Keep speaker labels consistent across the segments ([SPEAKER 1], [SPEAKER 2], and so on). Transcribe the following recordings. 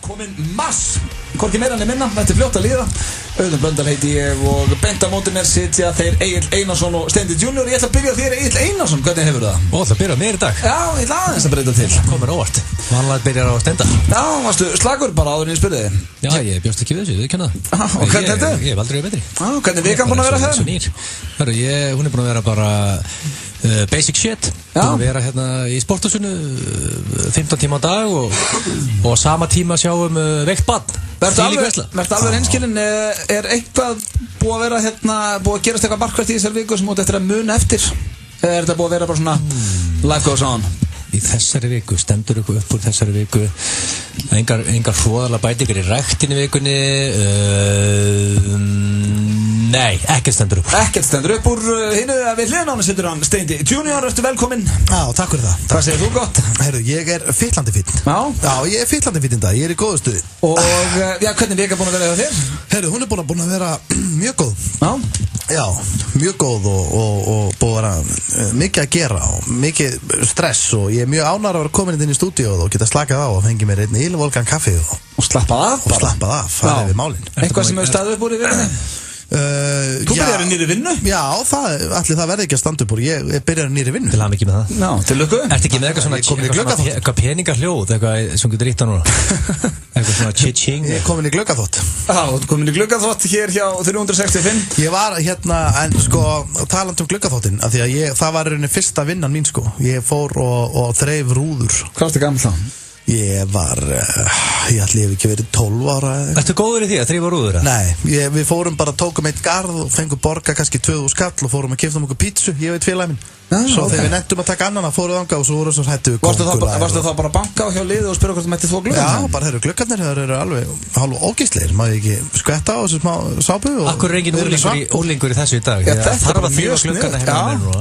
[SPEAKER 1] Komin mass, hvorki meira en minna, þetta fljótt að líða. Auðun Blöndal heiti ég og beint á móti mér sitja þeir Egill Einarsson og Steindi Junior. Ég ætla að byrja þér, Egill Einarsson, hvernig hefur það?
[SPEAKER 2] Það byrja mér í dag.
[SPEAKER 1] Já, ég ætla aðeins að breyta til.
[SPEAKER 2] Komur óvart. Vanlega byrjar á Steinda.
[SPEAKER 1] Já, varstu slagur bara áður en ég spurði þig?
[SPEAKER 2] Já, ég bjóst ekki við þessu, við kenna það.
[SPEAKER 1] Og hvernig þetta?
[SPEAKER 2] Ég hef aldrei verið betri.
[SPEAKER 1] Já, hvernig vikan búin að vera það?
[SPEAKER 2] Hún búin að vera bara basic shit. Búin að vera hérna í sporthúsinu 15 tíma á dag og sama tíma sjáum veikt barn.
[SPEAKER 1] Vertu alveg hinskilinn, eitthvað búið að vera hérna, búið að gerast eitthvað markvært í þessar viku sem út eftir að muna eftir? Eða þetta búið að vera bara svona life goes on?
[SPEAKER 2] Í þessari viku, stendur ykkur upp úr þessari viku, engar hróðalega bætingar í ræktinni vikunni, nei, ekkert stendur upp.
[SPEAKER 1] Ekkert stendur upp úr hinu að við hliðin á hann situr hann Steindi Junior, ertu velkominn.
[SPEAKER 3] Já, takk fyrir það.
[SPEAKER 1] Hvað segir þú gott?
[SPEAKER 3] Heyrðu, ég er fyllandi fínn.
[SPEAKER 1] Já,
[SPEAKER 3] ég er fyllandi fínn í dag, ég er í góðu stuði.
[SPEAKER 1] Og já, hvernig vika búin að vera hjá þér?
[SPEAKER 3] Heyrðu, hún er búin að vera mjög góð.
[SPEAKER 1] Já,
[SPEAKER 3] mjög góð og búið að vera mikið að gera og mikið stress og ég er mjög ánægður að vera komin inn í stúdíóð og geta slakað á og fengið mér einn ylvolgan kaffi
[SPEAKER 1] og slappað af bara.
[SPEAKER 3] Og slappað af, farið við málin.
[SPEAKER 1] Eitthvað sem hefur staðið upp úr í vikunni? Þú byrjar nýri vinnu?
[SPEAKER 3] Já, allir það verði ekki að standa upp úr. Ég byrjar nýri vinnu.
[SPEAKER 2] Til hamingju með það.
[SPEAKER 1] Já, til lukku.
[SPEAKER 2] Ertu ekki með eitthvað peningarhljóð, eitthvað sem getur ríkt á núna? Eitthvað svona cha-ching?
[SPEAKER 3] Ég er komin í gluggaþvott.
[SPEAKER 1] Já, þú ert komin í gluggaþvott hér hjá 365.
[SPEAKER 3] Ég var hérna, en sko, talandi um gluggaþvottin, af því að það var rauninni fyrsta vinnan mín sko. Ég fór og þreif rúður.
[SPEAKER 1] Hvað varstu gamall þá?
[SPEAKER 3] Ég ætli ég hef ekki verið 12 ára eða eitthvað.
[SPEAKER 2] Ertu góður í því að þrífa rúður?
[SPEAKER 3] Nei, við fórum bara, tókum eitt garð og fengum borga kannski 2000 skall og fórum að keyptum okkur pítsu, ég veit félaginn minn. Svo þegar við nettum að taka annana fóruð þangað og svo voru svo hættu við kóngulær.
[SPEAKER 1] Varstu þá bara að banka á hjá liði og spyrja hvort þú mætti þvó glugga?
[SPEAKER 3] Já, bara þeir gluggarnir, þeir eru alveg hálf ógeðslegir, maður ekki skvetta á þessu smá sápu og
[SPEAKER 2] akkur er engin úrlingur í þessu í dag?
[SPEAKER 1] Þetta er bara
[SPEAKER 3] mjög sniðugt.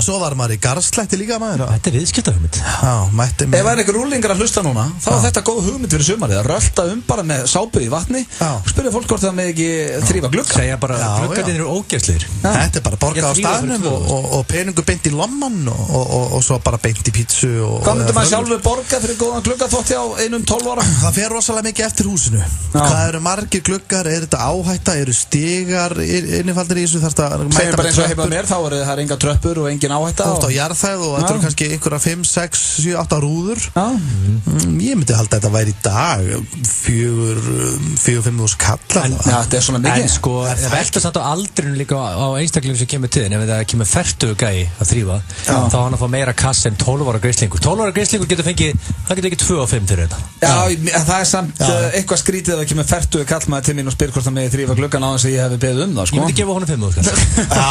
[SPEAKER 3] Svo var maður í garðslætti líka maður.
[SPEAKER 2] Þetta er viðskiptahugmynd.
[SPEAKER 3] Ef
[SPEAKER 1] það er einhver úrlingar að hlusta núna, þá er þetta góð hugmynd fyrir sumarið að rölta bara með sápu í vatni og spyrja fólk hvort það með ekki þrífa glugga.
[SPEAKER 2] Segja bara gluggarnir eru ógeðslegir.
[SPEAKER 3] Þetta er bara borga á staðnum og peningur beint í lomman og svo bara beint í pítsu og
[SPEAKER 1] hvað myndum maður sjálfur borga fyrir góðan gluggaþvott hjá einum 12 ára?
[SPEAKER 3] Það fer rosalega mikið eftir húsinu. Hvað eru margir gluggar, er þetta áhætta, eru stigar innifaldir í þessu, þarfst að
[SPEAKER 1] segjum bara eins og heima mér, þá eru það enga tröppur og engin áhætta
[SPEAKER 3] og jarðhæð og þetta eru kannski einhverja 5, 6, 7, 8 rúður. Ég myndi halda að þetta væri í dag 4-5 skall.
[SPEAKER 1] Þetta er svona mikið.
[SPEAKER 2] En sko, velta samt á aldrinu líka á einstaklingum sem kemur til þinn, ef það kemur fertugu gæi að þrífa, þá hann að fá meira kass en 12 ára grislingur. 12 ára grislingur getur fengið, það getur ekki 2 og 5 fyrir þetta.
[SPEAKER 1] Já, það er samt eitthvað skrítið að það kemur fertugu kallmaður til mín og spyr hvort það megi þrífa gluggan á þess að ég hef beðið það, sko.
[SPEAKER 2] Ég myndi gefa honum 5 skall.
[SPEAKER 3] Já,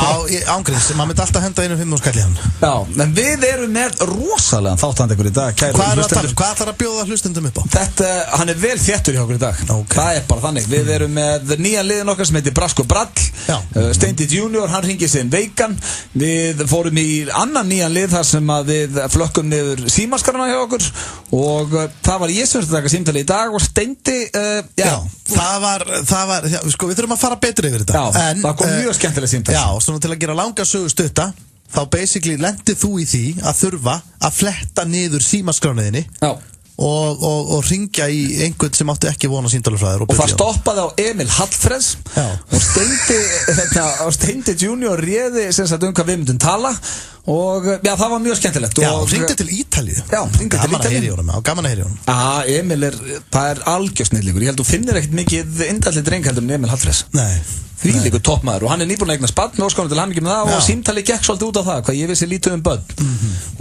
[SPEAKER 3] ángríns, maður myndi alltaf henda einu 5 skall í hann.
[SPEAKER 1] Já, en við erum með rosalega þáttandekur í dag.
[SPEAKER 3] Hvað ætlar að bjóða hlustendum upp á?
[SPEAKER 1] Þetta, hann er vel þéttur hjá okkur í dag. Það er bara þannig. Við erum með nýjan liðin okkar sem heitir Brask og Brall. Steindi Junior, hann hringir sig veikan. Við fórum í annan nýjan lið þar sem að við flökkum niður símaskarana hjá okkur og það var ég sem að taka símtali í dag og Steindi,
[SPEAKER 3] það var, sko við þurfum að fara betri yfir þetta.
[SPEAKER 1] Já, það kom mjög skemmtilega símtali.
[SPEAKER 3] Já, svona til að gera langa sögu stutta, þá basically lendið þú í því að þurfa að fletta niður símaskrániðinni. Já. Og ringja í einhvern sem átti ekki vona símtalafræðir
[SPEAKER 1] og það stoppaði á Emil Hallfreds og Steindi Junior réði sem sagt hvað við myndum tala og já, það var mjög skemmtilegt.
[SPEAKER 3] Já, ringdi til Ítalíu.
[SPEAKER 1] Já, ringdi til Ítalíu.
[SPEAKER 3] Gaman að heyri honum.
[SPEAKER 1] Emil það er algjör snillingur. Ég held þú finnir ekkert mikið indalli dreng heldur en Emil Hallfreds.
[SPEAKER 3] Nei.
[SPEAKER 1] Þvílíkur toppmaður og hann er nýbúinn að eignast barn og óskonum til hamingju með það og símtali gekk svolítið út á það hvað ég vissi lítið börn.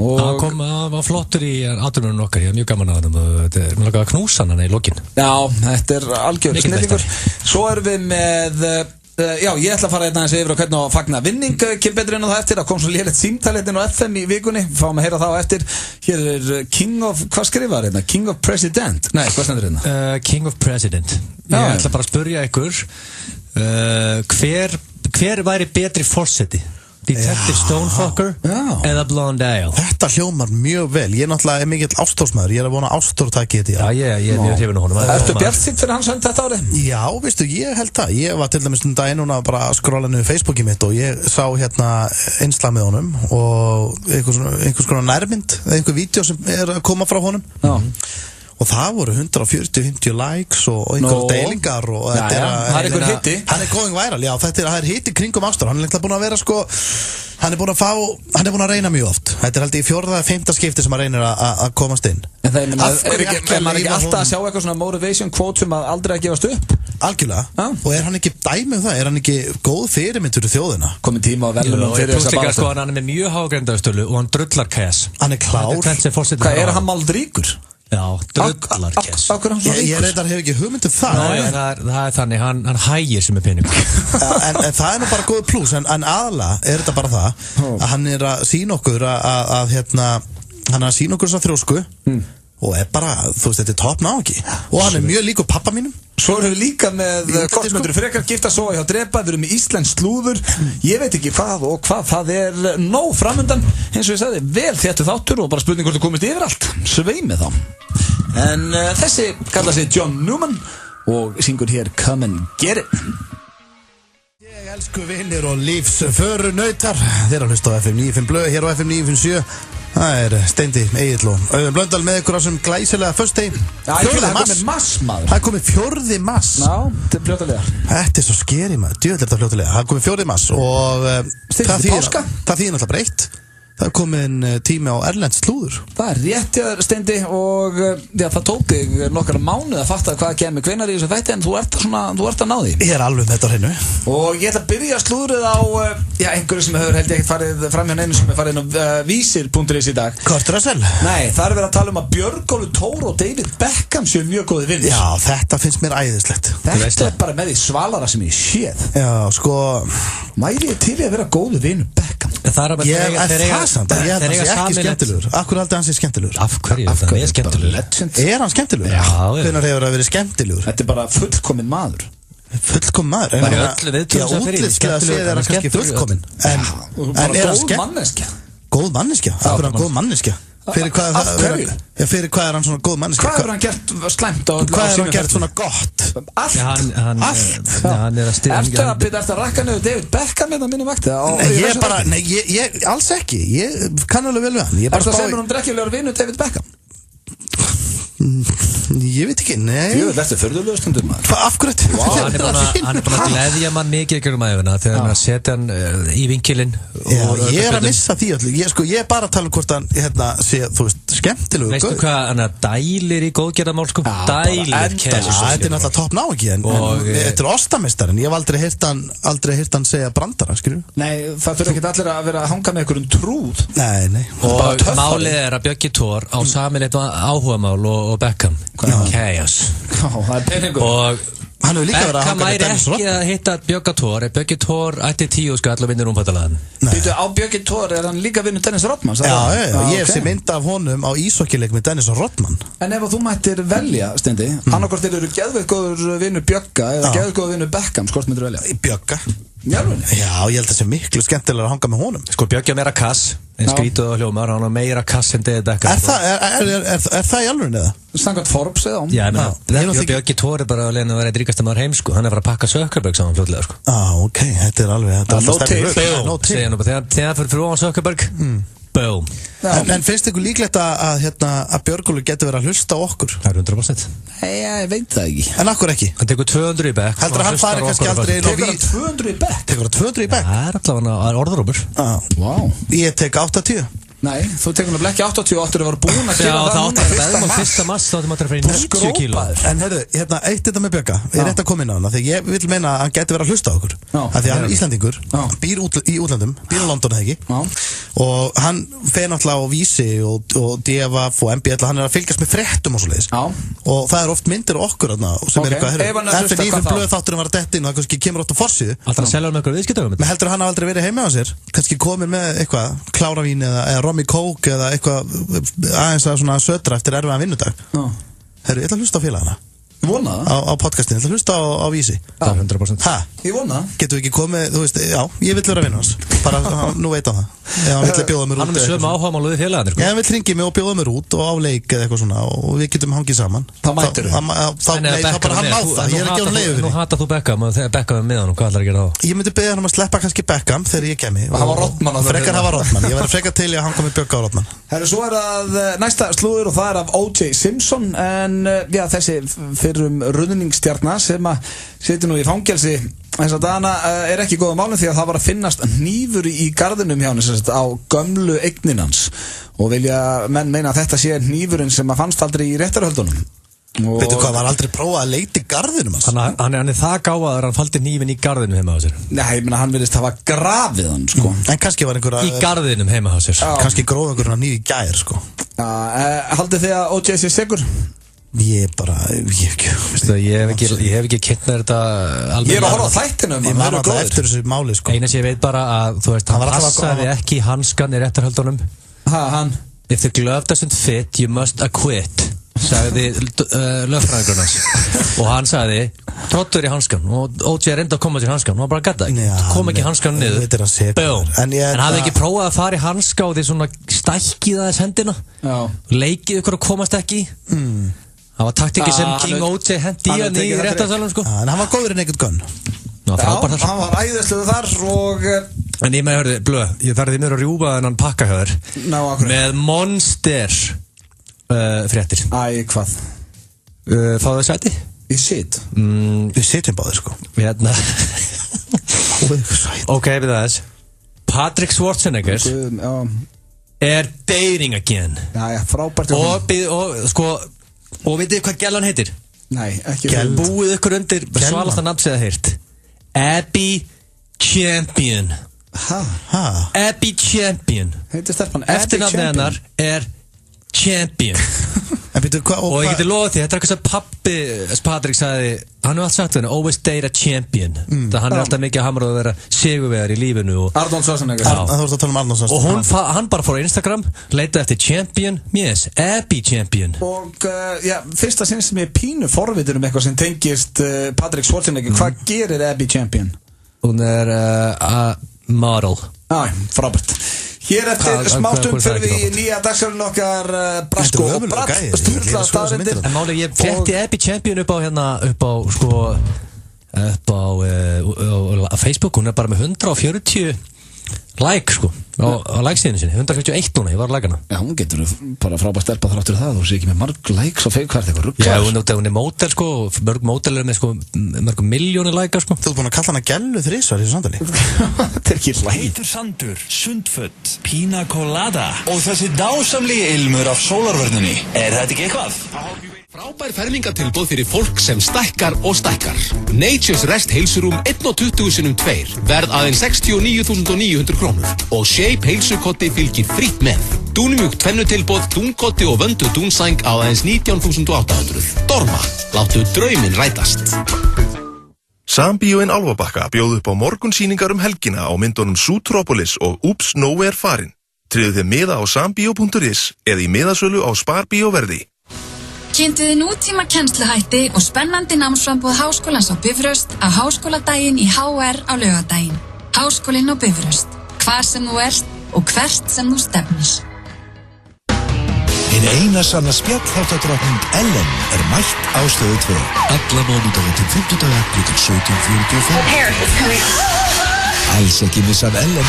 [SPEAKER 2] Og hann var flottur í atvinnunum okkar, ég er mjög gaman að hann og þetta er mjög lagað að knúsa hann í lokin.
[SPEAKER 1] Já, þetta er algjör snillingur. Svo erum við með já, ég ætla að fara aðeins yfir á hvernig að fagna vinning kemur betur inn á það eftir. Það kom svo lélegt símtaletin á FM í vikunni, fáum að heyra það á eftir. Hér er King of, hvað skrifar hérna? King of President? Nei, hvað stendur hérna?
[SPEAKER 2] King of President. Ég ætla bara að spyrja ykkur hver væri betri forseti? Detective Stonefucker eða Blonde Ale?
[SPEAKER 3] Þetta hljómar mjög vel. Ég er náttúrulega mikill ástórsmaður. Ég er að vona ástór taki þetta.
[SPEAKER 2] Já, ég er mjög hrifinn af honum.
[SPEAKER 1] Ertu bjartsýnn fyrir hans hönd þetta árið?
[SPEAKER 3] Já, veistu, ég held það. Ég var til dæmis daginn núna bara að skrolla niður Facebookið mitt og ég sá hérna innslag með honum og einhvers konar nærmynd, einhver vídeo sem er að koma frá honum. Já. og það voru 140-50 likes og einhverja deilingar og
[SPEAKER 1] þetta það einhver hitti.
[SPEAKER 3] Hann going viral, já, það hitti kringum Ástór. Hann búin að vera hann búin að reyna mjög oft. Þetta held ég 4. eða 5. skipti sem hann reynir að komast inn.
[SPEAKER 1] En það maður ekki alltaf að sjá eitthvað svona motivation quote sem að aldrei að gefast upp?
[SPEAKER 3] Algjörlega, og hann ekki dæmi það? Hann ekki góð fyrirmynd fyrir þjóðina?
[SPEAKER 1] Komin tíma á velunum fyrir þess að
[SPEAKER 2] barasta. Hann með mjög hágreindaðstölu og hann drullar kæs.
[SPEAKER 3] Hann klár.
[SPEAKER 1] Hvað hann maldríkur?
[SPEAKER 2] Já, drullar kæs.
[SPEAKER 3] Ég reyndar hef ekki hugmyndu það.
[SPEAKER 2] Það þannig, hann hægir sem er peningum.
[SPEAKER 3] En það nú bara góð plús, en aðalega þetta bara það að hann að sína okkur hann að sína okkur þessa þrjósku og bara, þú veist, þetta top náki og hann mjög líkur pappa mínum.
[SPEAKER 1] Svo erum við líka með kortmöndur frekar gifta svo hjá Drepa, við erum með íslensk slúður, ég veit ekki hvað það nóg framundan, eins og ég sagði, vel þéttu þáttur og bara spurning hvort þú komist yfir allt, sveimi þá. En þessi kallar sig John Newman og syngur hér Come and Get It.
[SPEAKER 3] Ég elsku vinnir og lífsförunautar, þeir að hlusta á FM 95 blöð, hér á FM 957. Það Steindi, Egill og Auðun Blöndal með ykkur á sem glæsilega föstudegi.
[SPEAKER 1] 4. mars, maður.
[SPEAKER 3] Það komið 4. mars.
[SPEAKER 1] Já, þetta fljótalega.
[SPEAKER 3] Þetta svo skeri maður, djöðlega þetta fljótalega. Það komið 4. mars og það þýðir náttúrulega breytt. Það komin tími á erlends slúður.
[SPEAKER 1] Það rétt, Steindi, og já, það tók þig nokkra mánuð að fatta hvað kemur hvenær í þessu þætti, en þú ert að ná því.
[SPEAKER 3] Ég alveg með þetta á hreinu.
[SPEAKER 1] Og ég ætla að byrja slúðrið á einhverju sem hefur held ég ekkert farið fram hjá neinu sem er farið inn á vísir.is í dag.
[SPEAKER 3] Kortrasel?
[SPEAKER 1] Nei, það verið að tala um að Björgólfur Thor og David Beckham séu mjög góðir vinir.
[SPEAKER 3] Já, þetta finnst mér æðislegt.
[SPEAKER 1] Þetta bara með því svalara sem ég séð.
[SPEAKER 3] Já, sko,
[SPEAKER 1] væri ég til að vera góður vinur Beckham?
[SPEAKER 3] Ég held að hann sé ekki skemmtilegur. Akkur haldið hann sé skemmtilegur?
[SPEAKER 2] Af hverju? Það er skemmtilegur.
[SPEAKER 3] Hann skemmtilegur?
[SPEAKER 2] Já.
[SPEAKER 3] Hvernig hefur það verið skemmtilegur?
[SPEAKER 1] Þetta bara fullkominn maður.
[SPEAKER 3] Fullkominn maður?
[SPEAKER 2] Það öllu viðtölu sem fyrir.
[SPEAKER 3] Útlitslega séð hann kannski fullkominn. En
[SPEAKER 1] góð manneskja.
[SPEAKER 3] Góð manneskja? Akkur hann góð manneskja? Fyrir hvað hann svona góð manneskja?
[SPEAKER 1] Hvað hefur hann gert slæmt á
[SPEAKER 3] hvað hefur hann gert svona gott?
[SPEAKER 2] Hann
[SPEAKER 1] Ertu að rakka niður David Beckham með mínum vakti?
[SPEAKER 3] Ég alls ekki. Ég kann alveg vel við hann.
[SPEAKER 1] Ertu að segja mér drekkilegur vinur David Beckham?
[SPEAKER 3] Ég veit ekki, nei.
[SPEAKER 1] Jú, þetta förðulega stundum maður.
[SPEAKER 3] Af hverju?
[SPEAKER 2] Hann er búin að gleðja mann mikið ykkur æfina þegar hann setja hann í vinkilinn.
[SPEAKER 3] Ég að missa því öllu. Ég bara að tala hvort hann sé, þú veist, skemmtilegu.
[SPEAKER 2] Veistu hvað, hann dælir í góðgerðamál, sko? Dælir kælis.
[SPEAKER 3] Þetta er náttúrulega topp ná ekki, en þetta er ostamestarinn. Ég hef aldrei heyrt hann segja brandara, skilju.
[SPEAKER 1] Nei, það þurfa ekki allir að vera að hanga með einhverjum trúð.
[SPEAKER 3] Nei.
[SPEAKER 2] Og málið er að Bjöggi Thor á sameiginlegt áhugamál og Beckham. Chaos.
[SPEAKER 1] Það er peningur.
[SPEAKER 2] Og
[SPEAKER 3] hann hefur líka verið að hanga með Dennis
[SPEAKER 2] Rodman. Beckham væri ekki að hitta Bjöggi Thor. Bjöggi Thor ætti 10 skall og vinnur umfattalaðan.
[SPEAKER 1] Býtu, á Bjöggi Thor er hann líka vinnur Dennis Rodman?
[SPEAKER 3] Já, ég sé mynd af honum á íshokkjuleik með Dennis Rodman.
[SPEAKER 1] En ef þú mættir velja, Steindi, annarkvort eru geðveikt góður vinnur Bjögga eða geðveikt góður vinnur Beckham, hvort myndir velja?
[SPEAKER 3] Bjögga.
[SPEAKER 1] Já,
[SPEAKER 3] ég held að það sé miklu skemmtilega að hanga með honum.
[SPEAKER 2] Sko, Bjöggi meira kass, en skrítuð og hljómar, hann meira kass en David Beckham.
[SPEAKER 3] Er það í alveg eða?
[SPEAKER 1] Samkvæmt Forbes eða?
[SPEAKER 2] Já, Bjöggi Thor er bara að leina að vera í dríkasta maður heim, sko. Hann er að fara að pakka Zuckerberg saman fljótlega, sko.
[SPEAKER 3] Ok, þetta er alveg
[SPEAKER 2] no til. Þegar fyrir ofan Zuckerberg, boom.
[SPEAKER 3] En finnst ykkur líklegt að Björgólfur getur verið að hlusta á okkur?
[SPEAKER 2] Það er 100%.
[SPEAKER 1] Nei, ég veit það ekki.
[SPEAKER 3] En akkur ekki?
[SPEAKER 2] Hann tekur 200 í bekk.
[SPEAKER 3] Heldur að hann fari kannski aldrei inn á
[SPEAKER 1] Tekur hann 200 í bekk?
[SPEAKER 3] Tekur hann 200 í bekk?
[SPEAKER 2] Það er allavega orðrópur.
[SPEAKER 1] Wow.
[SPEAKER 3] Ég tek 80.
[SPEAKER 1] Nei, þú tekur náttúrulega ekki 80 og áttur að vera búin að gera það núna.
[SPEAKER 2] Já, það átti að mars, þá áttum að fyrir 90 kíló.
[SPEAKER 3] En heyrðu, eitt þetta með Bjögga, ég er rétt að koma inn á hana, þegar ég vil meina að hann geti verið að hlusta á okkur. Af því að hann er Íslandingur, býr í útlandum, býr í London eða ekki, og hann fer náttúrulega á Vísi og DFF og MBL, hann er að fylgjast með fréttum og svoleiðis. Og það er oft myndir okkur þarna sem er eitthvað, blöð þátturinn var að detta inn og það kannski kemur oft á forsíðu.
[SPEAKER 2] Alltaf selja með einhverju viðskiptagum.
[SPEAKER 3] Men heldur hann hafi aldrei verið heima á sér, kannski komin með eitthvað kláravín eða Romy Coke eða eitthvað aðeins að svona södra eftir erfiðan vinnudag. Herru, ég ætla að hlusta á félagana.
[SPEAKER 1] Vona
[SPEAKER 3] á podcastinu, það hlusta á Vísi.
[SPEAKER 2] Það er 100%.
[SPEAKER 1] Ég vona.
[SPEAKER 3] Getur við ekki komið, þú veist, já, ég vill vera að vinna hans. Bara, nú veit hann það. Já, hann vill bjóða mér út.
[SPEAKER 2] Hann með sömu áhugamáluði félagarnir,
[SPEAKER 3] Já, hann vill hringi mig og bjóða mér út og á leik eða eitthvað svona og við getum hangið saman.
[SPEAKER 1] Það mættir
[SPEAKER 3] þá bara hann á það, ég ekki á hann leiðu fyrir.
[SPEAKER 2] Nú hatar þú Beckham og þegar Beckham með hann, hvað ætlar að gera þá?
[SPEAKER 3] Ég myndi beðja hann að sleppa kannski Beckham þegar ég kemi. Frekar hafa Rodman, ég verði frekar til í að hann komi Björk á Rodman.
[SPEAKER 1] Herru, svo að næsta slúður og það af O.J. Simpson en já, þessi fyrrum ruðningsstjarna sem að situr nú í fangelsi þess að dana ekki góða málum því að það var að finnast hnífur í garðinum hjá hann á gömlu eigninans og vilja menn meina að þetta sé hnífurinn sem að fannst aldrei í réttarhöldunum.
[SPEAKER 3] Veitu hvað, var aldrei prófað að leita í garðinum hans?
[SPEAKER 2] Hann er það gáfaður að hann faldi hnífinn í garðinum heima á sér.
[SPEAKER 1] Nei, ég meina hann virðist hafa grafið hann sko.
[SPEAKER 3] En kannski var einhverja
[SPEAKER 2] í garðinum heima á sér.
[SPEAKER 3] Kannski gróf einhverjum hníf í gær sko.
[SPEAKER 1] Haldið þið að O.J. sé segur?
[SPEAKER 3] Ég hef ekki kynnt með þetta alveg.
[SPEAKER 1] Ég er að horfa á þættinum.
[SPEAKER 3] Ég man alltaf eftir þessu máli sko.
[SPEAKER 2] Eina sem ég veit bara að þú veist, hann passaði ekki hanskan í réttarhöldunum.
[SPEAKER 1] Hann
[SPEAKER 2] If the glove doesn't fit, you must acquit, sagði lögfræðingurinn hans. Og hann sagði, trottur í hanskan og O.J. reyndi að koma til hanskan og hann bara gata ekki, kom ekki hanskan niður. En hafði ekki prófað að fara í hanska og því svona stækkið aðeins hendina, leikið ykkur að komast ekki í. Það var taktikið sem King O.J. hendi í hann í réttarsalunum sko.
[SPEAKER 3] En hann var góður en ekkert gunn.
[SPEAKER 1] Hann var æðisluðu þar og
[SPEAKER 2] en ég með hörðu, blöð, ég þarði mér að rjúfa þennan pakka hjá þér með Monster fréttir.
[SPEAKER 1] Hvað?
[SPEAKER 2] Fáðu þau sæti?
[SPEAKER 1] Ég sit.
[SPEAKER 3] Við sitjum báðir sko.
[SPEAKER 2] Hérna Ok, við þess Patrick Schwarzenegger er dating again.
[SPEAKER 1] Frábært.
[SPEAKER 2] Og vitið hvað gælan heitir?
[SPEAKER 1] Nei, ekki.
[SPEAKER 2] Búið ykkur undir svalasta nafn sem það heirt. Abby Champion. Abby Champion. Eftirnafnið hennar er Champion. Og ég geti loðið því, þetta er eitthvað sem pappi Patrik sagði, hann hefur allt sagt henni, always date a champion. Það hann er alltaf mikið að hamra að vera sigurvegar í lífinu.
[SPEAKER 1] Arnold Schwarzenegger.
[SPEAKER 2] Og hann bara fór á Instagram, leitaði eftir champion, yes, Abby Champion.
[SPEAKER 1] Og fyrsta sinn sem ég pínu forvitur eitthvað sem tengist Patrick Schwarzenegger, hvað gerir Abby Champion?
[SPEAKER 2] Hún er model.
[SPEAKER 1] Frábært. Hér eftir smástund fyrir við í nýja dagsjálfinn okkar Brasko og Brall stundla staðrindir.
[SPEAKER 2] En máli, ég frétti Abby Champion upp á Facebook, hún er bara með 140 like sko á like-síðinu sinni, 141 núna, ég var að like hana.
[SPEAKER 1] Já, hún getur bara frábært stelpa þráttur það, þú sé ekki með marg likes á Facebook, hvað er þetta rugglar?
[SPEAKER 2] Já, hún er mótel sko, mörg mótel er með sko mörgum miljónir like sko.
[SPEAKER 3] Þú ert búin að kalla hana Gellu þrisvar í þessu samtali.
[SPEAKER 1] Þetta er ekki like.
[SPEAKER 4] Heitur sandur, sundföt, pina colada og þessi dásamlegi ilmur af sólarvörninni. Er þetta ekki eitthvað?
[SPEAKER 5] Frábær fermingatilboð fyrir fólk sem stækkar og stækkar. Nature's Rest heilsurúm 1/20x2 verð aðeins 69.900 krónur og Shape heilsukotti fylgir frítt með. Dúnmjúkt tvennutilboð, dúnkotti og vöndu dúnsæng á aðeins 19.800. Dorma, láttu drauminn rætast.
[SPEAKER 6] Sambíóin Álfabakka bjóð upp á morgunsýningar helgina á myndunum Zootropolis og Oops, Nowhere farin. Tryggðu þið miða á sambíó.is eða í miðasölu á Sparbíóverði.
[SPEAKER 7] Kynntu þið nútíma kennsluhætti og spennandi námsframboð Háskólans á Bifröst á Háskóladaginn í HR á laugardaginn. Háskólinn á Bifröst. Hvar sem þú ert og hvert sem þú stefnir.
[SPEAKER 4] Hinn eina sanna spjallháttadrottning Ellen mætt á Stöðu 2. Alla mánudaga til 50daga klukkan 17:45. Alls ekki missa af Ellen.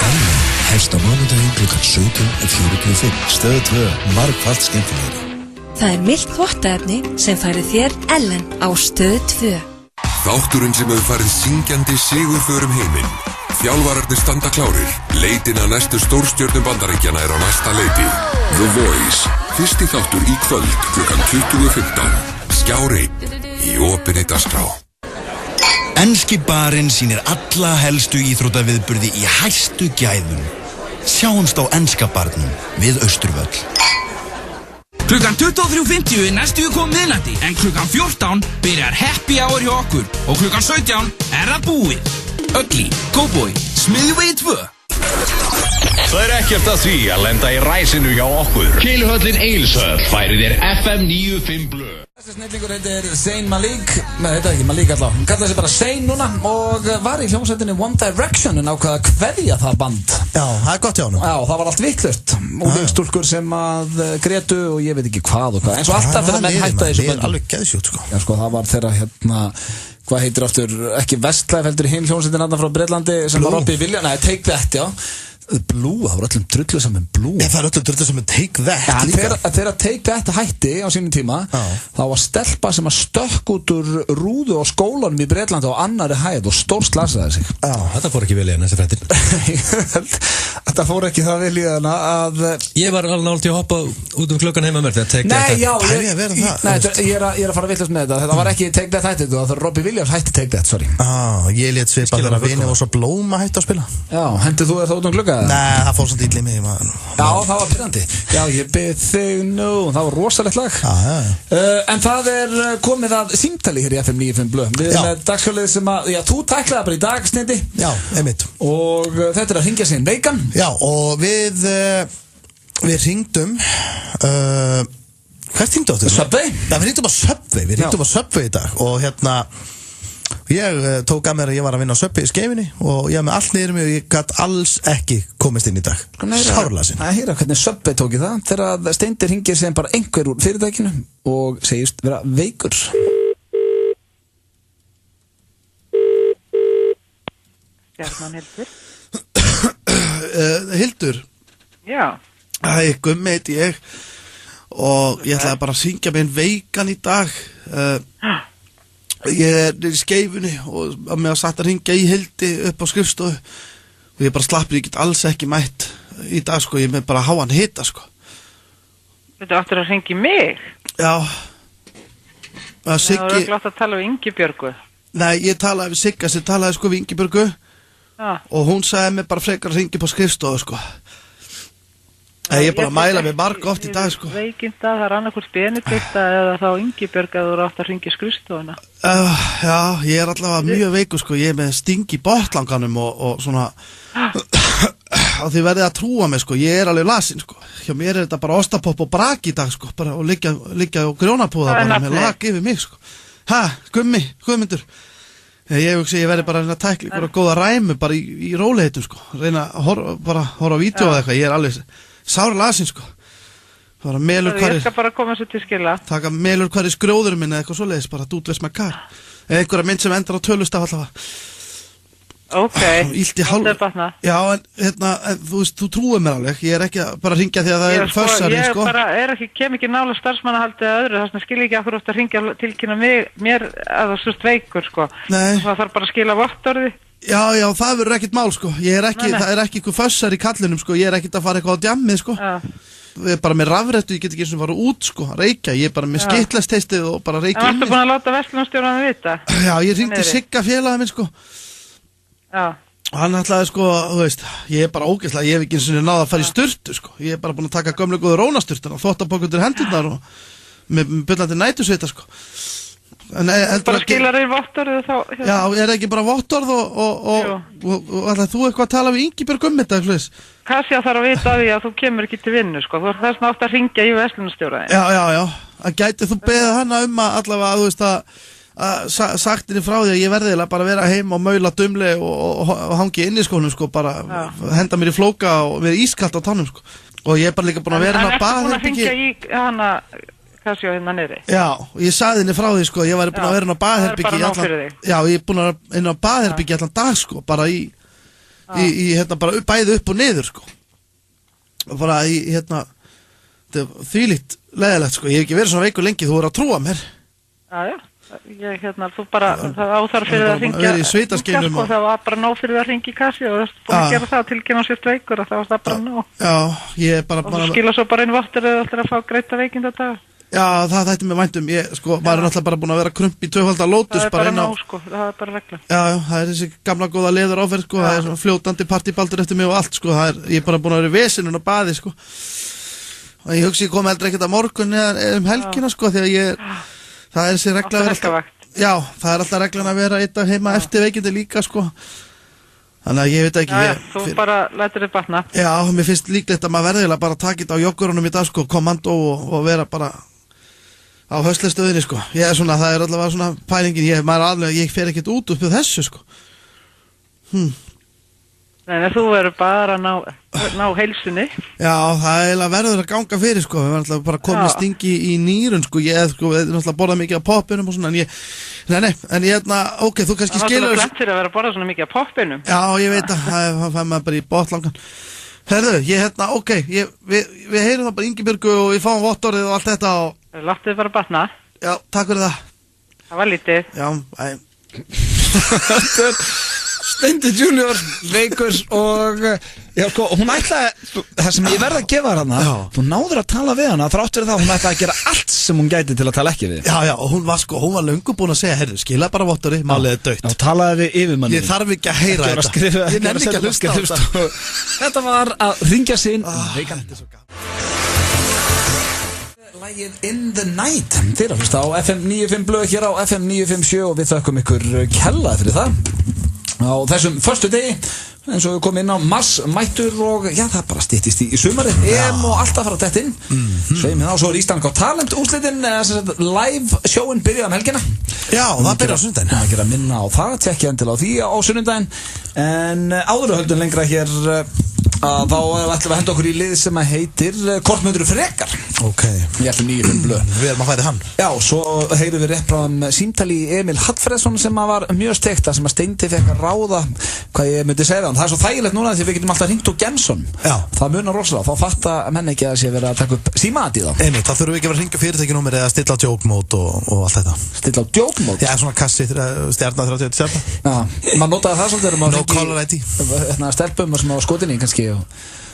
[SPEAKER 4] Ellen hefst á mánudaginn klukkan 17:45. Stöðu 2, margfalt skemmtilegri.
[SPEAKER 8] Það er milt þvottaefni sem færið þér Ellen á Stöð 2.
[SPEAKER 9] Þátturinn sem hefur farið syngjandi sigurförum heiminn. Þjálfararnir standa klárir. Leitin að næstu stórstjörnum Bandaríkjanna er á næsta leiti. The Voice. Fyrsti þáttur í kvöld klukkan 20:15. Skjár 1 í opinni dagskrá.
[SPEAKER 4] Enski barinn sýnir alla helstu íþróttaviðburði í hæstu gæðum. Sjáumst á enska barnum við Austurvöll.
[SPEAKER 10] Klukkan 23:50 næstu komum miðnætti, en klukkan 14 byrjar happy hour hjá okkur og klukkan 17 það búið. Ugly, Cowboy, Smiðjuvegi 2.
[SPEAKER 11] Það ekkert að því að lenda í ræsinu hjá okkur.
[SPEAKER 12] Keiluhöllin Egilshöll færir þér FM 95 Blö.
[SPEAKER 1] Þessi snillingur heitir Zayn Malik, þetta ekki Malik alltaf, hann kallaði sig bara Zayn núna og var í hljómsveitinni One Direction en ákvaða að kveðja það band.
[SPEAKER 3] Já, það gott hjá hann.
[SPEAKER 1] Já, það var allt vitlaust og stúlkur sem að grétu og ég veit ekki hvað og hvað, eins og alltaf þegar menn hætta þessu böndum.
[SPEAKER 3] Alveg geðsjút, sko.
[SPEAKER 1] Já, sko, það var þeirra hvað heitir aftur, ekki Westlife heldur hinn hljómsveitin frá Bretlandi sem var oppi í Vilja, nei, Take That, já. Blue, það voru öllum drullu saman Blue.
[SPEAKER 3] Það voru öllum drullu saman Take That líka.
[SPEAKER 1] Þegar Take That hætti á sínum tíma, þá var stelpa sem að stökk út úr rúðu á skólanum í Bretlandi á annari hæð og stórslasaði sig.
[SPEAKER 2] Já, þetta fór ekki vel í hana, þessi fréttin.
[SPEAKER 1] Þetta fór ekki það vel í hana að...
[SPEAKER 2] Ég var alveg nált í að hoppa út klukkan heima mér þegar Take
[SPEAKER 1] That hætti. Ég er að fara að villast með þetta. Þetta var ekki Take That hætti, það var Robbie Williams hætti Take That, sorry.
[SPEAKER 3] Ég lét svipa þegar vinið og svo Blóma hætti að spila.
[SPEAKER 1] Já, hendið þú það út klukka?
[SPEAKER 3] Nei, það fór svona dýl í mig.
[SPEAKER 1] Já, það var pirrandi. Já, ég bið þig nú. Það var rosalegt lag. En það komið að símtali hér í FM 95 Blö. Við erum með dagskjólið sem að, já, þú tæklaði bara í dag, Steindi.
[SPEAKER 3] Já, einmitt.
[SPEAKER 1] Og þetta er að hringja sig inn veikan.
[SPEAKER 3] Já, og við hringdum, hvert hringdu áttu?
[SPEAKER 1] Subway?
[SPEAKER 3] Já, við hringdum á Subway. Við hringdum á Subway í dag og ég tók að mér að ég var að vinna á Subway í Skeifunni og ég með allt niður mig og ég gætt alls ekki komist inn í dag. Sárlasin.
[SPEAKER 1] Það heyra hvernig Subway tók í það þegar Steindi hringir sem bara einhver úr fyrirtækinu og segist vera veikur.
[SPEAKER 13] Stjarnan Hildur.
[SPEAKER 3] Hildur?
[SPEAKER 13] Já.
[SPEAKER 3] Æ, Gummi heiti ég og ég ætlaði bara að syngja með einn veikan í dag. Ég í Skeifunni og með að satt að ringja í Hildi upp á skrifstofu og ég bara slappur, ég get alls ekki mætt í dag, sko, ég með bara háan hita, sko.
[SPEAKER 13] Þetta áttur að ringja í mig?
[SPEAKER 3] Já.
[SPEAKER 13] Það var glátt að tala við Ingibjörgu.
[SPEAKER 3] Nei, ég talaði við Sigga sem talaði, sko, við Ingibjörgu og hún sagði mig bara frekar að ringja upp á skrifstofu, sko. Ég er bara að mæla mig marg oft í dag, sko.
[SPEAKER 13] Veikinda, það er annarkvort Benedikta eða þá Ingibjörg að þú átt að ringja skrifstofuna.
[SPEAKER 3] Já, ég er allavega mjög veikur, sko. Ég er með sting í botlanganum og svona og þið verðið að trúa mig, sko. Ég er alveg lasin, sko. Hjá mér er þetta bara ostapopp og brak í dag, sko. Bara og liggja og grjónapúða bara með lag yfir mig, sko. Gummi, Guðmundur. Ég hugsi ég verði bara að tækla ykkur og góða ræmu bara í róleitum, sko. Reyna að horfa á vídeo eða eitthvað. Ég er alveg sára lasin, sko. Það var að melur
[SPEAKER 13] Ég skal bara koma svo til skila.
[SPEAKER 3] Taka melur hvar í skrjóðurum minni eða eitthvað svoleiðis, bara dútveist með kar. Eða einhverja mynd sem endar á tölustaf allavega.
[SPEAKER 13] Ok,
[SPEAKER 3] það er batna. Já, en þú veist, þú trúir mér alveg. Ég er ekki bara að ringja því að það er fössari, sko.
[SPEAKER 13] Ég bara kem ekki nála starfsmannahaldi að öðru, þess vegna skil ég ekki okkur ofta að ringja tilkynna mér að það svo veikur, sko.
[SPEAKER 3] Nei.
[SPEAKER 13] Það þarf bara að skila vottorði.
[SPEAKER 3] Já, það verður ekkert mál, sko. Það er ekki eitthvað fössar í kallinum, sko. Ég er ekkert að fara eitthvað á djammið, sko. Ég er bara með rafrættu, ég get ekki eins og fara út, sko, reykja. Ég er bara með skittlastestið og bara reykja.
[SPEAKER 13] En varstu búin að láta verslunarstjórann vita?
[SPEAKER 3] Já, ég hringdi Sigga félagið minn, sko.
[SPEAKER 13] Já.
[SPEAKER 3] Og hann ætlaði, sko, þú veist, ég er bara ógeðslega, ég hef ekki eins og náða að fara í sturtu, sko. Ég er bara búin að taka gömlu góðu rónasturtuna, þvottapokk undir hendurnar og með bullandi nætusveita, sko.
[SPEAKER 13] Bara skilar þér vottorð þá
[SPEAKER 3] Já, er ekki bara vottorð og ætlaði þú eitthvað að tala við Ingibjörg þetta eitthvað?
[SPEAKER 13] Kassia þarf að vita að því að þú kemur ekki til vinnu, sko. Þú ert þess nátt að ringja í verslunarstjóraðin.
[SPEAKER 3] Já. Að gæti þú beðið hana að allavega, þú veist að sagt henni frá því að ég verði bara að vera heim og maula dumli og hangi inn í skónum, sko, bara henda mér í flóka og vera ískalt á tánum, sko. Og ég er bara líka búin að vera inn á baðherbyggi. Já, ég sagði henni frá því, sko, ég var búin að vera inn á baðherbyggi Já, ég er búin að vera inn á baðherbyggi allan dag, sko, bara í bara bæði upp og niður, sko. Og bara þetta er þvílíkt leiðilegt, sko. Ég hef ekki verið svona veikur lengi, þú voru að trúa mér.
[SPEAKER 13] Já, þú bara, það áþarf fyrir að ringja
[SPEAKER 3] sko,
[SPEAKER 13] það var bara nóg fyrir að ringja í kassi og það er búin að gera það tilkynna sért veikur og það var það bara nóg.
[SPEAKER 3] Já, ég er bara
[SPEAKER 13] og þú skila svo bara inn vottur eða ætlar að fá greita veikinda dag.
[SPEAKER 3] Já, það þætti með væntum, sko, maður er náttúrulega bara búin að vera krump í tvöfaldar Lótus
[SPEAKER 13] það er bara nóg, sko, það er bara regla.
[SPEAKER 3] Já, það er þessi gamla góða leður áferð, sko, það er svona fljótandi partíbaldur eftir mig og allt, sko, ég er bara búin að vera í vesinun og baði, sko. Og ég hugsi ég kom heldur ekkert að morgun eða helgina, sko, því að það er þessi regla að vera alltaf, já, það er alltaf reglan að vera eitt af heima eftir veikindi líka, sko. Þannig að ég veit ekki
[SPEAKER 13] þú bara lætur þið batna.
[SPEAKER 3] Já, mér finnst líklegt að maður verðilega bara taka þetta á joggurunum í dag sko, kommando og vera bara á höslastöðinni sko. Ég er svona, það er allavega svona pælingin, ég fer ekkert út upp þessu sko.
[SPEAKER 13] Nei, þú verður bara að ná heilsunni.
[SPEAKER 3] Já, það er verður að ganga fyrir sko, við verðum alltaf bara komið stingi í nýrun sko, ég er náttúrulega að borða mikið af poppinum og svona, en ok, þú kannski skilur...
[SPEAKER 13] Það er alltaf glemt fyrir að vera að borða svona mikið af poppinum.
[SPEAKER 3] Já, ég veit að það fær maður bara í botlangan. Herðu, ok, við heyrum það bara Ingibjörgu og við fáum vottorðið og allt þetta og...
[SPEAKER 13] Láttu þið bara batna.
[SPEAKER 3] Já, takk fyrir það.
[SPEAKER 13] Það var lítið.
[SPEAKER 3] Já,
[SPEAKER 1] Steindi Junior, veikur og hún ætlaði, það sem ég verði að gefa hana, þú náður að tala við hana þrátt fyrir það, hún ætlaði að gera allt sem hún gæti til að tala ekki við.
[SPEAKER 3] Já, og hún var löngu búin að segja, heyrðu, skila bara vottori, málið er dautt.
[SPEAKER 1] Já, talaði við yfirmanni.
[SPEAKER 3] Ég þarf ekki að heyra þetta. Ég nenni ekki að hlusta á þetta.
[SPEAKER 1] Þetta var að ringja sig inn veikan. Lagið In the Night, þeir að hlusta á FM 95 blöð hér á FM 957 og við þökkum ykkur kærlega fyrir það. Á þessum förstu degi, eins og við komum inn á mars mættur og já, það bara styttist í sumarið, og alltaf fara dett inn. Sveim hérna og svo Ísland Got Talent úrslitin, live showin byrjaði helgina.
[SPEAKER 3] Já, það byrjaði á sunnudaginn.
[SPEAKER 1] Það er að minna á það, tjekkja endilega á því á sunnudaginn. En áður við höldum lengra hér að þá ætlum við að henda okkur í lið sem að heitir Hvort myndirðu frekar.
[SPEAKER 3] Ok.
[SPEAKER 1] Ég ætlum 95 blöð.
[SPEAKER 3] Við erum að fæða hann.
[SPEAKER 1] Já, svo heyrum við rétt frá símtali í Emil Hallfreðsson sem að var mjög steikt, sem að Steindi fekk að ráða hvað ég myndi segja hann. Það er svo þægilegt núna því við getum alltaf hringt úr Gemson.
[SPEAKER 3] Já.
[SPEAKER 1] Það munar rosalega, þá fatta menn ekki að sé verið að taka upp símat í þá.
[SPEAKER 3] Einmitt, þá þurfum við ekki að vera að hringja fyrirtækinúmer eða stilla á joke mode og allt þetta.
[SPEAKER 1] Stilla á joke mode?
[SPEAKER 3] Já, svona kassi, stjarnar 31 stjarnar.
[SPEAKER 1] Já, maður notaði það svolítið
[SPEAKER 3] No caller ID.
[SPEAKER 1] Stelpum sem á skotinni kannski og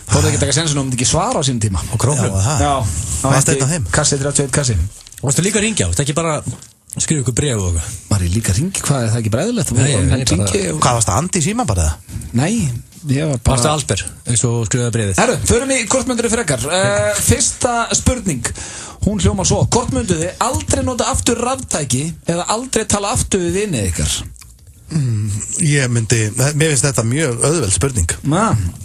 [SPEAKER 1] þóðu ekki að taka sensin og myndi ekki svara á sínum tíma.
[SPEAKER 3] Og króflum.
[SPEAKER 1] Já,
[SPEAKER 3] það er steinn á þeim.
[SPEAKER 1] Kassi 31 kassi.
[SPEAKER 2] Varstu líka að ringja? Varstu ekki bara skrifa ykkur bréf og eitthvað?
[SPEAKER 1] Var ég líka að ringja? Hvað er það ekki bræðilegt?
[SPEAKER 3] Hvað varstu Andi síma bara það?
[SPEAKER 1] Nei, ég var bara...
[SPEAKER 2] Varstu Alber, eins og skrifaði bréfið?
[SPEAKER 1] Herru, förum í Hvort myndirðu frekar. Fyrsta spurning, hún hljómar svo: Hvort mynduð þið aldrei nota aftur raftæki eða aldrei tala aftur við vinið ykkar?
[SPEAKER 3] Mér finnst þetta mjög auðveld spurning.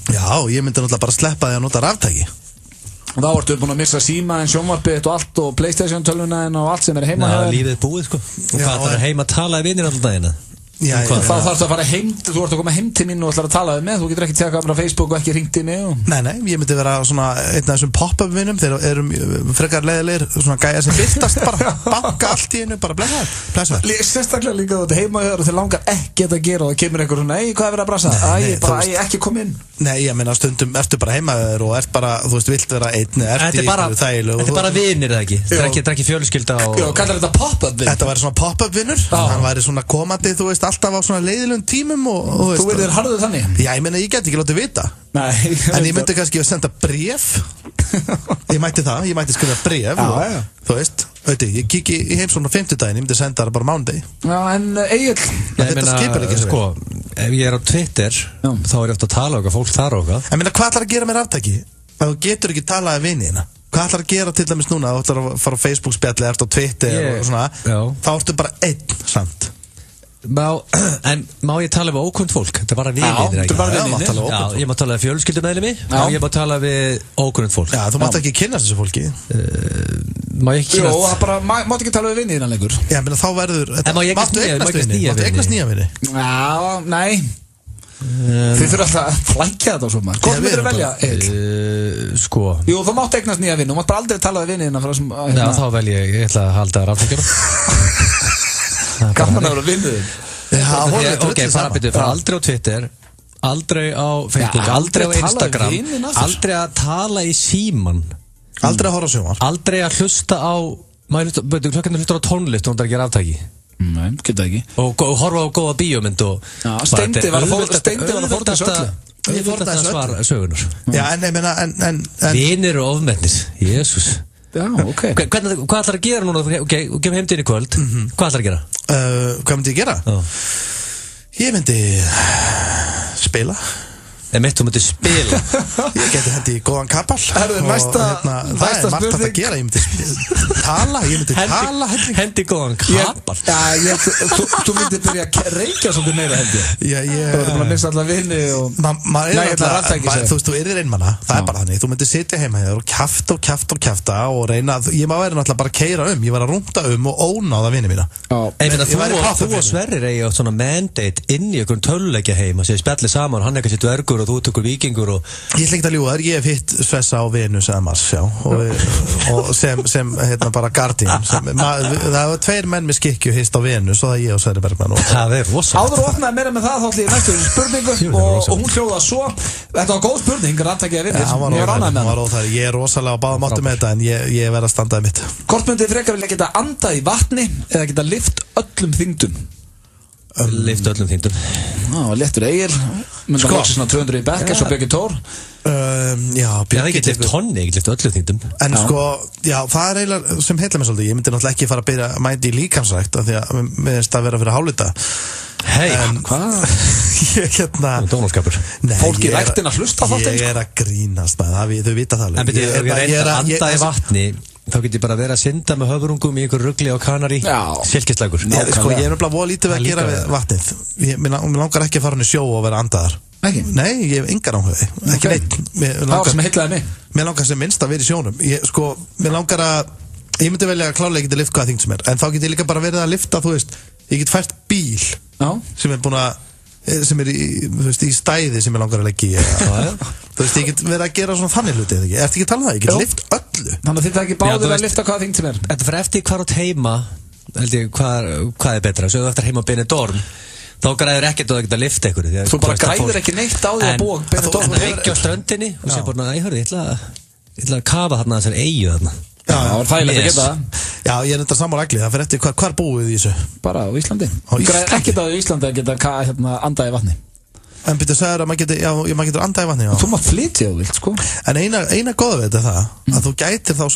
[SPEAKER 3] Já, ég myndi náttúrulega bara sleppa því að nota raftæki.
[SPEAKER 1] Og þá ertu búin að missa síma en sjónvarpið og allt og Playstation tölvuna og allt sem er heima.
[SPEAKER 2] Já, lífið er búið sko. Og hvað það er heima að tala í vinir alltaf dagina?
[SPEAKER 1] Já, þá þarfst að fara heim, þú ert að koma heim til mín og ætlar að tala við mig, þú getur ekki tjekka á Facebook og ekki hringt í mig
[SPEAKER 3] Nei, ég myndi vera svona einn af þessum pop-up vinum, þeir eru frekar leiðilegir, svona gæja sem byrtast bara, banka allt í hennu, bara blessa
[SPEAKER 1] Sérstaklega líka þú ert heima og þeir langar ekkert að gera og það kemur einhver svona, hvað er verið að brasa? Ekki kom inn
[SPEAKER 3] Nei, ég meina stundum ertu bara heima og ert bara, þú veist, vilt vera einn
[SPEAKER 2] Þetta er bara vinir eða ekki? Þetta er ekki fjölskylda og...
[SPEAKER 1] Já, kallar þetta pop-up vin?
[SPEAKER 3] Þetta væri svona pop-up vinur, hann væri svona komandi, þú veist, alltaf á svona leiðilegum tímum og
[SPEAKER 1] þú verður harður þannig?
[SPEAKER 3] Já, ég meina, ég get ekki látið vita.
[SPEAKER 1] Nei.
[SPEAKER 3] En ég myndi kannski að senda bréf. Ég mætti skrifa bréf og, þú veist, ég kík í heim svona 50-daginn, ég myndi senda það bara mánudegi.
[SPEAKER 1] Já, en Egill,
[SPEAKER 3] þetta skipar ekki
[SPEAKER 2] sko, ef ég er á Twitter, þá er ég ofta að tala okkar, fólk þar okkar.
[SPEAKER 3] Ég meina, hvað ætlar að gera með raftæki? Þú getur ekki talað við viniðina. Hvað ætlar að gera til dæmis núna? Þú ætlar að fara á Facebook-spjalli, ert á Twitter og svona. Þá ertu bara einn samt.
[SPEAKER 2] En má ég tala við ókunnt fólk? Þetta er bara vinir, ekki? Já, ég má tala við fjölskyldumeðlimi og ég má tala við ókunnt fólk.
[SPEAKER 3] Já, þú mátt ekki kynnast þessu fólki.
[SPEAKER 2] Má ég ekki kynnast?
[SPEAKER 1] Jó, það bara, mátt ekki tala við vinir innan lengur.
[SPEAKER 3] Já, menn þá verður...
[SPEAKER 2] Máttu
[SPEAKER 3] eignast nýja vini?
[SPEAKER 1] Já, nei. Þið þurfa alltaf að flækja þetta og svo maður. Hvort myndir þú velja, Egill?
[SPEAKER 2] Sko...
[SPEAKER 1] Jú, þú mátt eignast nýja vini, þú mátt bara aldrei tala við vinina.
[SPEAKER 2] Já, þá vel ég ætla að halda rafþekjara.
[SPEAKER 1] Gaman að vera vinnuðin.
[SPEAKER 2] Ok, bara byrju, aldrei á Twitter, aldrei á Facebook, aldrei á Instagram, aldrei að tala í síman,
[SPEAKER 3] aldrei að horfa á sjónvarp,
[SPEAKER 2] aldrei að hlusta á, hvernig hlustar á tónlist og hún er ekki rafþæki.
[SPEAKER 1] Nei, geta ekki.
[SPEAKER 2] Og horfa á góða bíómynd og...
[SPEAKER 1] Steindi var að fórta þessu öllu.
[SPEAKER 2] Ég fórta þessu svara sögunar.
[SPEAKER 3] Já, en ég meina, en...
[SPEAKER 2] Vinir og ofmennir, Jésús.
[SPEAKER 1] Já, ok.
[SPEAKER 2] Hvað ætlar að gera núna? Ok, gefum heim til í kvöld. Hvað ætlar að gera?
[SPEAKER 3] Hvað myndi ég gera? Ég myndi spila.
[SPEAKER 2] Þú myndir spila.
[SPEAKER 3] Ég geti hendi í góðan kapal.
[SPEAKER 1] Næsta
[SPEAKER 3] það margt að gera. Ég myndi tala.
[SPEAKER 2] Hendi góðan kapal.
[SPEAKER 1] Þú myndir byrja að reykja svolítið meira hendi. Þú ert búin að missa alla vini og...
[SPEAKER 3] Þú yrðir einmanna. Það bara þannig. Þú myndir sitja heima hér og kjafta og reyna. Ég maður náttúrulega bara að keyra ég var að rúnda og ónáða vini mína.
[SPEAKER 2] Þú og Sverrir eigi átt svona mandate inn í einhverjum töluleikja heim að segja spjalli saman, hann eitthvað sér dvergur og þú tökur vikingur og...
[SPEAKER 3] Ég ætla ekki að ljúga þér, ég hef hitt Svessa á Venus eða Mars, já og sem bara Guardian það var 2 menn með skikkju hist á Venus og það ég og Sverrir Bergman
[SPEAKER 2] Það rosalega.
[SPEAKER 1] Áður og opnaði meira með það þá ætla ég næstu spurningu og hún hljóða svo þetta var góð spurning, ranntækja vinnir
[SPEAKER 3] Ég rosalega á báðum áttum með þetta en ég verð að standaði mitt
[SPEAKER 1] Hvort myndið frekar vilja geta andað í vatni eða geta lyft öllum þyngdum?
[SPEAKER 2] Lyft öllum þyngdum.
[SPEAKER 1] Léttur Egil myndið loksins svona 200 í bekk eins og Björki Tór
[SPEAKER 2] Ég hef ekki lyft tonni, ég lyft öllum þyngdum
[SPEAKER 3] En það er eiginlega sem heitla mig svolítið ég myndi náttúrulega ekki fara að byrja að mæti í líkamsrækt af því að mér finnst að vera fyrir hálfvita
[SPEAKER 1] Hvað?
[SPEAKER 2] Dónaskapur
[SPEAKER 1] Fólk í ræktin að hlusta
[SPEAKER 3] Ég er að grínast þau vita það
[SPEAKER 2] alveg En ef ég reyndi að anda í vatni þá get ég bara verið að synda með höfrungum í einhver rugli á Kanari silkislækur
[SPEAKER 3] Ég er nefnilega voða lítið að gera við vatnið Mér langar ekki að fara hann í sjó og vera andaðar Nei, ég hef engar áhuga Ekki neitt
[SPEAKER 1] Það var sem heitlaði mig
[SPEAKER 3] Mér langar sem minnst að vera í sjónum Mér langar að Ég myndi velja að klálega geta lyft hvaða þyngd sem er En þá get ég líka bara verið að lyfta, ég get fært bíl sem er búin að sem er í stæði sem ég langar að leggja í ég get verið að gera svona þannig hluti Ertu ekki að tala það? Ég get lyft öllu
[SPEAKER 1] Þannig að þið ekki báðir að lyfta hvaða þyngd sem er
[SPEAKER 2] Þetta fyrir eftir hvar átt heima held ég hvað er betra Svo þú eftir heima á Benidorm þá græður ekkert og það geta lyft ykkur
[SPEAKER 1] Þú bara græður ekki neitt á því að búa Benidorm
[SPEAKER 2] En reykja á ströndinni og sé bara, ég ætla að kafa þarna þessar eyju þarna
[SPEAKER 1] Það var þægilegt að geta það
[SPEAKER 3] Já, ég er þetta saman regli, það fyrir eftir hvar búið í þessu
[SPEAKER 1] Bara á Íslandi Ekkert á Íslandi að geta andað í vatni
[SPEAKER 3] En byrju að segja að maður getur andað í vatni
[SPEAKER 1] Þú maður flytja þú vilt
[SPEAKER 3] En eina góða við þetta er það að þú gætir þá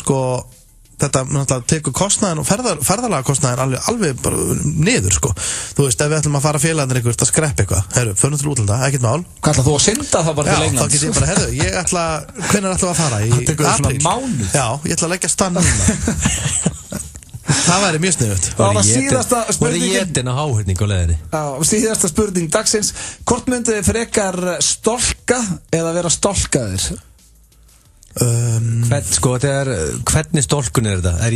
[SPEAKER 3] þetta náttúrulega tekur kostnaðin og ferðalega kostnaðin alveg bara niður Þú veist, ef við ætlum að fara félagarnir eitthvað að skreppa eitthvað förum til útlanda, ekkert mál
[SPEAKER 1] Hvað ætla þú að synda þá bara til Englands?
[SPEAKER 3] Já, þá get ég bara, hvenær ætlum við að fara?
[SPEAKER 1] Það tekur það svona mánuð
[SPEAKER 3] Já, ég ætla að leggja stann núna Það væri mjög sniðugt
[SPEAKER 1] Það var síðasta spurningin
[SPEAKER 2] Voru jétin á háhyrning á leiðinni
[SPEAKER 1] Síðasta spurning dagsins Hvort myndið þið frekar stolka eða vera stolkaðir?
[SPEAKER 2] Hvernig stólkun er þetta? Er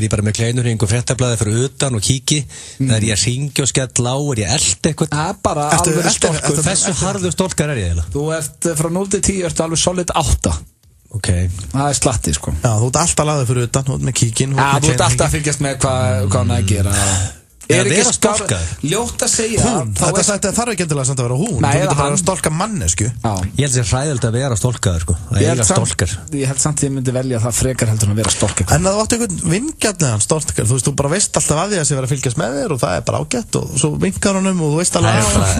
[SPEAKER 2] ég bara með kleinurhring og fréttablaði fyrir utan og kíki? Er ég að hringja og skella á? Er ég að elda eitthvað?
[SPEAKER 1] Bara alveg stólkur
[SPEAKER 2] Þessu harðu stólkar er ég eiginlega?
[SPEAKER 1] Þú ert frá 0-10 ertu alveg solid 8 Það er slatti
[SPEAKER 3] Já, þú ert alltaf laðið fyrir utan, þú ert með kíkin
[SPEAKER 1] Já, þú ert alltaf að fylgjast með hvað hann að gera Er ekki ljótt að segja
[SPEAKER 3] Hún, þetta þarf ekki endilega samt að vera hún Þú getur bara að stólka mannesku
[SPEAKER 2] Ég held sér hræðilegt að vera stólkaður
[SPEAKER 1] Ég held samt að ég myndi velja það frekar heldur en að vera stólkaður
[SPEAKER 3] En það áttu einhvern vingjarniðan stólkaður Þú veist, þú bara veist alltaf að því að sé vera að fylgjast með þér og það er bara ágætt og svo vingar honum og þú veist alveg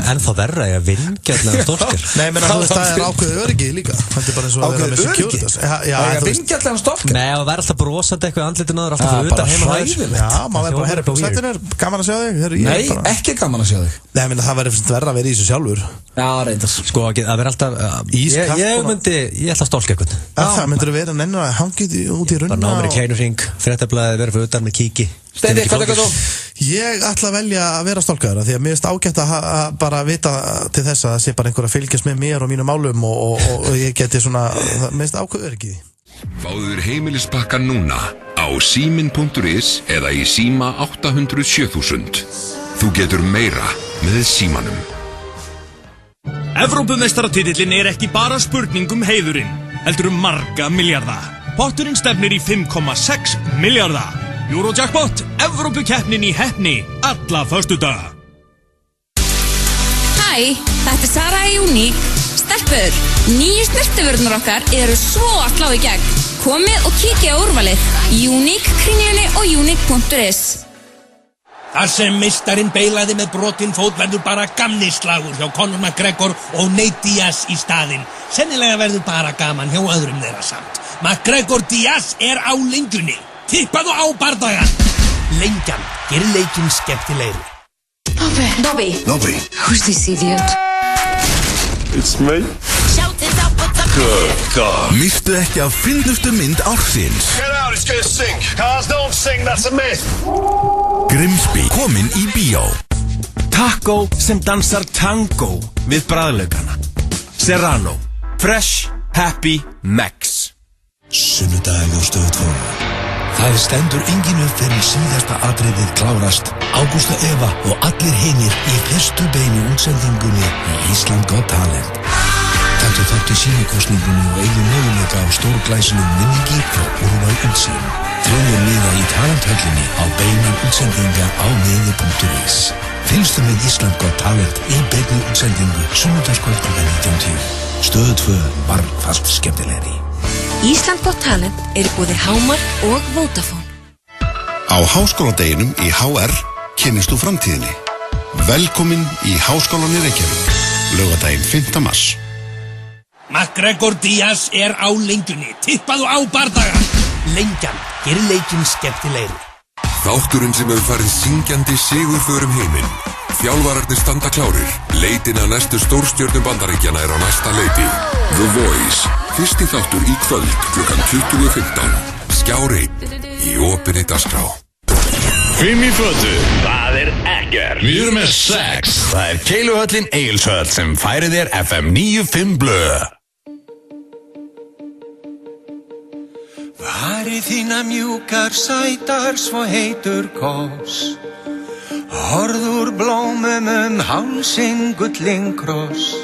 [SPEAKER 2] En þá verra ég að vingjarniðan stólkaður
[SPEAKER 3] Nei, menn að það er ákveðið öryggi líka Þetta er bara eins og að vera með securitas
[SPEAKER 1] Vingjarniðan stólkaður
[SPEAKER 2] Nei, og verða alltaf brosandi eitthvað andlitinn á þér alltaf fyrir utan heima
[SPEAKER 3] hræðilegt Já, maður verður bara sættin er gaman að sjá þig
[SPEAKER 1] Nei, ekki gaman að sjá þig
[SPEAKER 3] Nei, menn það verður verra að vera í þessu sjálfur
[SPEAKER 1] Já, reyndar
[SPEAKER 2] Sko, að vera alltaf Ég ætla að stólka eitthvað
[SPEAKER 3] Það myndur að vera nennir að hangið út í runna
[SPEAKER 2] Bara ná mér í kleinurhring, fréttablaði, vera fyrir utan með kíki
[SPEAKER 1] Steindi, hvað tekur þú?
[SPEAKER 3] Ég ætla að velja að vera stólkaður Því að mér finnst ágætt að bara vita til þess að það sé bara einhver að fylgjast með mér og mínum málum og ég geti svona mér finnst ákveður ekki
[SPEAKER 9] Fáður heimilispakka núna á símin.is eða í síma 800 7000. Þú getur meira með símanum.
[SPEAKER 14] Evrópumeistaratitillinn er ekki bara spurning heiðurinn, heldur marga milljarða. Potturinn stefnir í 5,6 milljarða. Eurojackpot, Evrópukeppnin í heppni, alla föstudaga.
[SPEAKER 15] Hæ, þetta er Sara í Unique. Stelpur, nýju snertivörðunar okkar eru svo að slá í gegn. Komið og kíkja á úrvalið. Unique, Kringlunni og unique.is.
[SPEAKER 16] Þar sem meistarinn beilaði með brotinn fót verður bara gamni slagur hjá Conor McGregor og Nate Diaz í staðinn. Sennilega verður bara gaman hjá öðrum þeirra samt. McGregor Diaz er á lengjunni. Tippaðu á bardagan. Lengjan gerir leikinn skemmtilegri.
[SPEAKER 17] Dobby.
[SPEAKER 18] Who's this idiot?
[SPEAKER 6] It's me. Good God.
[SPEAKER 4] Mistu ekki af fyndustu mynd ársins.
[SPEAKER 17] Get out, it's gonna sink. Cars don't sing, that's a myth.
[SPEAKER 4] Grimsby, komin í bíó.
[SPEAKER 18] Taco sem dansar tango við bragðlaukana. Serrano, Fresh, Happy, Max.
[SPEAKER 4] Sunnudag á Stöð 2. Það stendur engin upp fyrir síðasta atriðið klárast. Ágústa Eva og allir hinir í fyrstu beinu útsendingunni í Ísland Got Talent. Taktu þátt í sýnikosningunni og eigðu möguleika á stórglæsilegum vinningi frá Úrval Útsýn. Trúnir liða í talenthöllinni á beinum útsendinga á miði.is. Fylgstu með Ísland Got Talent í beinni útsendingu sunnudagskvöld kl. 19:10. Stöð 2 margfalt skemmtilegri.
[SPEAKER 8] Ísland Got Talent er í boði Hámark og Vodafone.
[SPEAKER 19] Á háskóladeginum í HR kynnist þú framtíðinni. Velkomin í Háskólann í Reykjavík. Laugardaginn 5. mars.
[SPEAKER 16] McGregor Díaz er á lengjunni. Tippaðu á bardaga. Lengjan gerir leikinn skemmtilegri.
[SPEAKER 9] Þátturinn sem hefur farið syngjandi sigurförum heiminn. Þjálfararnir standa klárir. Leitin að næstu stórstjörnum Bandaríkjanna er á næsta leiti. The Voice. Fyrsti þáttur í kvöld klukkan 20:15. Skjár 1 í opinni dagskrá.
[SPEAKER 12] 5 í fötu, það er ekkert. Við erum með 6. Það er Keiluhöllin Egilshöll sem færir þér FM 95 blöð.
[SPEAKER 20] Varir þína mjúkar sætar svo heitur kós. Horður blómum hálsinn gullin kross.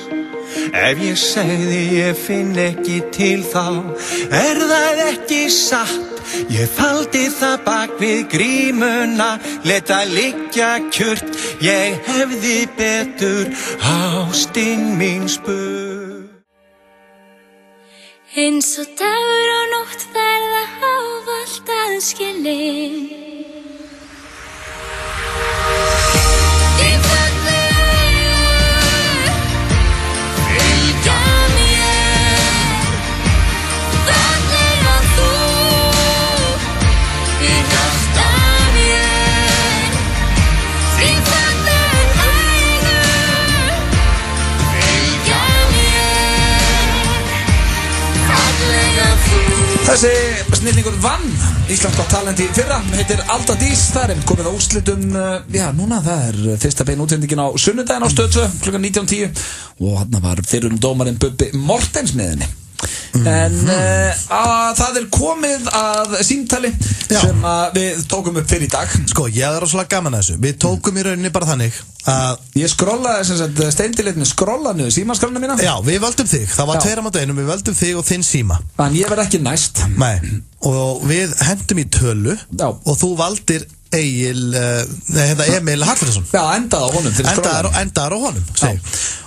[SPEAKER 20] Ef ég segði ég finn ekki til þá, það ekki satt. Ég faldi það bak við grímuna, let það liggja kjurt. Ég hefði betur ástin mín spurt.
[SPEAKER 21] Eins og dagur og nótt verða ávallt aðskilin. Þín fallega augu fylgja mér. Fallega þú í hjarta mér. Þín fallega augu fylgja mér. Fallega þú.
[SPEAKER 1] Þessi snillingur vann Ísland Got Talent í fyrra, heitir Alda Dís. Það er komið á úrslitum, núna það er fyrsta bein útsendingin á sunnudaginn á Stöð 2 kl. 19:10 og hann var fyrrum dómarinn Bubbi Mortens með henni. En það er komið að símtali sem við tókum upp fyrir í dag.
[SPEAKER 3] Sko, ég er rosalega gaman að þessu. Við tókum í rauninni bara þannig að
[SPEAKER 1] ég skrollaði sem sagt steindileitinni skrollaði símaskránuna mína.
[SPEAKER 3] Já, við völdum þig. Það var 2 á móti 1, við völdum þig og þinn síma.
[SPEAKER 1] En ég verð ekki næst.
[SPEAKER 3] Nei, og við hendum í tölu. Já. Og þú valdir Emil Hallfreðsson.
[SPEAKER 1] Já, endaði á honum fyrir skrollaði.
[SPEAKER 3] Endaði á honum, segi.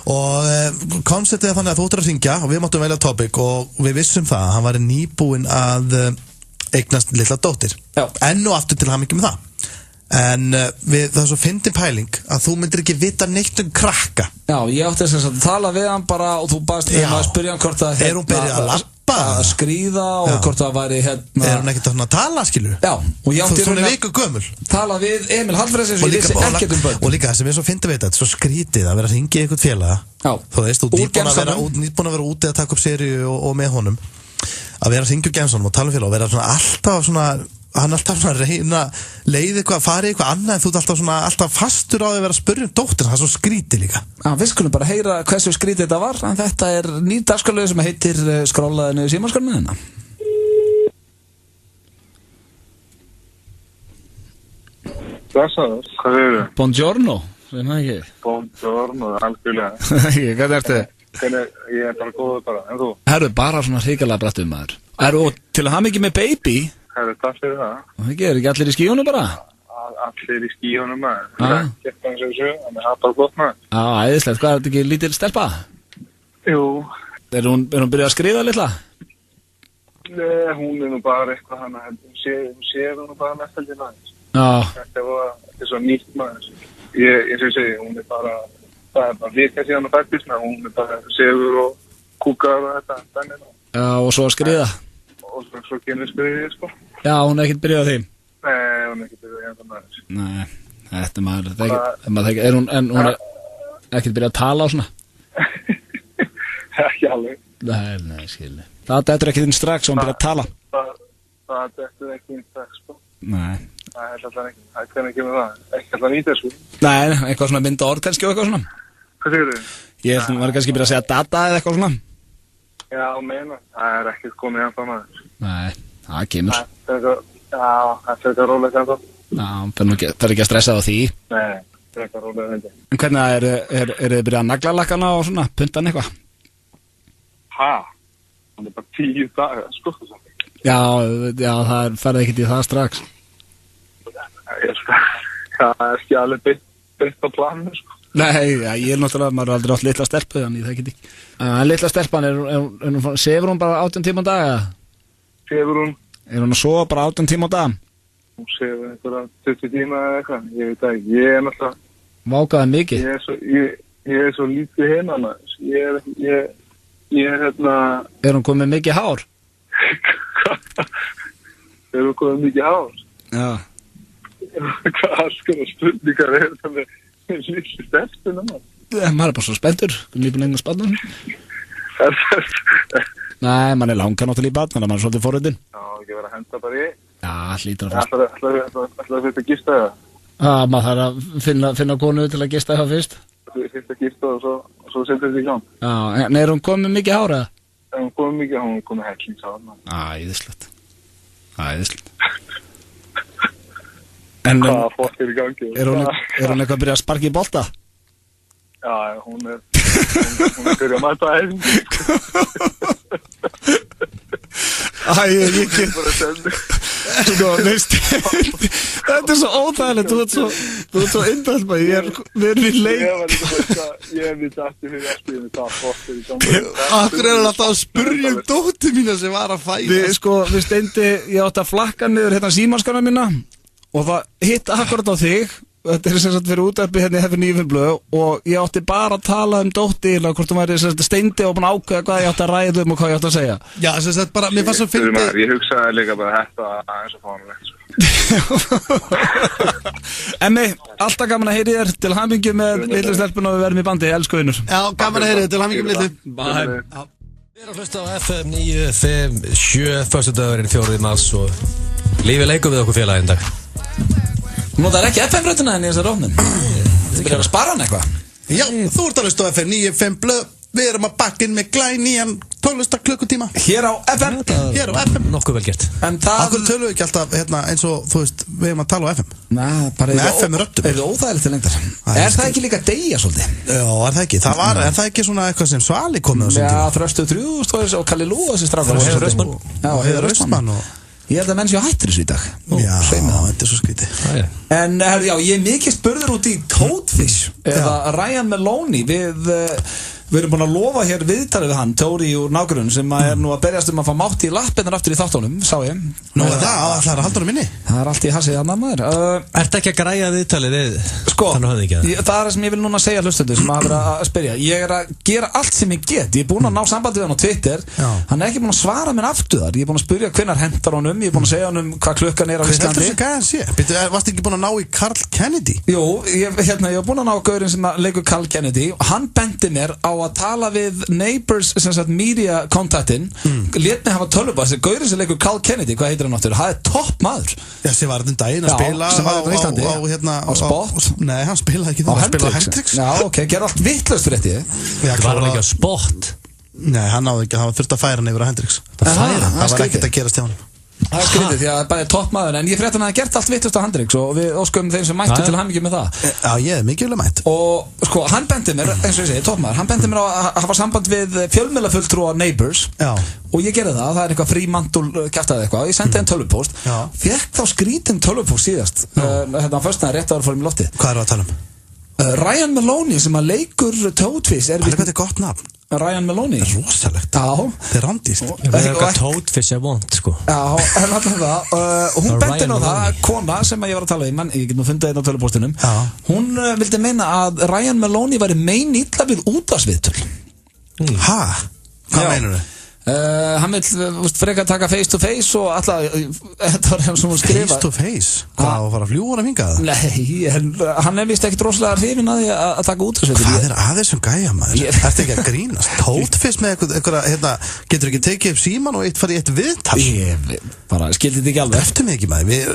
[SPEAKER 3] Og konceptið er þannig að þú ættir að hringja og við máttum velja topic og við vissum það að hann var nýbúinn að eignast litla dóttir. Já. Enn og aftur til hamingju með það. En það er svo fyndin pæling að þú myndir ekki vita neitt krakka.
[SPEAKER 1] Já, ég átti að tala við hann bara og þú baðst að spyrja hann hvort að
[SPEAKER 3] er hún byrjað að lappa,
[SPEAKER 1] að skríða og hvort það væri
[SPEAKER 3] er hún ekkert að tala, skilur?
[SPEAKER 1] Já, og ég átti
[SPEAKER 3] svona viku gömul
[SPEAKER 1] tala við Emil Hallfreðsson og ég vissi ekkert börn.
[SPEAKER 3] Og líka það sem ég svo fyndi við þetta, svo skrítið að vera að hringja í eitthvað félaga. Þú veist, þú nýbúin að vera úti að taka upp seríu og með honum að vera að hringja úr gemsanum og tala um félag og vera svona alltaf svona hann alltaf svona reyna leið eitthvað, farið eitthvað annað en þú ert alltaf svona alltaf fastur á því að vera að spyrja um dóttir, það er svo skrítið líka.
[SPEAKER 1] Við skulum bara heyra hversu skrítið þetta var, en þetta er nýr dagskrárliður sem heitir skrollaði niður símaskránuna.
[SPEAKER 22] Blessaður, hvað segirðu?
[SPEAKER 1] Buongiorno, sem það ekki.
[SPEAKER 22] Buongiorno, algjörlega.
[SPEAKER 1] Hvað ertu?
[SPEAKER 22] Ég er bara góður bara, en þú?
[SPEAKER 1] Herru, bara svona hrikalega brattum maður. Og til að hafa mikið með baby.
[SPEAKER 22] Herru, takk fyrir það.
[SPEAKER 1] Það er ekki allir í skíunum bara?
[SPEAKER 22] Allir í skíunum maður. Það er kæft hans þessu, en það er bara gott maður.
[SPEAKER 1] Æðislegt, hvað er þetta ekki lítil stelpa?
[SPEAKER 22] Jú.
[SPEAKER 1] Er hún byrjað að skriða litla?
[SPEAKER 22] Nei, hún er nú bara eitthvað hana, hún sér nú bara næstaldi næst. Þetta er svo nýtt maður. Ég segi, hún er bara, það er bara vika síðan og fættist með, hún er bara segur og kúkar og þetta, þannig.
[SPEAKER 1] Já, og svo að skriða?
[SPEAKER 22] Og svo kemur skriðið, sko.
[SPEAKER 1] Já, hún er ekkert byrjað á því?
[SPEAKER 22] Nei, hún er ekkert byrjað á því maður.
[SPEAKER 1] Nei, þetta maður, er hún ekkert byrjað að tala á svona?
[SPEAKER 22] alveg.
[SPEAKER 1] Nei, skilji. Það dettur ekki inn strax og hann byrja að tala.
[SPEAKER 22] Það dettur ekki inn strax, sko.
[SPEAKER 1] Nei.
[SPEAKER 22] Það alltaf ekki, það kann ekki með það. Ekki alltaf nýta, sko.
[SPEAKER 1] Nei, eitthvað svona mynda orð kannski og eitthvað svona.
[SPEAKER 22] Hvað segir þið?
[SPEAKER 1] Ég held að maður kannski byrja að segja data eða eitthvað svona.
[SPEAKER 22] Já, meina. Það ekkert komið ennþá maður.
[SPEAKER 1] Nei, það kemur.
[SPEAKER 22] Það eitthvað rólega ennþá.
[SPEAKER 1] Já, það ekki að stressa á því.
[SPEAKER 22] Nei, það eitthvað rólega ennþá.
[SPEAKER 1] En hvernig er þið byrjað að nagla lakkana og svona, puntan eitthvað?
[SPEAKER 22] Það bara 10 dagar, sko.
[SPEAKER 1] Já, það ferði ekkert í það strax.
[SPEAKER 22] Það ekki alveg beint á planinu, sko.
[SPEAKER 1] Nei, ég náttúrulega, maður aldrei átt litla stelpu, þannig það ekki. Litla stelpan, sefur hún bara 18 tíma á dag, eða?
[SPEAKER 22] Sefur hún?
[SPEAKER 1] Er hún að sofa bara 18 tíma á dag?
[SPEAKER 22] Hún sefur einhverja 20 tíma eða eitthvað, ég veit ekki, ég náttúrulega...
[SPEAKER 1] Vákaði mikið?
[SPEAKER 22] Ég svo lítið hérna, ég hérna...
[SPEAKER 1] Er hún komið mikið hár?
[SPEAKER 22] Er hún komið mikið hár?
[SPEAKER 1] Já.
[SPEAKER 22] Hvað skoða spurningar er þetta með lítið stelpuna, maður?
[SPEAKER 1] Maður bara svo spenntur, lífið lengur spannan. Nei, mann langar náttúrulega í barn, þannig að maður svolítið forröndin.
[SPEAKER 22] Já, ekki verið að henda bara í.
[SPEAKER 1] Já, hlýtur að fyrst.
[SPEAKER 22] Ætlaðu þetta að gista það?
[SPEAKER 1] Já, maður þarf að finna konu til að gista það fyrst.
[SPEAKER 22] Fyrst að gista og svo setja þetta í gang.
[SPEAKER 1] Já, en er hún komið mikið hár, eða?
[SPEAKER 22] Hún komið mikið, hún komið hellingshár.
[SPEAKER 1] Æðislegt.
[SPEAKER 22] Hvaða fólk er í gangi?
[SPEAKER 1] Er hún eitthvað að byrja að sparka í bolta?
[SPEAKER 22] Já, hún er byrjað að mæta æfing.
[SPEAKER 1] Ég ekki. Sko, veist, þetta er svo óþægilegt, þú ert svo indælt maður, við erum í leik.
[SPEAKER 22] Ég hef við dætti fyrir að spila með það fólk er í gangi.
[SPEAKER 3] Akkur er hann alltaf að spurja dóttir mína sem var að fæða.
[SPEAKER 1] Við steindi, ég átti að flakka niður hérna símanskana mína og það hitt akkurat á þig. Þetta er sem sagt fyrir útvarpi hérna í Hefur 9 blöð og ég átti bara að tala dóttir eða hvort þú væri sem sagt steindi og búin að ákveða hvað ég átti að ræða og hvað ég átti að segja.
[SPEAKER 3] Já, sem sagt bara, mér fannst svo fyndið.
[SPEAKER 22] Ég hugsaði líka bara þetta aðeins og fánulegt.
[SPEAKER 1] Emmi, alltaf gaman að heyri þér, til hamingju með litlu stelpun og við verðum í bandi, elsku vinur.
[SPEAKER 3] Já, gaman að heyri þér, til hamingju með litlu.
[SPEAKER 1] Bye.
[SPEAKER 2] Við erum að hlusta á FM 957, föstudagurinn 4. mars og lífið leikur við okkur félaginn dag.
[SPEAKER 1] Nú það er ekki FM-rötuna en í þessar ofnum. Þið byrjar að spara hann eitthvað.
[SPEAKER 3] Já, þú ert að hlusta á FM 95 blöð. Við erum að bakka inn með glænýjan 12 klukkutíma.
[SPEAKER 1] Hér á FM.
[SPEAKER 3] Hér á FM.
[SPEAKER 2] Nokkuð vel gert.
[SPEAKER 3] Akkur tölum við ekki alltaf eins og, þú veist, við erum að tala á FM.
[SPEAKER 1] Nei, bara
[SPEAKER 3] með FM-röttum.
[SPEAKER 1] Er það óþægilegt til lengdar? Er það ekki líka deyja svolítið?
[SPEAKER 3] Já, er það ekki. Er það ekki svona eitthvað sem Svali komið á sem tíma?
[SPEAKER 1] Já, Þröstu 3000 og Kalli Lú þessi strafgar.
[SPEAKER 3] Heiðar Austmann og
[SPEAKER 1] ég held að menn séu hættir þessu í dag.
[SPEAKER 3] Já, þetta er svo skrítið.
[SPEAKER 1] En já, ég er mikið spurður út í Toadfish eða Ryan Maloney. Við erum búin að lofa hér viðtalið við hann, Tóri úr nágrunn, sem er nú að berjast að fá mátt í lappinnar aftur í þáttunum, sá ég.
[SPEAKER 3] Nú er það að halda honum inni?
[SPEAKER 1] Það er allt í hasið hann að maður.
[SPEAKER 2] Ertu ekki að græja viðtalið við?
[SPEAKER 1] Sko, það er það sem ég vil núna segja hlustendur sem hafa verið að spyrja. Ég er að gera allt sem ég get. Ég er búin að ná sambandi við hann á Twitter. Hann er ekki búin að svara mér aftur þar. Ég er búin að spyrja hvenær hentar honum. Ég er búin að segja honum hvað klukkan er á Íslandi.
[SPEAKER 3] Varstu ekki búin að ná í Carl Kennedy?
[SPEAKER 1] Jú, ég var búin að ná gaurinn sem leikur Carl Kennedy og hann bendi mér á að tala við Neighbors, sem sagt media kontaktinn, lét mig hafa tölvubar þessi gaurinn sem leikur Carl Kennedy, hvað heitir hann áttur? Það er topp maður.
[SPEAKER 3] Já, sem var þetta daginn að spila
[SPEAKER 1] á Spot.
[SPEAKER 3] Nei, hann spilaði ekki það.
[SPEAKER 1] Hann spilaði Hendrix. Já, ok, gerði allt vitlaust fyrir þetta.
[SPEAKER 2] Það var hann ekki á Spot.
[SPEAKER 3] Nei, hann náði ekki, hann var þurft að færa hann yfir á Hendrix. Það var ekkert að gerast hjá hann.
[SPEAKER 1] Það er skrítið því að það er bara topp maður. En ég frétt hann að það gert allt vitlaust á Hendrix og við óskum þeim sem mættu til hamingju með það.
[SPEAKER 3] Já, ég er mikið mætt.
[SPEAKER 1] Og sko, hann bendi mér, eins og ég segi, topp maður, hann bendi mér á að hafa samband við fjölmiðlafulltrúa Neighbors. Já. Og ég gerði það er eitthvað frímantul kjaftaði eitthvað. Ég sendi henn tölvupóst. Fékk þá skrítin tölvupóst síðast. Hérna á föstudaginn rétt áður fórum í loftið.
[SPEAKER 3] Hvað erum við að tala um?
[SPEAKER 1] Ryan Maloney sem að leikur Toadfish
[SPEAKER 3] Þetta er gott nafn.
[SPEAKER 1] Ryan Maloney.
[SPEAKER 3] Það er rosalegt.
[SPEAKER 1] Já.
[SPEAKER 3] Það er randist.
[SPEAKER 2] Eitthvað Toadfish er vond, sko.
[SPEAKER 1] Já, en alltaf það. Hún benti á það, kona sem ég var að tala um, ég get nú fundið einn á tölvupóstinum. Hún vildi meina að Ryan Maloney væri illa við útvarpsviðtöl.
[SPEAKER 3] Hvað meinur þau?
[SPEAKER 1] Hann vill frekar taka face to face og alltaf, þetta var hann sem hún skrifa.
[SPEAKER 3] Face to face? Hvað, að fara að fljúa hann hingað?
[SPEAKER 1] Nei, hann vist ekkert rosalega hrifinn að því að taka útvarpsviðtöl.
[SPEAKER 3] Hvað aðeins sem gæja maður? Ertu ekki að grínast? Tótfist með eitthvað, getur ekki tekið upp síman og farið í eitt viðtal?
[SPEAKER 1] Ég bara skildi þetta ekki alveg.
[SPEAKER 3] Eftir mig ekki maður,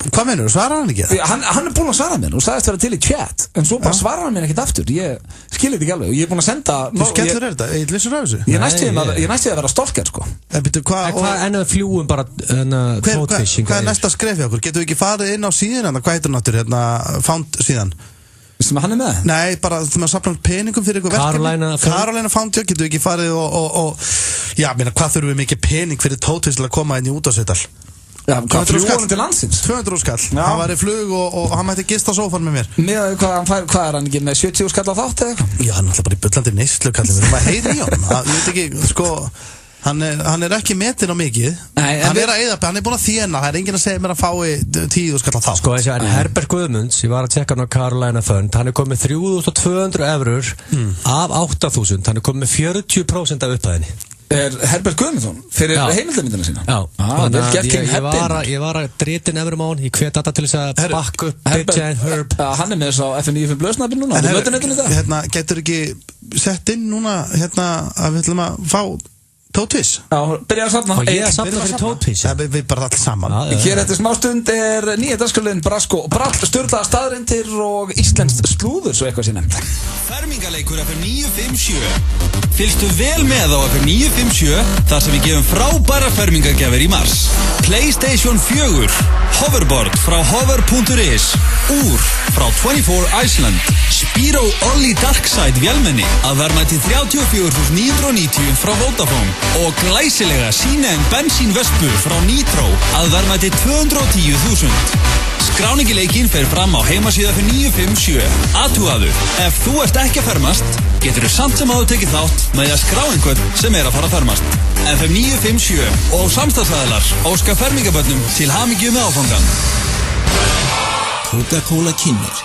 [SPEAKER 3] hvað meinur, svarar hann ekki?
[SPEAKER 1] Hann búinn að svara mér og sagðist vera til í chat, en svo bara svarar hann mér ekkert aftur. Ég skildi þetta ekki alveg og ég búinn að senda.
[SPEAKER 3] Þú skellur þetta, ég lýsur af þessu?
[SPEAKER 1] Ég næsti að vera stolker sko.
[SPEAKER 2] Hvað ennum fljúum bara tótfishing?
[SPEAKER 3] Hvað næsta skref hjá okkur? Getur við ekki farið inn á síðan, hvað heitir náttúr, Found síðan?
[SPEAKER 1] Sem hann með?
[SPEAKER 3] Nei, bara þegar maður safnar peningum fyrir eitthvað verkefni. Carolina Found, já, getur við ekki farið og já, meina, hvað þurfum við mikið pening fyrir tótfisk til að koma inn í útvarpsviðtal?
[SPEAKER 1] Já, hvað fljúanum til landsins?
[SPEAKER 3] 200 skall, hann var í flug og hann mætti gista sófan með mér.
[SPEAKER 1] Með hvað hann ekki með 70 skall á þátt eða eitthvað?
[SPEAKER 3] Já, hann er alltaf bara í bullandi neyslu, kallið mér, maður heyri í honum, ég veit ekki, sko, hann er ekki metinn á mikið, hann er að eyða, hann er búinn að þéna, það er enginn að segja mér að fái 10 skall á þátt.
[SPEAKER 2] Sko, þessi, en Herbert Guðmunds, ég var að tjekka hann á Carolina Fund, hann er komið 3.200 eurur af 8.000, hann er komið 40% af upphæðinni.
[SPEAKER 1] Herbert Guðmundsson fyrir heimildamindina sína?
[SPEAKER 2] Já, ég var að dritin efrum á hann, ég hvet þetta til þess að bakka upp Big Giant Herb.
[SPEAKER 1] Hann er með þess á FM95 blöðsnabbi núna, þú mötur netinu þetta?
[SPEAKER 3] Getur ekki sett inn núna, að við ætlum að fá Tótfís?
[SPEAKER 1] Já, byrja að safna.
[SPEAKER 2] Og ég að safna fyrir Tótfís?
[SPEAKER 3] Við bara allir saman.
[SPEAKER 1] Hér eftir smástund nýja dagskrárliðin Brask og Brall, sturlaðar staðreyndir og íslenskt slúður, svo eitthvað sé nefnt.
[SPEAKER 5] Fermingarleikur FM 957. Fylgstu vel með á FM 957 þar sem við gefum frábæra fermingargjafir í mars. PlayStation 4, Hoverboard frá hover.is, Úr frá 24 Iceland, Spiro Olli Darkside vélmenni að verðmæti 34.990 frá Vodafone og glæsilega Sine bensín vespu frá Nitro að verðmæti 210.000. Skráningi leikinn fer fram á heimasíðu FM 957. Athugaðu, ef þú ert ekki að fermast, getur þú samt sem áður tekið þátt með að skrá einhvern sem er að fara að fermast. FM 957 og samstarfsaðilar óska fermingabörnum til hamingju með áfangan.
[SPEAKER 7] Coca-Cola kynir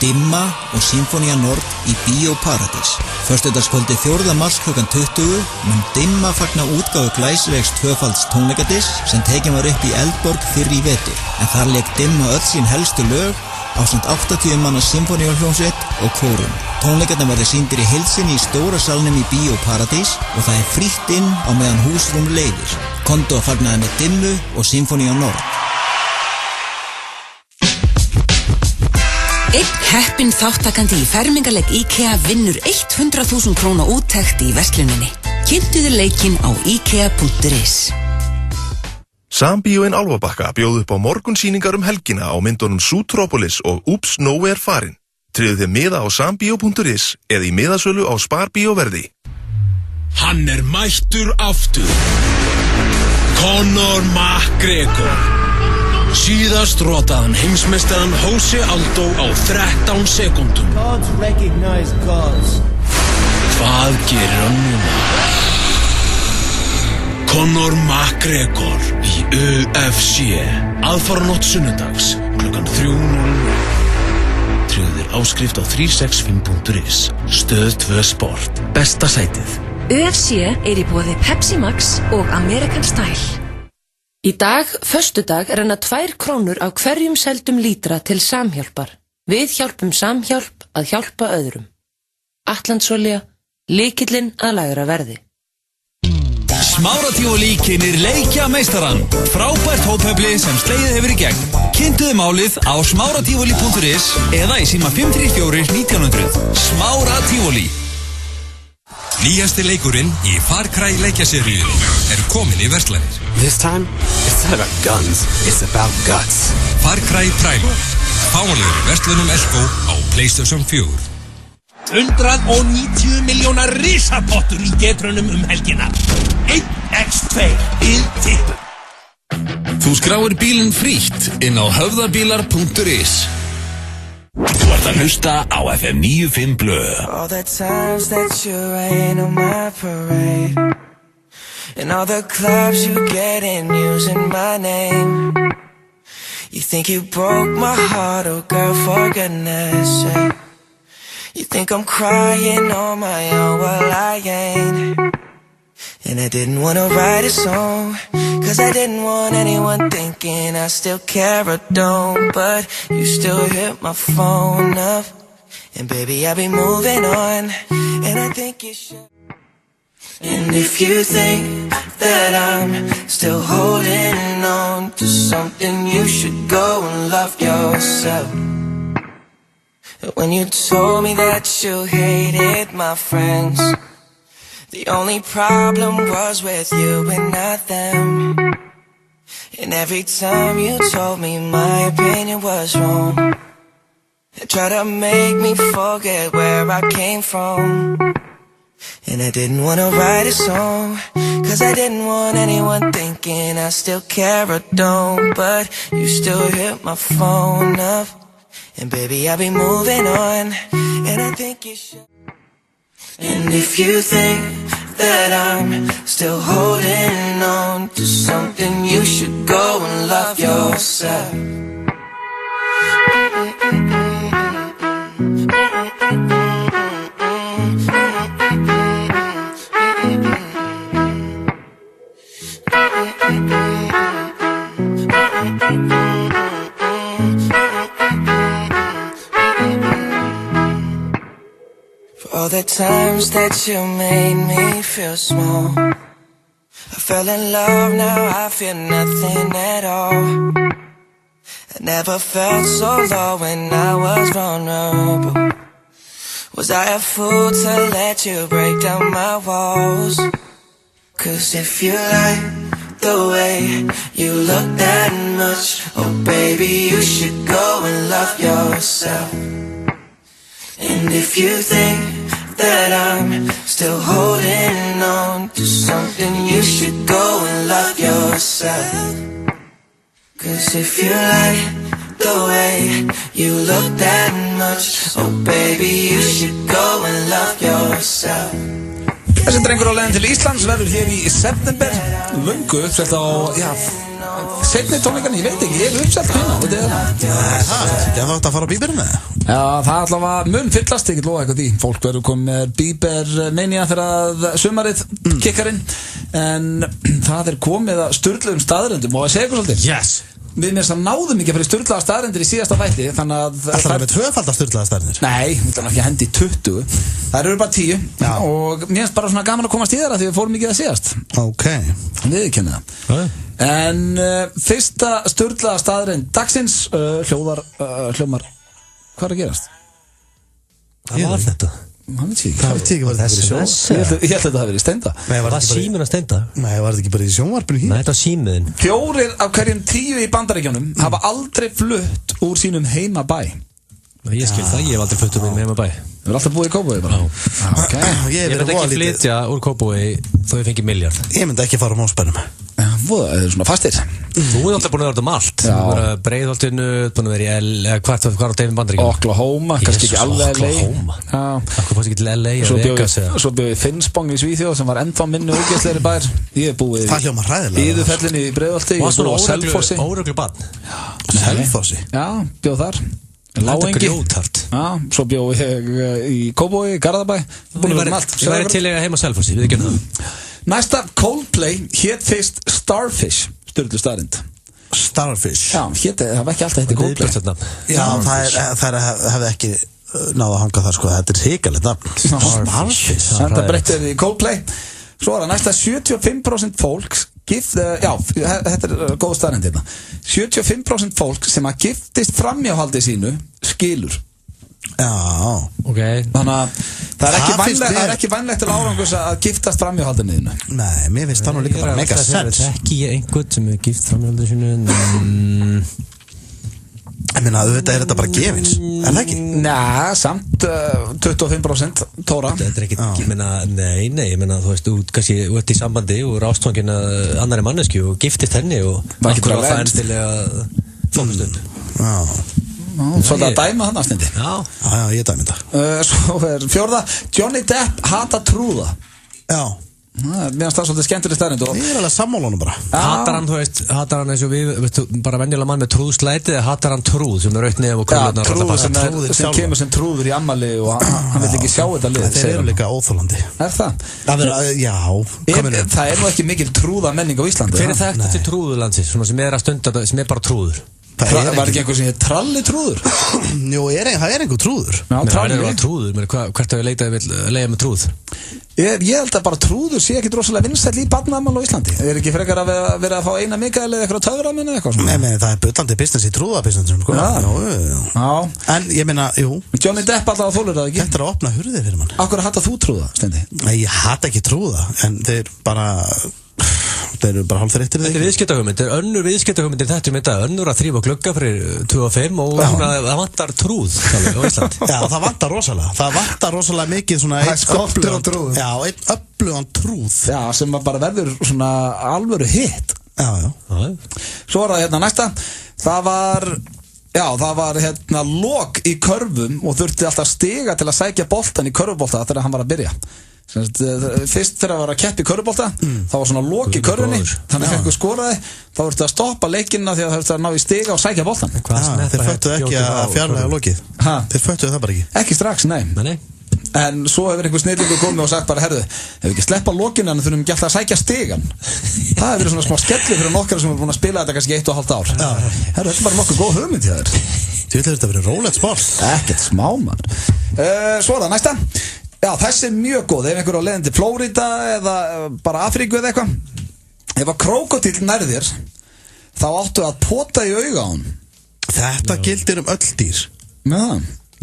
[SPEAKER 7] Dimma og Sinfonia Nord í Bíó Paradís. Föstudagskvöldi 4. mars klukkan 20 mun Dimma fagna útgáfu glæsilegs tvöfalds tónleikadiss sem tekin var upp í Eldborg fyrr í vetur. En þar lék Dimma öll sín helstu lög ásamt 80 manna sinfoníuhljómsveit og kórum. Tónleikarnir verði sýndir í heild sinni í stóra salnum í Bíó Paradís og það er frítt inn á meðan húsrúm leyfir. Komdu að fagnaði með Dimmu og Sinfonia Nord.
[SPEAKER 23] Einn heppinn þáttakandi í fermingarleik IKEA vinnur 100.000 króna úttekt í versluninni. Kynntu þér leikinn á ikea.is.
[SPEAKER 6] Sambíóin Álfabakka bjóð upp á morgunsýningar helgina á myndunum Zootropolis og Oops, Nowhere farin. Tryggðu þið miða á sambíó.is eða í miðasölu á sparbíóverði.
[SPEAKER 14] Hann er mættur aftur. Conor McGregor. Síðast rotaði hann heimsmeistarann Jose Aldo á 13 sekúndum.
[SPEAKER 24] Gods recognize gods.
[SPEAKER 14] Hvað gerir hann núna? Conor McGregor í UFC. Aðfaranótt sunnudags klukkan 3:00. Tryggðu þér áskrift á 365.is. Stöð 2 Sport. Besta sætið.
[SPEAKER 8] UFC er í boði Pepsi Max og American Style. Í dag, föstudag, renna 2 krónur á hverjum seldum lítra til Samhjálpar. Við hjálpum Samhjálp að hjálpa öðrum. Atlantsolía, lykillinn að lægra verði.
[SPEAKER 5] Smáratífóli kynir leikjameistarann. Frábært hóphefli sem slegið hefur í gegn. Kynntuðu málið á smáratífóli.is eða í síma 534 1900. Smáratífóli.
[SPEAKER 9] Nýjasti leikurinn í Far Cry leikjaseríunni komin í verslanir.
[SPEAKER 25] This time, it's not about guns, it's about guts.
[SPEAKER 9] Far Cry Primal. Fáanlegur í verslunum Elko á PlayStation 4.
[SPEAKER 16] 190 miljónar risapottur í getrunum helgina. 1x2 í tippum.
[SPEAKER 12] Þú skráir bílinn frítt inn á höfðabílar.is. Þú ert að hlusta á FM 95 blöð.
[SPEAKER 26] All the times that you rain on my parade, and all the clubs you get in using my name. You think you broke my heart, oh girl, for goodness sake. You think I'm crying on my own, well I ain't. And I didn't want to write a song, 'cause I didn't want anyone thinking I still care or don't. But you still hit my phone up, and baby I'll be moving on, and I think you should. And if you think that I'm still holding on to something, you should go and love yourself. When you told me that you hated my friends, the only problem was with you and not them. And every time you told me my opinion was wrong, you tried to make me forget where I came from. And I didn't want to write a song, 'cause I didn't want anyone thinking I still care or don't. But you still hit my phone up, and baby I'll be moving on, and I think you should. And if you think that I'm still holding on to something, you should go and love yourself. For all the times that you made me feel small, I fell in love, now I feel nothing at all. I never felt so low when I was vulnerable. Was I a fool to let you break down my walls? 'Cause if you like the way you look that much, oh baby you should go and love yourself. And if you think that I'm still holding on to something, you should go and love yourself. 'Cause if you like the way you look that much, oh baby you should go and love yourself.
[SPEAKER 1] Þessi drengur á leiðin til Íslands verður hér í september, löngu uppselt á, seinni tónleikarnir, ég veit ekki, ég uppselt hérna, veit ég það?
[SPEAKER 3] Ég þátt að fara á Bíberinn eða?
[SPEAKER 1] Já, það allavega mun fyllast, ég get lofa eitthvað því. Fólk verður komið með Bíber mania þegar sumarið kikkar inn, en það komið að sturluðum staðrendum og að segja eitthvað svolítið.
[SPEAKER 2] Yes!
[SPEAKER 1] Við mér sem náðum ekki að fyrir sturlaða staðrendir í síðasta þætti, þannig að...
[SPEAKER 3] Alltaf er með tvöfaldar sturlaða staðrendir?
[SPEAKER 1] Nei, við ætlum ekki að hendi 20. Það eru bara 10. Já. Og mér finnst bara svona gaman að komast í þeirra því við fórum ekki það síðast.
[SPEAKER 3] Ok.
[SPEAKER 1] Við kennum það. En fyrsta sturlaða staðrend dagsins hljómar... Hvað er að gerast?
[SPEAKER 2] Hvað var þetta?
[SPEAKER 1] Hann veit ekki.
[SPEAKER 3] Það veit ekki hvað þetta verið sjónvarp.
[SPEAKER 1] Ég held að þetta hafi verið steinda.
[SPEAKER 2] Var síminn að steinda?
[SPEAKER 3] Nei, var þetta ekki bara í sjónvarpinu hér?
[SPEAKER 2] Nei, þetta var símiðin.
[SPEAKER 1] 4 af hverjum 10 í Bandaríkjunum hafa aldrei flutt úr sínum heimabæ.
[SPEAKER 2] Ég skil það, ég hef aldrei flutt úr mínum heimabæ.
[SPEAKER 1] Þú hefur alltaf búið í Kópavogi bara?
[SPEAKER 2] Ok. Ég myndi ekki flytja úr Kópavogi þó ég fengi miljard.
[SPEAKER 3] Ég myndi ekki fara á Mósbænum.
[SPEAKER 1] Það er svona fastir.
[SPEAKER 2] Þú er alltaf búin að vera um allt. Þú er búin að Breiðholtinu, búin að vera í hvað á tegum Bandaríkjunum?
[SPEAKER 1] Oklahoma, kannski ekki alveg LA.
[SPEAKER 2] Akkur fannst ekki til LA eða Vegas eða? Svo
[SPEAKER 1] bjóði Finnsbong í Svíþjóð sem var ennþá minni ógeðslegri bær. Ég hef búið í Iðufellinni í Breiðholti, ég hef búið á Selfossi.
[SPEAKER 2] Óreglu barn.
[SPEAKER 3] Selfossi?
[SPEAKER 1] Já, bjóð þar. Láengi. Já, svo bjóð ég í Kópavogi, Garðabæ.
[SPEAKER 2] Ég væri til að heima Selfossi, við ekki það.
[SPEAKER 1] Næsta, Coldplay hét fyrst Starfish, styrlu staðrind.
[SPEAKER 3] Starfish?
[SPEAKER 1] Já, það var ekki alltaf heiti Coldplay.
[SPEAKER 3] Já, það hefði ekki náðu að hanga það, sko, þetta er hrikalegt nafn.
[SPEAKER 1] Starfish. Þetta breyttir í Coldplay. Svo er það næsta 75% fólks þetta er góð staðrind hérna. 75% fólk sem að giftist framhjáhaldi sínu skilur.
[SPEAKER 3] Já,
[SPEAKER 1] ok. Þannig að það er ekki vænlegt til árangus að giftast framhjáhaldinu þínu.
[SPEAKER 3] Nei, mér finnst það nú líka bara mega sens.
[SPEAKER 2] Það er ekki einhvern sem er gift framhjáhaldi sínu.
[SPEAKER 3] Ég meina, auðvitað er þetta bara gefins, er það ekki?
[SPEAKER 1] Nei, samt 25% tóra.
[SPEAKER 2] Þetta er ekki, ég meina, nei, ég meina, þú veist, þú kannski ert í sambandi og er ástfangin að annari mannesku og giftist henni og akkur að það endilega fókustund.
[SPEAKER 1] Svolítið að dæma hann afstindi.
[SPEAKER 3] Já, ég dæmi þetta.
[SPEAKER 1] Svo er 4. Johnny Depp hata trúða.
[SPEAKER 3] Já.
[SPEAKER 1] Mér finnst það svolítið skemmtileg staðreynd
[SPEAKER 3] Ég alveg sammála honum bara
[SPEAKER 2] Hatar hann, hatar hann eins og við bara venjulega mann með trúðslæti eða hatar hann trúð sem rautt nefn og krullunar
[SPEAKER 1] trúð sem kemur sem trúður í ammali og hann vil ekki sjá þetta lið
[SPEAKER 3] Þeir eru líka óþolandi
[SPEAKER 1] það?
[SPEAKER 3] Já
[SPEAKER 1] Það nú ekki mikil trúða menning á Íslandi
[SPEAKER 2] Hver þetta til trúðurlandsins, sem bara trúður?
[SPEAKER 1] Var ekki einhver sem heit tralli trúður?
[SPEAKER 3] Jú, það einhver trúður
[SPEAKER 2] Það trúður, hvert hefur leiða með trúð?
[SPEAKER 1] Ég held að bara trúður sé ekki rosalega vinsæll í barnaafmæli á Íslandi ekki frekar að vera að fá eina Mikael eða eitthvað töframin eða eitthvað
[SPEAKER 3] Nei, það bullandi business í trúðabusiness En ég meina, jú
[SPEAKER 1] Johnny Depp alltaf að þólir það ekki
[SPEAKER 3] Þetta er að opna hurðið fyrir mann
[SPEAKER 1] Af hverju hattar þú trúða, Steindi?
[SPEAKER 3] Nei, ég hata ekki trúða En þeir eru bara hálfþreyttir
[SPEAKER 2] Þetta er viðskiptahugmynd, þetta er önnur viðskiptahugmynd en þetta þetta, önnur að þrífa glugga fyrir 2.5 og það vantar trúð á Íslandi.
[SPEAKER 3] Já, það vantar rosalega mikið svona einn öflugan trúð.
[SPEAKER 1] Já, sem bara verður svona alvöru hit.
[SPEAKER 3] Já.
[SPEAKER 1] Svo var það hérna næsta, það var hérna lok í körfum og þurfti alltaf stiga til að sækja boltan í körfubolta þegar hann var að byrja. Fyrst þegar það var að keppa í körfubolta þá var svona lok í körfunni þannig að fengur skoraði þá þurfti að stoppa leikina því að það þurfti að ná í stiga og sækja boltan
[SPEAKER 3] Þeir föttuðu ekki að fjarlæga lokið Þeir föttuðu það bara
[SPEAKER 1] ekki strax, nei En svo hefur einhver snillingur komið og sagt bara herðu, ef við ekki sleppa lokinu en þurfum ekki alltaf að sækja stigan Það hefur verið svona smá skelli fyrir nokkara sem er búin að spila þetta kannski 1,5 ár Herðu, þetta er bara nokkuð góð hugmynd hjá þér
[SPEAKER 3] Þú veit að þetta verið rólegt sport
[SPEAKER 1] Ekkert smá maður Svo er það næsta Já, þessi er mjög góð, ef einhver á leiðin til Flórida eða bara Afríku eða eitthvað Ef að krókódíll nærð þér þá áttu að pota í auga á hann
[SPEAKER 3] Þetta gildir öll dýr
[SPEAKER 1] Já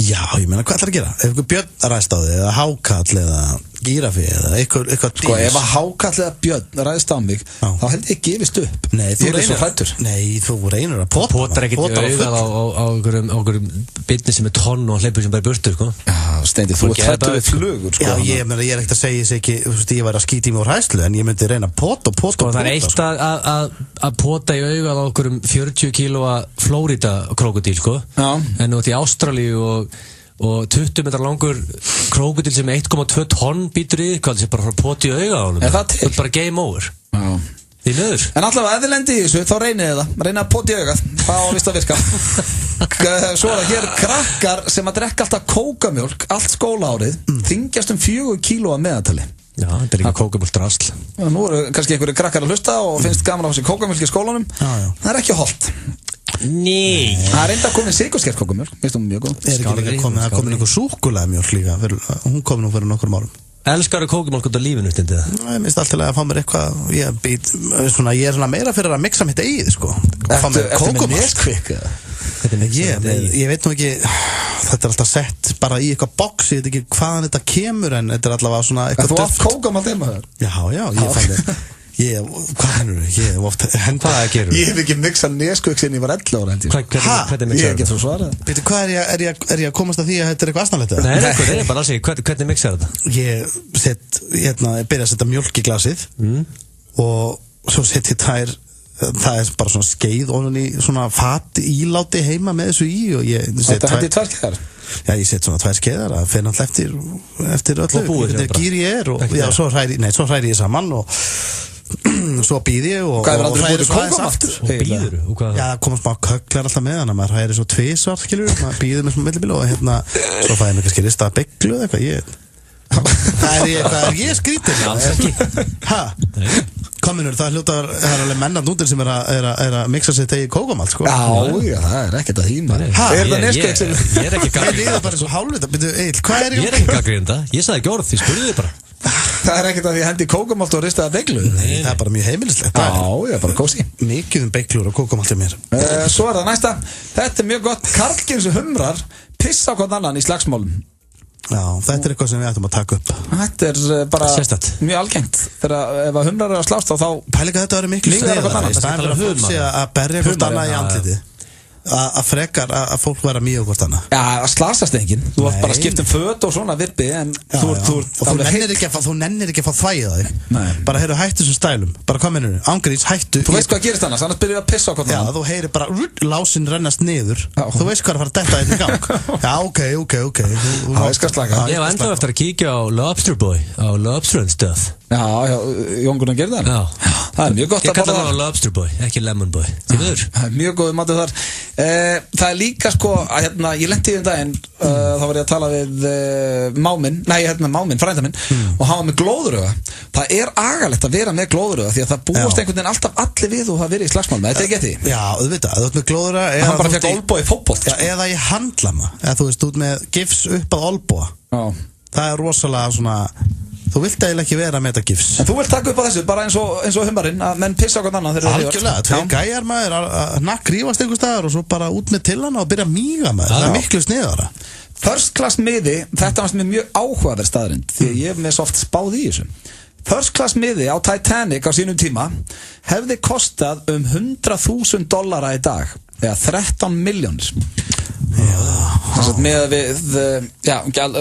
[SPEAKER 3] Já, ég meina, hvað ætlar að gera? Ef einhver björn ræðst á þig, eða hákall, eða gírafi, eða eitthvað dýr
[SPEAKER 1] Sko, ef að hákall eða björn ræðst á mig þá held ég gefist upp
[SPEAKER 3] Nei, þú reynir að pota
[SPEAKER 2] Potar ekkert í augað á einhverjum bitni sem er tonn og hleypur sem bara burtur, sko
[SPEAKER 1] Já, Steindi, þú ert hræddur við flugur, sko
[SPEAKER 3] Já, ég er ekkert að segja ekki, ég væri að skýta í mig úr hræðslu en ég myndi reyna að pota
[SPEAKER 2] Sko, það er eitt að pota í augað á einhverjum 40 kílóa Flórida krókódíl, sko En nú í Ástralíu og 20 metrar langur krókódíll sem 1,2 tonn býtur í hvað sem bara poti í auga á honum
[SPEAKER 1] Það
[SPEAKER 2] er bara game over Því nöður
[SPEAKER 1] En allavega, ef þið lendi í þessu, þá reynið þið það Reynið að poti í augað, það á vist að virka Svo er það hér krakkar sem að drekka alltaf kókamjólk allt skólaárið, þyngjast 4 kíló að meðatali
[SPEAKER 2] Já, þetta er ekki kókamjólk drasl
[SPEAKER 1] Nú eru kannski einhverju krakkar að hlusta og finnst gaman að fá sér kókamjólk í skólanum Það er ekki hollt
[SPEAKER 2] Nei
[SPEAKER 1] Það er enda að koma sykurskerð kókamjólk, minnst þú mjög góð
[SPEAKER 3] Það er komin einhver súkkulaðmjólk líka Hún kom nú fyrir nokkrum árum
[SPEAKER 2] Elskar þú kókamjólk út af lífinu, stundið það?
[SPEAKER 3] Ég minnst alltaf að fá mér eitthvað Ég er svona meira fyrir að mixa mitt eigið, sko
[SPEAKER 1] Ertu með Nesquik?
[SPEAKER 3] Ég veit nú ekki Þetta er alltaf sett bara í eitthvað box Ég veit ekki hvaðan þetta kemur en þetta er allavega svona eitthvað
[SPEAKER 1] Þú átt kókamjólk heima þar?
[SPEAKER 3] Já, ég fann þetta Hvað hennur þú? Ég
[SPEAKER 1] hef ekki mixað Nesquik sinni ég var 11 ára held ég Ég hef ekki svo svarað
[SPEAKER 3] Býtu, hvað er ég að komast að því að þetta er eitthvað aðsnallegt?
[SPEAKER 2] Nei, það er bara að segja, hvernig mixar þetta?
[SPEAKER 3] Ég byrja að setja mjólk í glasið og svo setja það er bara svona skeið ofan í svona fat íláti heima með þessu í og ég
[SPEAKER 1] Þetta hendi 2 skeiðar?
[SPEAKER 3] Já, ég set svona 2 skeiðar að finna alltaf eftir öllu hvernig gýr ég er og svo hræri ég saman og svo býð ég og
[SPEAKER 1] hvað er aldrei búið kókum
[SPEAKER 2] aftur? Og býður þú?
[SPEAKER 3] Já, komast bara köklar alltaf með hann maður hræri svo 2 svart, skilur maður býður með svona millibíl og svo fæði mér kannski rista beglu eða eitthvað það er ég skrítið kominur, það er alveg mennand útir sem er að mixa sér tegi kókumalt, sko
[SPEAKER 1] Já, það er ekkert að hýma
[SPEAKER 2] Ég er ekki gaggrinda Ég sagði ekki orð, því spurði þið bara
[SPEAKER 1] Það er ekkert að því hendi kókumalt og ristaða beglu
[SPEAKER 3] Nei, það er bara mjög heimilislegt
[SPEAKER 1] Já, bara kósi
[SPEAKER 3] Mikið beglur og kókumalt mér
[SPEAKER 1] Svo er það næsta Þetta er mjög gott, karlkinn sem humrar pissa á hvern annan í slagsmálum
[SPEAKER 3] Já, þetta er eitthvað sem við ættum að taka upp
[SPEAKER 1] Þetta er bara mjög algengt Þegar ef að humrar er að slást þá
[SPEAKER 3] Pælega þetta verður miklu sniðar Það er bara fólk sé að berja hvort annað í andliti að frekar að fólk vera mjög hvort annað
[SPEAKER 1] Já, að slasast enginn Þú ætti bara að skipta föt og svona virpi en þú
[SPEAKER 3] nennir ekki að fá þvægið þig bara heyrðu hættu þessum stælum bara hvað mennur, ángríns hættu
[SPEAKER 1] Þú veist hvað gerist annars byrjuðu að pissa á hvort
[SPEAKER 3] annað Já, þú heyrir bara lásinn rennast niður þú veist hvað er að fara að detta þetta í gang Já, ok
[SPEAKER 1] Það er skar slaka
[SPEAKER 2] Ég var enda eftir að kíkja á Lobster Boy á Lobster and Stuff
[SPEAKER 1] Já, Jón Gunnar gerði það.
[SPEAKER 2] Já.
[SPEAKER 1] Það mjög gott
[SPEAKER 2] að borða það. Ég kalla það Lobster Boy, ekki Lemon Boy.
[SPEAKER 1] Það mjög góð matur þar. Það líka sko, að ég lenti í daginn, þá var ég að tala við máminn, frænda minn, og hann var með glóðröga. Það agalegt að vera með glóðröga, því að það búast einhvern veginn alltaf allir við og það verið í slagsmál með. Þetta ekki því?
[SPEAKER 3] Já, auðvitað, þú ert með glóðröga,
[SPEAKER 1] hann bara fekk olbúa í fótbolt.
[SPEAKER 3] Eða í handlama, eða þú veist, út með gifs upp að olbúa. Það rosalega svona. Þú vilt eiginlega ekki vera með þetta gifs.
[SPEAKER 1] En þú vilt taka upp á þessu, bara eins og hummarinn, að menn pissa okkur annan þegar þeir eru
[SPEAKER 3] algjörlega, tveir gæjar maður að rífast einhver staðar og svo bara út með til hana og byrja að míga maður. Það miklu sniðara.
[SPEAKER 1] First class miði, þetta var mjög áhugaverð staðrind, því ég hef með svo oft spáð í þessu. First class miði á Titanic á sínum tíma hefði kostað $100,000 í dag, eða 13 milljónir. Með við,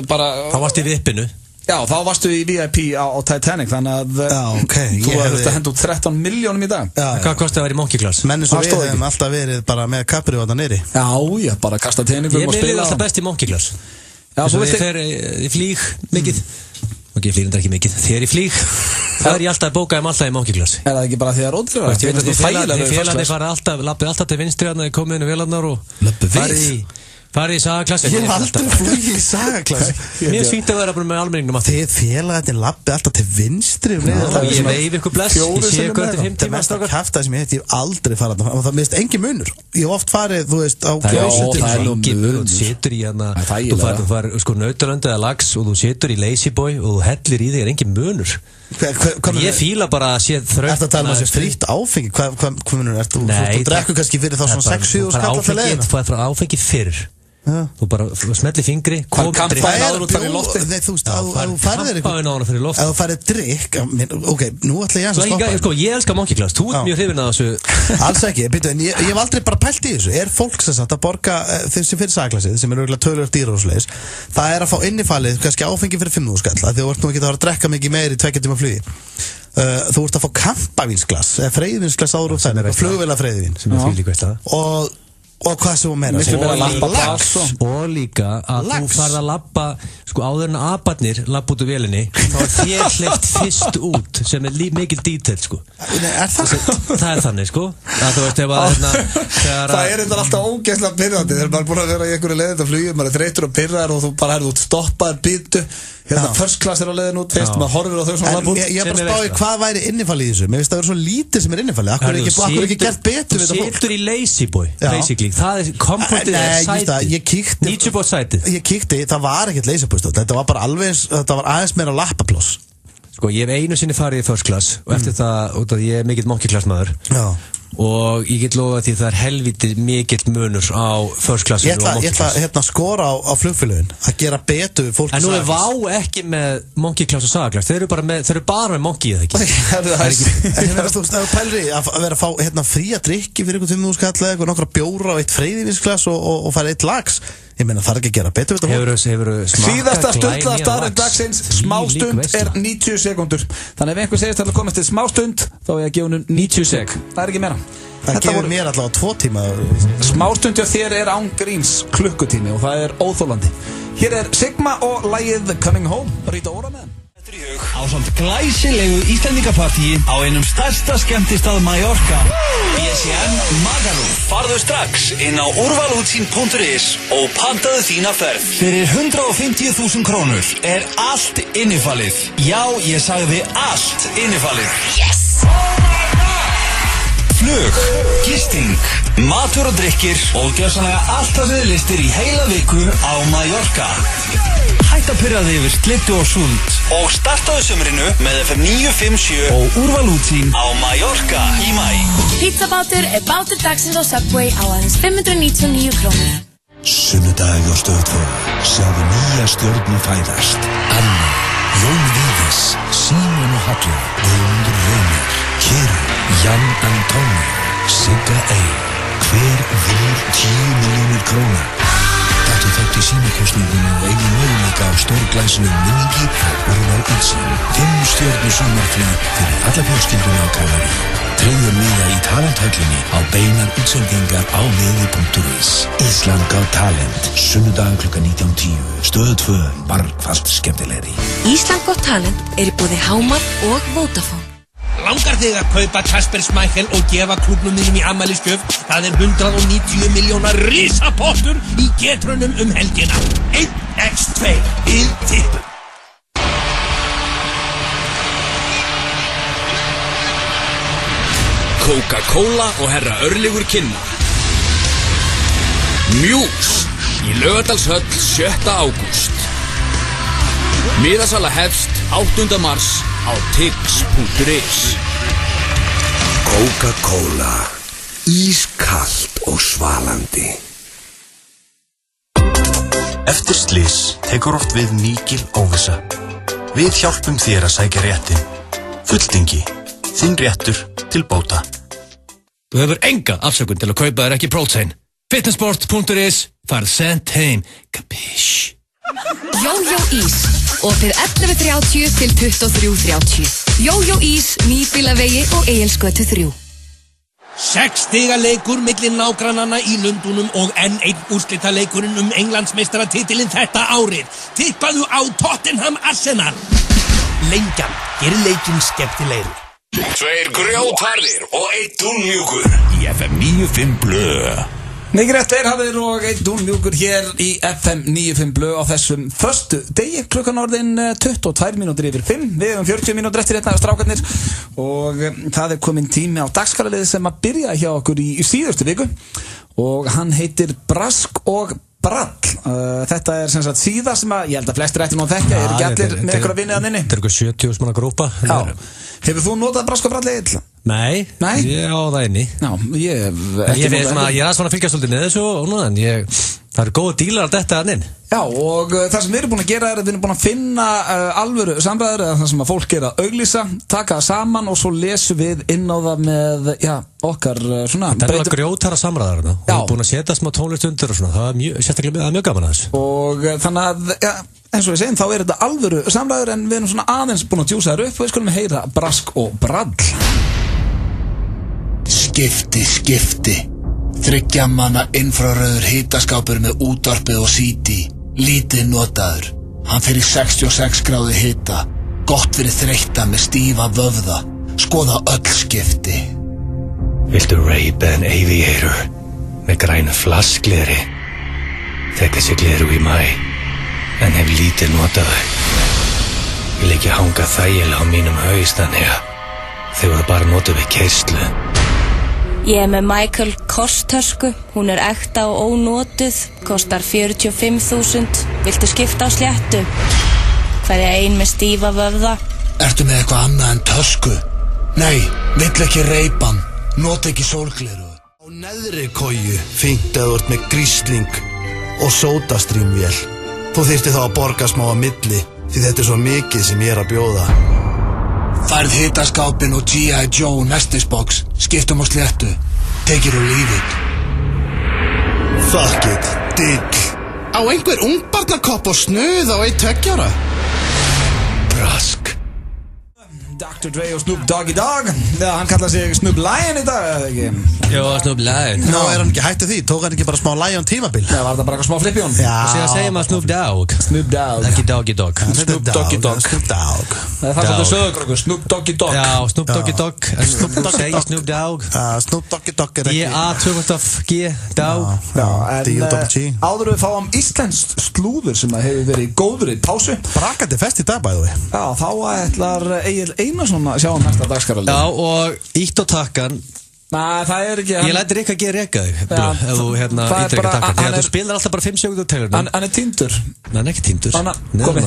[SPEAKER 1] bara...
[SPEAKER 2] Þá varst í vippinu.
[SPEAKER 1] Já, þá varstu í VIP á Titanic, þannig að þú hefði hent út 13 milljónum í dag.
[SPEAKER 2] Hvað kostið að vera í monkey class?
[SPEAKER 3] Menn eins og við hefum alltaf verið bara með kappri og það neyri.
[SPEAKER 1] Já, bara kasta teningum og spila.
[SPEAKER 2] Ég vil alltaf best í monkey class. Ég flýg mikið. Ok, ég flýg ekki mikið. Þegar ég flýg, það ég alltaf bókaði alltaf í monkey class.
[SPEAKER 1] Er það ekki bara því að rótrir?
[SPEAKER 2] Félagarnir lappið alltaf til vinstri að komið inn í vélarnar og farið í sagaklassi.
[SPEAKER 3] Ég hef aldrei flugið í sagaklassi.
[SPEAKER 2] Mér svínt að vera bara með almenningnum að
[SPEAKER 3] þið félagarnir lappið alltaf til vinstri.
[SPEAKER 2] Ég veif ykkur bless. Ég sé ykkur eftir 5 tíma.
[SPEAKER 3] Það er kæftað sem ég hef aldrei farið og það minnst engin munur. Ég hef oft farið, þú veist, á
[SPEAKER 2] klósettinu. Það er engin munur. Þú setur í hana, þú fær sko nautalöndu eða lax og þú setur í Lazy Boy og þú hellir í þig, er engin munur. Ég fíla bara að sé þröngt.
[SPEAKER 3] Ertu að tala um að sé frítt áfengi? Hvað munur er þú? Þú drekkur kannski fyrir þá svona 6-7 skall alltaf leiðina.
[SPEAKER 2] Það er áfengi fyrr. Þú bara smelli fingri.
[SPEAKER 1] Hvað kampaðin áður út fyrir lofti?
[SPEAKER 3] Þú veist, að þú færið drikk. Ok, nú ætla ég að stoppa.
[SPEAKER 2] Ég elskar monkey class, þú ert mjög hrifin að þessu.
[SPEAKER 3] Alls ekki, en ég hef aldrei bara pælt í þessu. Er fólk sem sagt að borga þessi fyrir sagklassið, sem er tölvöld dýrar og svoleiðis, það er að fá innifalið kannski áfengi fyrir 5.000 skall, því þú ert nú ekki að fara að drekka mikið meir í 2 tíma flugi. Þú ert að fá kampavínsglass eða freyðinsglass áður úr þenni, flugvéla freyðvin sem er fíl í hvert og hvað sem hún meira
[SPEAKER 2] og líka að þú farð að labba sko áður en abarnir labba út úr vélinni þá er þér hleypt fyrst út sem er mikil detail sko. Það er þannig sko að þú veist ef að
[SPEAKER 1] það er þetta alltaf ógeðslega pirrandi þegar maður er búin að vera í einhverju leiðinda flugi maður er þreytur og pirrar og þú bara herðu út stoppaður býtu first class er á leiðin út fyrst maður horfir á þau svona labba út.
[SPEAKER 3] Ég er bara að spá í hvað væri innifalið í þessu. Mér finnst það að vera svo lítið sem er innifalið. Akkur er ekki gert betur við þetta fólk.
[SPEAKER 2] Þú setur í Lazy Boy basically. Það er komfortið sætið. 90% sætið.
[SPEAKER 3] Ég kíkti, það var ekkert Lazy Boy stótt. Þetta var bara alveg, þetta var aðeins meira lappaploss.
[SPEAKER 2] Sko, ég hef einu sinni farið í first class og eftir það, út af ég er mikill monkey class maður. Já. Og ég get lofa því það er helvítið mikill munur á first class og monkey class.
[SPEAKER 3] Ég ætla að skora á flugfélögin að gera betur við fólk.
[SPEAKER 2] En nú er Vá ekki með monkey class og saga class. Þeir eru bara með monkey eða ekki.
[SPEAKER 3] En þú veist, það er pælri að vera að fá fría drikki fyrir einhvern 5.000 skall eða eitthvað nokkra bjóra og 1 freyðivínsglass og fara 1 lax. Ég meina það er ekki að gera betur við
[SPEAKER 2] þetta.
[SPEAKER 1] Síðasta stundla staðarinn dagsins, smástund er 90 sekúndur. Þannig ef einhver segist að komast til smástund þá er ég að gefa hún 90 sek. Það er ekki meira.
[SPEAKER 3] Það gefur mér allavega 2 tíma.
[SPEAKER 1] Smástund hjá þér er án gríns klukkutími og það er óþólandi. Hér er Sigma og lagið Coming Home. Rita Ora með hann.
[SPEAKER 5] Á samt glæsilegu Íslendingapartíi á einum stærsta skemmtistað Mallorca BSN Magaluf. Farðu strax inn á urvalútsýn.is og pantaðu þína ferð. Fyrir 150.000 krónur er allt innifalið. Já, ég sagði allt innifalið. Yes! Flug, gisting, matur og drykkir og gjörsamlega allt það sem þið listir í heila viku á Mallorca. Hætt að pyrra þig yfir slittu og sund og startaðu sumrinu með FM 957 og Úrvalútsýn á Mallorca í maí.
[SPEAKER 21] Pizzabátur er bátur dagsins á Subway á aðeins 599 krónur.
[SPEAKER 4] Sunnudag á Stöð 2 sjáðu nýja stjörnu fæðast. Anna, Jón Víðis, Símon og Halla, Guðmundur Reynir, Kjeru, Jan Antonio, Sigga Ey. Hver vinnur 10 milljónir króna? Taktu þátt í símakostningunni og eigin möguleika á stórglæsilegum vinningi frá Úrvalútsýn. 5 stjörnu sumarfrí fyrir alla fjölskylduna á Kanarí. Tryggðu miða í talenthöllinni á beinar útsendingar á veði.is. Ísland Got Talent, sunnudag klukkan 19:10. Stöð 2, margfalt skemmtilegri.
[SPEAKER 23] Ísland Got Talent í boði Hámar og Vodafone.
[SPEAKER 16] Langar þig að kaupa Kasper Schmeichel og gefa klúbbnum þínum í afmælisgjöf? Það 190 milljóna risapottur í getrunum helgina. 1x2 í tippum.
[SPEAKER 5] Coca-Cola og herra Örlygur kynna Muse í Laugardalshöll 7. ágúst. Miðasala hefst 8. mars á tix.is.
[SPEAKER 4] Coca-Cola, ískalt og svalandi.
[SPEAKER 10] Eftir slys tekur oft við mikil óvissa. Við hjálpum þér að sækja réttin. Fulltingi, þinn réttur til bóta.
[SPEAKER 14] Þú hefur enga afsökun til að kaupa þér ekki Protein. Fitnessport.is farð sent heim. Kapish.
[SPEAKER 23] Jójó Ís, opið 11:30 til 23:30. Jójó Ís, Nýbýlavegi og Egilsgötu 3.
[SPEAKER 16] 6 stiga leikur milli nágrannanna í Lundúnum og enn einn úrslitaleikurinn Englandsmeistaratitilinn þetta árið. Tippaðu á Tottenham Arsenal. Lengjan gerir leikinn skemmtilegri.
[SPEAKER 12] 2 grjótharðir og 1 dúnmjúkur í FM 95 Blö.
[SPEAKER 1] Mikið rétt harðir og 1 dúnmjúkur hér í FM 95 Blö á þessum föstu degi, klukkan orðin 22 mínútur yfir 5. Við hefum 40 mínútur eftir hérna strákarnir og það komin tími á dagskrárliðið sem að byrja hjá okkur í síðustu viku og hann heitir Brask og Brall. Þetta sem sagt síða sem að ég held að flestir ættu nú að þekka, ekki allir með ykkur að vinna að inni.
[SPEAKER 2] Þetta ykkur 70 manna grúpa.
[SPEAKER 1] Já. Hefur þú notað Brask og Brall eitthvað?
[SPEAKER 2] Nei, ég á það inni.
[SPEAKER 1] Já, ég
[SPEAKER 2] er aðeins að fylgja svolítið með þessu og núna, en það eru góða dílar að detta hann inn.
[SPEAKER 1] Já, og það sem við erum búin að gera að við erum búin að finna alvöru samræður eða það sem að fólk er að auglýsa, taka það saman og svo lesum við inn á það með, okkar svona...
[SPEAKER 2] Það alveg grjótara samræður þarna og við erum búin að setja smá tónlist undir og svona, það sérstaklega mjög gaman að þessu.
[SPEAKER 1] Og þannig að, eins og við segjum, þá er þetta alvöru samræður en við erum svona aðeins búin að djúsa þær upp og við skulum heyra Brask og Brall.
[SPEAKER 11] Skipti 3 manna infrarauður hitaskápur með útvarpið og CD, lítið notaður. Hann fer í 66 gráðu hita, gott fyrir þreytta með stífa vöfða. Skoða öll skipti.
[SPEAKER 10] Viltu Ray-Ban Aviator með grænu flaskgleri? Þekka sér gleru í maí, en hef lítið notaðu. Vil ekki hanga þægilega á mínum haus þannig að þau voru bara notað við keyrslu.
[SPEAKER 23] Ég er með Michael Kors-tösku, hún er ekta og ónotuð, kostar 45.000. Viltu skipta á sléttu? Hverja ein með stífa vöfða?
[SPEAKER 11] Ertu með eitthvað annað en tösku? Nei, vill ekki Ray-Ban, nota ekki sólgleru.
[SPEAKER 3] Á neðri koju fínt að þú ert með grísling og sódastrýmvél. Þú þyrfti þá að borga smá á milli því þetta er svo mikið sem ég er að bjóða.
[SPEAKER 11] Færð hitaskápin og G.I. Joe nestisbox, skiptum á sléttu. Take it or leave it.
[SPEAKER 3] Fuck it, dill. Á einhver ungbarnakopp og snuð á 1-2 ára?
[SPEAKER 11] Brask.
[SPEAKER 1] Dr. Dre og Snoop Doggy Dogg. Já, hann kallar sig Snoop Lion í dag, eða ekki?
[SPEAKER 2] Jó, Snoop Lion.
[SPEAKER 3] Ná, er hann ekki hættið því? Tók hann ekki bara smá Lion tímabil?
[SPEAKER 1] Já, var það bara eitthvað smá flip í honum?
[SPEAKER 3] Já.
[SPEAKER 2] Og síðan segjum að Snoop Dogg.
[SPEAKER 1] Snoop Dogg.
[SPEAKER 2] Ekki Doggy Dogg.
[SPEAKER 1] Snoop Doggy Dogg.
[SPEAKER 3] Snoop Dogg.
[SPEAKER 1] Það er svolítið sögurkrokkur, Snoop Doggy Dogg.
[SPEAKER 2] Já, Snoop Doggy Dogg. Þú segir Snoop Dogg.
[SPEAKER 3] Snoop Doggy Dogg er ekki...
[SPEAKER 2] D-A-2-G Dogg.
[SPEAKER 1] Já, en áður við fáum íslenskt slúður sem hefur verið í góðri pásu.
[SPEAKER 3] Brakandi fest í dag, bæðu við.
[SPEAKER 1] Já, þá ætlar Egill Einarsson að sjá næsta dagskrárlið.
[SPEAKER 2] Já, og ítt og takkan.
[SPEAKER 1] Nei, það er ekki...
[SPEAKER 2] Ég læti Rikka G. reka þig, ef þú ítir ekki takkan. Þegar þú spilar alltaf bara 5 sekúndur tegur.
[SPEAKER 1] Hann er týndur.
[SPEAKER 2] Nei, hann er ekki týndur.
[SPEAKER 1] Komi.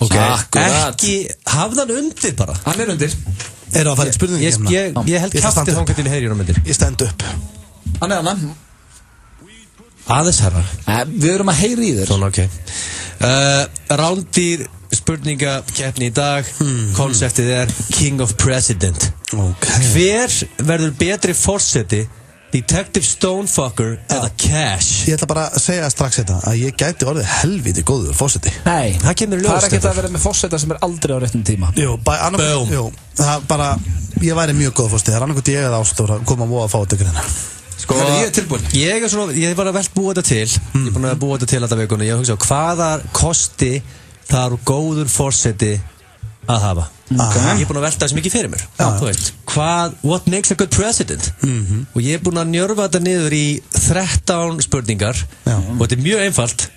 [SPEAKER 2] Ok, ekki, hafði hann undir bara.
[SPEAKER 1] Hann er undir.
[SPEAKER 3] Er það að fara í spurningum?
[SPEAKER 2] Ég held kraftið þangað til í heyri hún myndir.
[SPEAKER 3] Ég stend upp.
[SPEAKER 1] Hann er hann.
[SPEAKER 2] Aðeins herra.
[SPEAKER 1] Við erum að heyri í þér.
[SPEAKER 2] Svona, ok. Rándýr spurningakeppni í dag. Konseptið er King of President.
[SPEAKER 3] Okay.
[SPEAKER 2] Hver verður betri forseti Detective Stonefucker eða Cash.
[SPEAKER 3] Ég ætla bara að segja strax þetta að ég gæti orðið helviti góður forseti.
[SPEAKER 1] Nei,
[SPEAKER 2] það kemur í ljós.
[SPEAKER 1] Það ekki að vera með forseta sem aldrei á réttum tíma.
[SPEAKER 3] Jú, það bara, ég væri mjög góð forseti. Það annarkvæmt ég eða Ástór að koma og að fá þetta greina.
[SPEAKER 2] Sko, ég tilbúin. Ég var að vel búa þetta til. Ég er búin að búa þetta til alltaf vikunni. Ég hugsa á hvaða kosti það eru góður forseti að hafa. Ég er búin að velta þessu mikið fyrir mér. Þú veist, what makes a good president? Og ég er búin að njörfa þetta niður í 13 spurningar og þetta er mjög einfalt.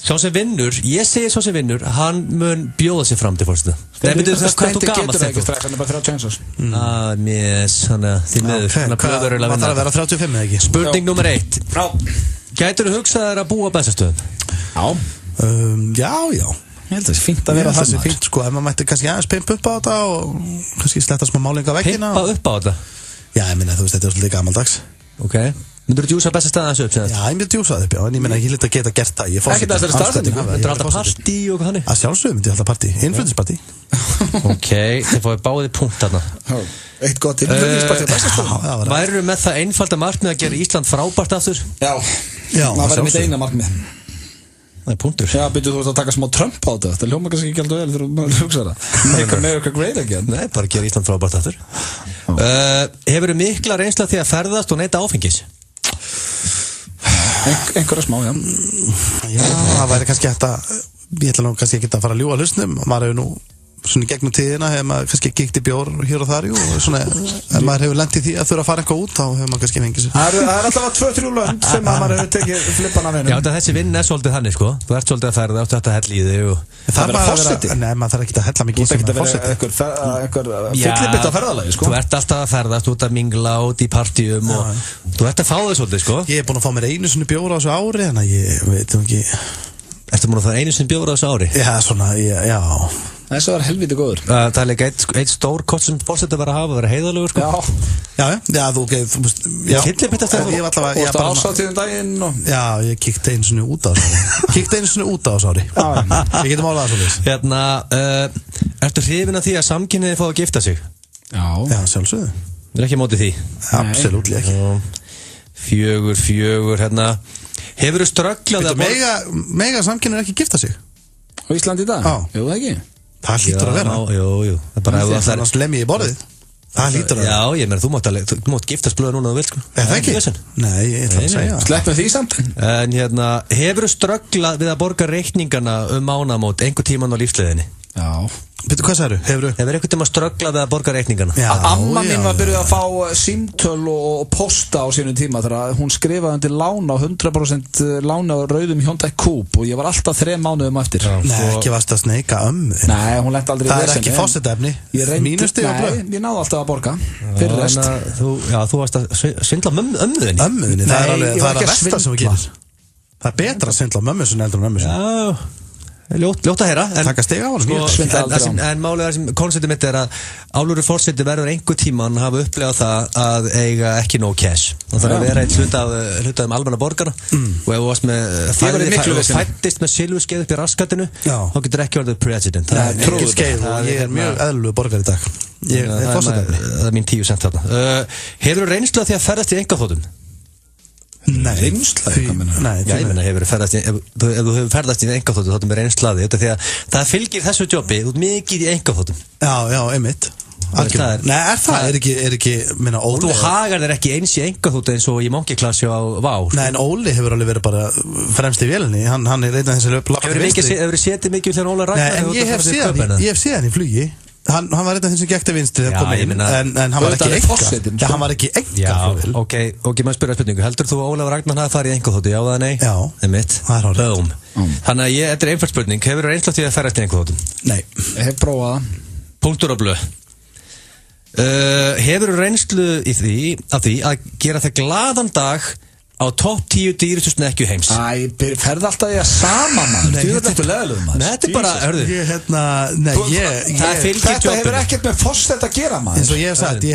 [SPEAKER 2] Sá sem vinnur, ég segi sá sem vinnur, hann mun bjóða sig fram til forseta. Nei, betur það hvað þú gamast
[SPEAKER 1] þetta? Ekki strax, hann er bara 30 árs.
[SPEAKER 2] Því miður.
[SPEAKER 3] Hvað þarf að vera 35 eða ekki?
[SPEAKER 2] Spurning nummer 1. Gætur þú hugsað þér að búa á Bessastöðum?
[SPEAKER 3] Já.
[SPEAKER 1] Ég held að það sé fínt að vera það.
[SPEAKER 3] Það sé fínt, sko, ef maður mætti kannski aðeins pimpa upp á þetta og kannski sletta smá málinga veggina.
[SPEAKER 2] Pimpa upp á þetta?
[SPEAKER 3] Já, ég minna, þú veist, þetta er svolítið gamaldags.
[SPEAKER 2] Ok. Myndur þú djúsa Bessastöðum þessu upp?
[SPEAKER 3] Já, ég myndi djúsa það upp, já, en ég minna, ég held að geta gert það.
[SPEAKER 1] Ekki það er staðsendingu?
[SPEAKER 2] Myndur þú alltaf partí og hvað þannig?
[SPEAKER 3] Að sjálfsögum myndi ég alltaf partí, innflyttispartí.
[SPEAKER 2] Ok, þið fáið báðið punkt þarna.
[SPEAKER 1] Eitt gott innflyttispartí á Bessastöðum.
[SPEAKER 2] Værirðu með það einfalda markmið að gera Ísland frábært aftur?
[SPEAKER 1] Já, það væri mitt eina markmið.
[SPEAKER 2] Það er punktur.
[SPEAKER 1] Já, byrju þú að taka smá Trump á þetta. Það hljóma kannski ekki alltaf vel þegar þú hugsa það. Make America great again.
[SPEAKER 2] Nei, bara gera Ísland frábært aftur. Hefurðu mikla reynsla því að ferðast og neyta áfengis?
[SPEAKER 1] Einhverja smá, já.
[SPEAKER 3] Já, það væri kannski hægt að, ég ætla nú kannski ekki að fara að ljúga hlusnum. Maður hefur nú svona í gegnum tíðina hefur maður kannski gigt í bjór hér og þar, og svona ef maður hefur lent í því að þurfa að fara eitthvað út, þá hefur maður kannski fengið sér.
[SPEAKER 1] Það er alltaf 2-3 lönd sem maður hefur tekið flippan af einum.
[SPEAKER 2] Já, þessi vinn er svolítið þannig, sko. Þú ert svolítið að ferða, áttu að hella í þig og...
[SPEAKER 3] Það er bara fórseti? Nei, maður þarf ekki að hella mikið sem fórseti.
[SPEAKER 1] Einhver fyllibitt á ferðalagi, sko.
[SPEAKER 2] Þú ert alltaf að ferðast út að mingla út í partíum og þú ert að fá þig svolítið, sko.
[SPEAKER 3] Ég er búin að fá mér einu sinni bjór á þessu ári, þannig að ég veit ekki.
[SPEAKER 2] Ertu búin að fá einu sinni bjór á þessu ári?
[SPEAKER 3] Já, svona, já.
[SPEAKER 1] Þessu var helviti góður.
[SPEAKER 2] Það er líka eitt stór kort sem fórseti var að hafa, að vera heiðarlegur, sko.
[SPEAKER 3] Já, þú veist, já.
[SPEAKER 2] Fyllibitt eftir það.
[SPEAKER 1] Og það ásáttíðum daginn og...
[SPEAKER 3] Já, ég kíkti einu sinni út á þessu ári. Ég getum álað það svolítið.
[SPEAKER 2] Hérna, ertu hrifin af því að samkynniði fá að gifta sig?
[SPEAKER 3] Já, sjálfsögðu.
[SPEAKER 2] Þú er ekki á móti því?
[SPEAKER 3] Absolutt ekki.
[SPEAKER 2] 4, hérna. Hefurðu strögglað að...
[SPEAKER 3] Mega samkynniði ekki gifta sig?
[SPEAKER 1] Á Íslandi í dag?
[SPEAKER 3] Já.
[SPEAKER 1] Jú, það ekki.
[SPEAKER 3] Það hlýtur að vera.
[SPEAKER 2] Jú.
[SPEAKER 3] Það er svona slemmi í borðið. Það hlýtur að vera.
[SPEAKER 2] Já, ég meina, þú mátt giftast blöða núna þú vilt, sko.
[SPEAKER 3] Er það ekki? Nei, ég ætla að segja.
[SPEAKER 1] Sleppum því samt.
[SPEAKER 2] En hérna, hefurðu strögglað við að borga reikningana mánaðamót einhver tíman á lífsleiðinni?
[SPEAKER 3] Já. Býttu, hvað sagðirðu?
[SPEAKER 2] Hefur einhvern tíma strögglað við að borga reikningana?
[SPEAKER 3] Já.
[SPEAKER 1] Amma mín var byrjuð að fá símtöl og posta á sínum tíma þegar hún skrifaði undir lána á 100% lána á rauðum Hyundai Coupe og ég var alltaf 3 mánuðum eftir.
[SPEAKER 3] Nei, ekki varst að sneika ömmu.
[SPEAKER 1] Nei, hún lenti aldrei í
[SPEAKER 3] það er ekki fórsetefni.
[SPEAKER 1] Mínustig og blöð. Ég náði alltaf að borga fyrir rest.
[SPEAKER 2] Þú varst að svindla ömmuðinni.
[SPEAKER 3] Ömmuðinni, það er að versta sem við gerum. Það er betra að svindla mömmu sinni heldur en ömmu sinni.
[SPEAKER 2] Ljótt að heyra.
[SPEAKER 3] Taka stiga á hann.
[SPEAKER 2] En málið er sem konceptið mitt er að álúru fórseti verður einhver tíman hafa upplegað það að eiga ekki nóg cash. Það þarf að vera eitt hluta almenna borgara og ef þú varst með fættist með silfurskeið upp í raskatinu þá getur ekki verið president.
[SPEAKER 3] Það er ekki skeið og ég er mjög eðlugur borgar í dag.
[SPEAKER 2] Það er mín 10 cent þarna. Hefur þú reynslu að því að ferðast í einkaþotum?
[SPEAKER 3] Nei,
[SPEAKER 2] ég meina hefur ferðast ef þú hefur ferðast í einkaþotum þá er mér einslaði því að það fylgir þessu jobbi út mikið í einkaþotum.
[SPEAKER 3] Já, einmitt. Nei, er ekki minna Óli.
[SPEAKER 2] Þú hagar þér ekki eins í einkaþotu eins og í monkeyklasi á Vá.
[SPEAKER 3] Nei, en Óli hefur alveg verið bara fremst í vélinni. Hann er einn af þessi löp.
[SPEAKER 2] Hefur setið mikið þegar Óli Ragnar?
[SPEAKER 3] Nei, en ég hef séð hann í flugi. Hann var einn af þeim sem gekk til vinstri þegar kom inn, en hann var ekki enga. Já, hann var ekki enga.
[SPEAKER 2] Ok, maður spyrja spurningu. Heldur þú að Ólafur Ragnar hafi farið í einkaþotu? Já, það er nei?
[SPEAKER 3] Já.
[SPEAKER 2] Það er hárið. Þannig að þetta er einfælt spurning. Hefur þú reynslu af því að ferðast í einkaþotum?
[SPEAKER 3] Nei.
[SPEAKER 1] Ég hef prófað það.
[SPEAKER 2] Punktur á blöð. Hefur þú reynslu af því að gera þig glaðan dag á topp 10 dýrustu snekkju heims?
[SPEAKER 1] Ferð alltaf ég að sama maður. Þú ert eitthvað leðilegum maður.
[SPEAKER 2] Nei, þetta er bara, hörðu.
[SPEAKER 1] Þetta hefur ekkert með fórsett að gera maður.
[SPEAKER 3] Eins og ég hef sagt, ég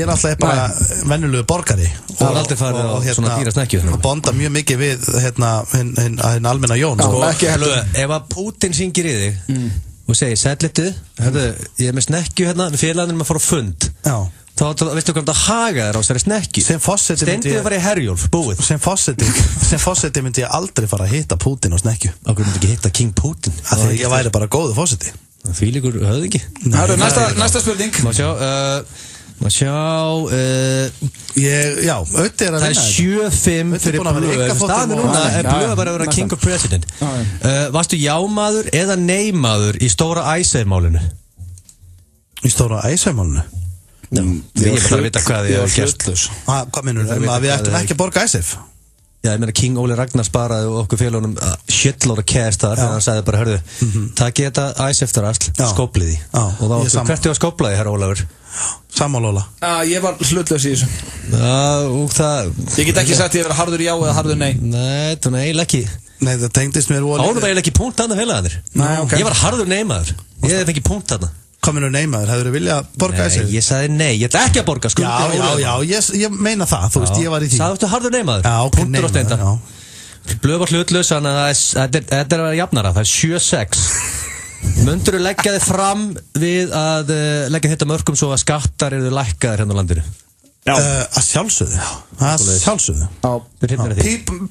[SPEAKER 3] er alltaf bara venjulegu borgari.
[SPEAKER 2] Það er aldrei farið á svona dýra snekkju.
[SPEAKER 3] Og bonda mjög mikið við hinn almenna Jón.
[SPEAKER 2] Ef að Putin syngir í þig og segir, sætlittu, ég er með snekkju hérna, við félagarnir að fara á fund.
[SPEAKER 3] Já.
[SPEAKER 2] þá veistu hvað það haga þér á þessari snekju.
[SPEAKER 3] Sem forseti
[SPEAKER 2] Steindi að fara í Herjólf, búið.
[SPEAKER 3] Sem forseti myndi ég aldrei fara að hitta Putin á snekju.
[SPEAKER 2] Okkur myndi ekki hitta King Putin.
[SPEAKER 3] Af því ég væri bara góðu forseti.
[SPEAKER 2] Því líkur höfðingi.
[SPEAKER 1] Næsta spurning.
[SPEAKER 2] Má sjá,
[SPEAKER 3] já, Öddi að vinna.
[SPEAKER 2] Það er 7-5 fyrir Blöð. Staðan núna er Blöð bara að vera King of President. Varstu jámaður eða neymaður í stóra Æsæ-málinu?
[SPEAKER 3] Í stóra Æsæ-málinu?
[SPEAKER 2] Ég er bara að vita hvað þið hefur gert.
[SPEAKER 3] Hvað minnur að við ættum ekki að borga Æsæf?
[SPEAKER 2] Já, ég meina King Óli Ragnar sparaði okkur félagunum shitload of cash þar þegar hann sagði bara, hörðu, takk ég þetta Æsæf drasl, skóplið því. Og þá áttu hvert ég var skóplaði, herra Ólafur?
[SPEAKER 3] Sammálóla.
[SPEAKER 1] Ég var hlutlaus í þessu.
[SPEAKER 2] Og það...
[SPEAKER 1] Ég get ekki sagt ég verið harður já eða harður nei.
[SPEAKER 2] Nei, það er eiginlega ekki.
[SPEAKER 3] Nei, það tengdist mér
[SPEAKER 2] Ánum var eiginlega ekki punkt þarna félagarnir. Ég var harður neymaður. Ég hef ekki punkt þarna.
[SPEAKER 3] Hvað minnur neymaður? Hefur þið viljað borga þessi?
[SPEAKER 2] Nei, ég sagði nei, ég ætla ekki að borga skuldi.
[SPEAKER 3] Já, ég meina það, þú veist, ég var í því.
[SPEAKER 2] Sagðustu harður neymaður?
[SPEAKER 3] Já, ok,
[SPEAKER 2] punktur og steinda. Blöð var hlutlaus, þannig að þetta er að vera jafnara, það er 7-6. Mundurðu leggja þið fram við að leggja þetta mörkum svo að skattar eru lækkaðir hérna á landinu?
[SPEAKER 3] Að sjálfsögðu.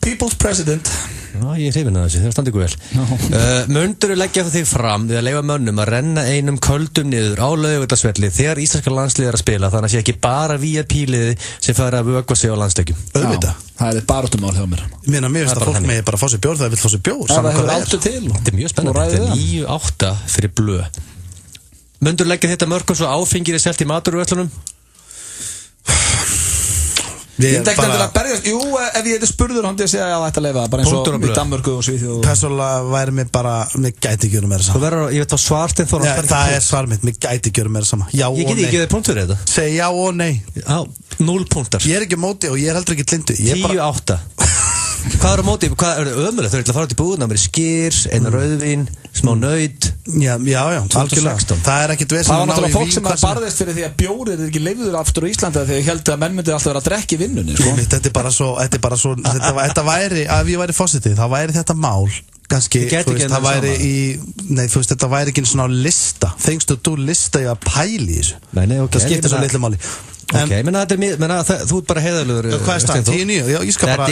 [SPEAKER 1] People's president.
[SPEAKER 2] Já, ég er hrifinn að þessu, það standi ykkur vel. Mundurðu leggja þig fram við að leyfa mönnum að renna einum köldum niður á Laugardalsvelli þegar íslenska landslið er að spila, þannig að sé ekki bara VIP-liði sem fara að vökva sig á landsleikjum.
[SPEAKER 3] Auðvitað.
[SPEAKER 1] Það er baráttumál hjá mér.
[SPEAKER 3] Ég meina, mér finnst að fólk með bara fá sér bjór, það vil fá sér bjór.
[SPEAKER 1] Það hefur áttu til.
[SPEAKER 2] Þetta er mjög spennandi, þetta er 9-8 fyrir Blöð. Mundurðu leggja þetta mörkum svo áfengir er selt í maturvöllunum?
[SPEAKER 1] Ég tekti endur að berjast, jú, ef ég eitthvað spurður hann til að segja að það ætti að leifa það, bara eins og í Danmörku og Svíþjóð.
[SPEAKER 3] Persónulega væri mér bara, mér gæti ekki verið meira sama.
[SPEAKER 2] Ég veit á svartinn þó.
[SPEAKER 3] Já, það er svar mitt, mér gæti ekki verið meira sama. Já og nei.
[SPEAKER 2] Ég geti ekki þið punkt fyrir þetta.
[SPEAKER 3] Segja já og nei.
[SPEAKER 2] Já, 0 punktar.
[SPEAKER 3] Ég er ekki móti og ég er heldur ekki lindu.
[SPEAKER 2] 10-8. Hvað er á móti? Hvað er það ömulegt? Þau ætla að fara út í búðuna, það er skýrs, eina rauðvín, smá naut.
[SPEAKER 3] Já, algjörlega. Það er ekkit vesinn
[SPEAKER 1] að ná í vín. Það var náttúrulega fólk sem barðist fyrir því að bjór er ekki leyfður aftur á Íslandi þegar ég held að menn myndi alltaf vera að drekka í vinnunni. Þetta væri, ef ég væri fósiti, þá væri þetta mál. Kannski, það væri í, nei, þú veist, þetta væri ekki einn svona lista. Þengstu þú lista ég að pæli í þessu. Það skiptir svo litlu máli.
[SPEAKER 2] Ok, menna þú ert bara heiðarlegur.
[SPEAKER 3] Hvað er það? 10-9? Já, ég skal bara...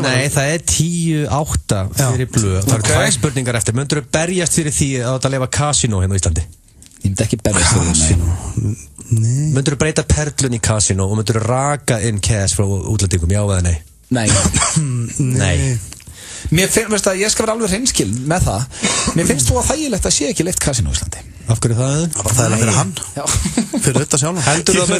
[SPEAKER 2] Nei, það er 10-8 fyrir Blöð. Það eru 2 spurningar eftir. Möndur þú berjast fyrir því að þetta leifa kasínó hérna á Íslandi? Ég myndi ekki berjast fyrir kasínó. Möndur þú breyta perlun í kasínó og möndur þú raka inn cash frá útlendingum, já eða nei? Nei.
[SPEAKER 1] Mér finnst að ég skal vera alveg hreinskil með það. Mér finnst þú að þægilegt að sé ekki leitt kasínó í Íslandi.
[SPEAKER 2] Af hverju það?
[SPEAKER 3] Það er fyrir hann. Fyrir þetta sjálf.
[SPEAKER 2] Heldur þú að ef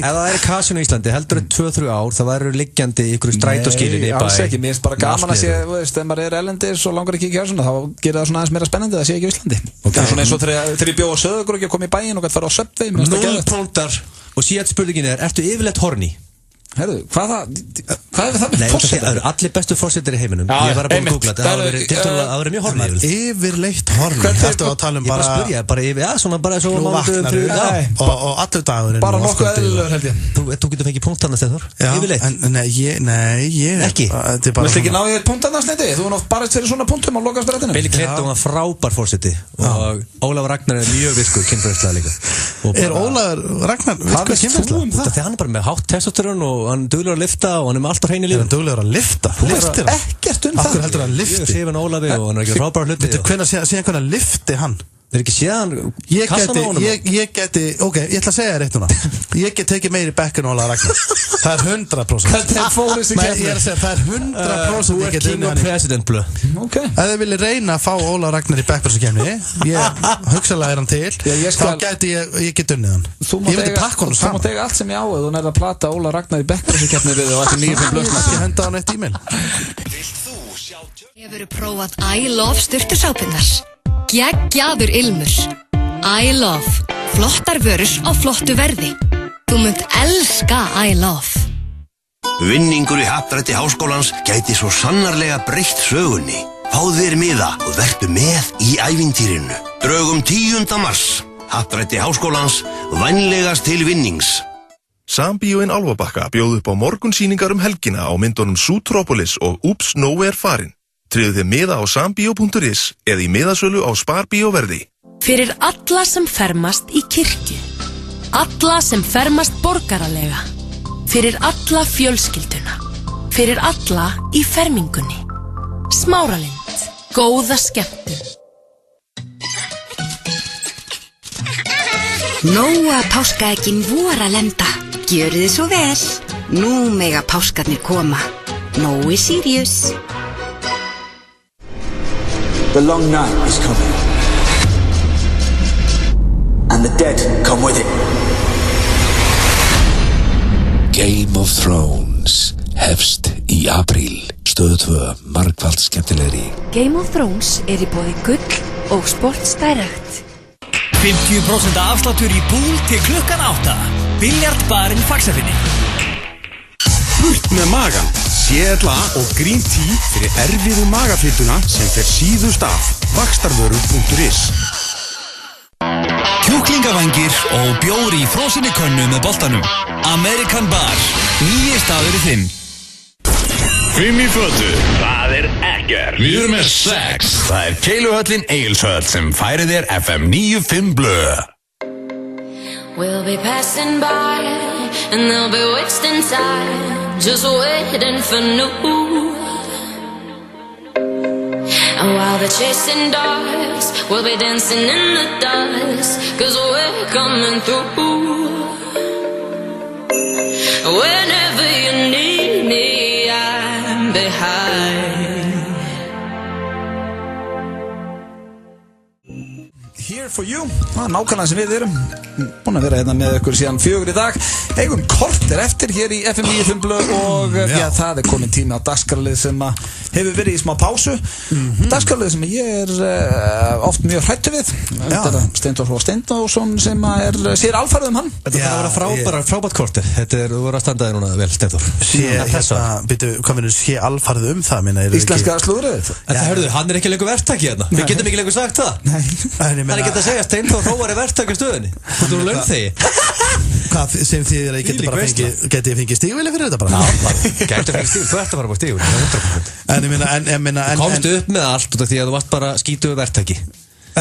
[SPEAKER 2] það er kasínó í Íslandi, heldur þú 2-3 ár, það væri liggjandi í ykkur strætóskilinni.
[SPEAKER 1] Nei, alls ekki. Mér finnst bara gaman að sé, ef maður er erlendis og langar ekki í kasínó, þá gerir það svona aðeins meira spennandi að sé ekki í Íslandi. Það er svona eins og þegar ég bjó á Söðugrugg og kom í bæinn og gæti fara á Subway.
[SPEAKER 2] 0 punktar. Og síðan spurningin er, ertu yfirleitt horny?
[SPEAKER 1] Herðu, hvað er það með fórsetar?
[SPEAKER 2] Það eru allir bestu fórsetar í heiminum. Ég var að búin að googla þetta. Það verður mjög horni.
[SPEAKER 3] Yfirleitt horni. Þetta var að tala um bara...
[SPEAKER 2] Ég bara spyrja, bara yfir, já, svona bara svo...
[SPEAKER 3] Nú vaknar við. Og allur dagurinn.
[SPEAKER 1] Bara nokkuð eðlilegur held ég.
[SPEAKER 2] Þú getur fengið punkt annars þegar þú? Yfirleitt?
[SPEAKER 3] Nei, ég...
[SPEAKER 2] Ekki?
[SPEAKER 1] Viltu ekki ná ég punkt annars neiti? Þú er nátt barist fyrir svona punktum á lokastrættinu.
[SPEAKER 2] Billy Clinton var frábær fórseti og Ólafur Ragnar er mjög virkur kynfræðslega líka.
[SPEAKER 3] Er Ólafur Ragnar virkur kynfræðslega?
[SPEAKER 2] Þetta er hann bara með hátt testosterón og hann duglegur að lifta og hann er með allt á hreinu lífi.
[SPEAKER 3] Er hann duglegur að lifta? Þú veist
[SPEAKER 1] ekkert það.
[SPEAKER 3] Af hverju heldur hann lifti?
[SPEAKER 2] Ég er hrifinn af Ólafi og hann er ekki frábæra hluti.
[SPEAKER 3] Veitu hvernig lifti hann?
[SPEAKER 2] Er ekki séðan kassan á honum?
[SPEAKER 3] Ég geti, ok, ég ætla að segja þér eitt núna. Ég get tekið meiri bekk en Ólafur Ragnar. Það er 100%.
[SPEAKER 1] Þetta er fóris í kemni.
[SPEAKER 3] Ég er að segja, það er 100% ég get
[SPEAKER 2] King of President Blöð.
[SPEAKER 1] Ok.
[SPEAKER 3] Ef þið viljið reyna að fá Ólafur Ragnar í bekkpressukemni, hugsalega er hann til, þá gæti ég get unnið hann. Ég myndi pakka honum saman.
[SPEAKER 1] Þú mátt eiga allt sem ég á ef þú nærði að plata Ólafur Ragnar í bekkpressukemni við og allir 9 blöðsna.
[SPEAKER 3] Ég henda hann eitt e-mail.
[SPEAKER 13] Hefurðu prófað I Love sturtusápurnar? Geggjaður ilmur. I Love. Flottar vörur á flottu verði. Þú munt elska I Love.
[SPEAKER 15] Vinningur í Happdrætti Háskólans gæti svo sannarlega breytt sögunni. Fáðu þér miða og vertu með í ævintýrinu. Draugum 10. mars. Happdrætti Háskólans, vænlegast til vinnings.
[SPEAKER 6] Sambíóin Álfabakka bjóð upp á morgunsýningar helgina á myndunum Zootropolis og Oops, Nowhere farin. Tryggðu þið miða á sambíó.is eða í miðasölu á Sparbíóverði.
[SPEAKER 8] Fyrir alla sem fermast í kirkju. alla sem fermast borgaralega, fyrir alla fjölskylduna, fyrir alla í fermingunni. Smáralind, góða skemmtun.
[SPEAKER 7] Nóa páskaeggjin vor að lenda. Gjörið þið svo vel. Nú mega páskarnir koma. Nói Sirius.
[SPEAKER 17] The long night is coming. And the dead come with it.
[SPEAKER 4] Game of Thrones hefst í apríl. Stöð 2, margfalt skemmtilegri.
[SPEAKER 8] Game of Thrones í boði Gull og Sports Direct.
[SPEAKER 14] 50% afsláttur í búl til klukkan 8. Biljardbarinn Faxafinni.
[SPEAKER 18] Burt með magan. CLA og Green Tea fyrir erfiðu magafylluna sem fer síðust af. Vaxtarvörur.is.
[SPEAKER 5] Kjúklingavangir og bjór í frosinni könnu með boltanum. American Bar. Nýi staður í 5.
[SPEAKER 12] 5 í fötu. Það ekkert. Við erum með 6. Það Keiluhöllin Egilshöll sem færir þér FM 95 blöð.
[SPEAKER 21] We'll be passing by and they'll be wasting time, just waiting for new. And while they're chasing dogs, we'll be dancing in the dust, 'cause we're coming through. Whenever you need me, I'm behind.
[SPEAKER 1] Here for you. Nákvæmlega sem við erum búin að vera hérna með ykkur síðan 4 í dag. Eigum korter eftir hér í FM 95 blöð og já, það komin tími á dagskrárlið sem hefur verið í smá pásu. Dagskrárlið sem ég oft mjög hrættu við. Steindór Steindórsson sem sér alfarið hann.
[SPEAKER 2] Þetta þarf að vera frábært korter. Þú voru að standaði núna vel, Steindór.
[SPEAKER 3] Hvað minnur sé alfarið það, minna?
[SPEAKER 1] Íslenska slúðrið.
[SPEAKER 2] Þetta hörðu, hann ekki lengur verktaki hérna. Við getum ekki lengur sagt það. Það ekki að segja Steindór Hróar verktaki stöðunni. Þú eru launþegi.
[SPEAKER 3] Hvað sem þýðir að ég geti fengið stígvili fyrir þetta bara?
[SPEAKER 2] Já, gæti fengið stígvili. Þú ert að fara bara stígvili, 100%.
[SPEAKER 3] En ég meina...
[SPEAKER 2] Þú komst upp með allt út af því að þú varst bara skítuðu verktaki.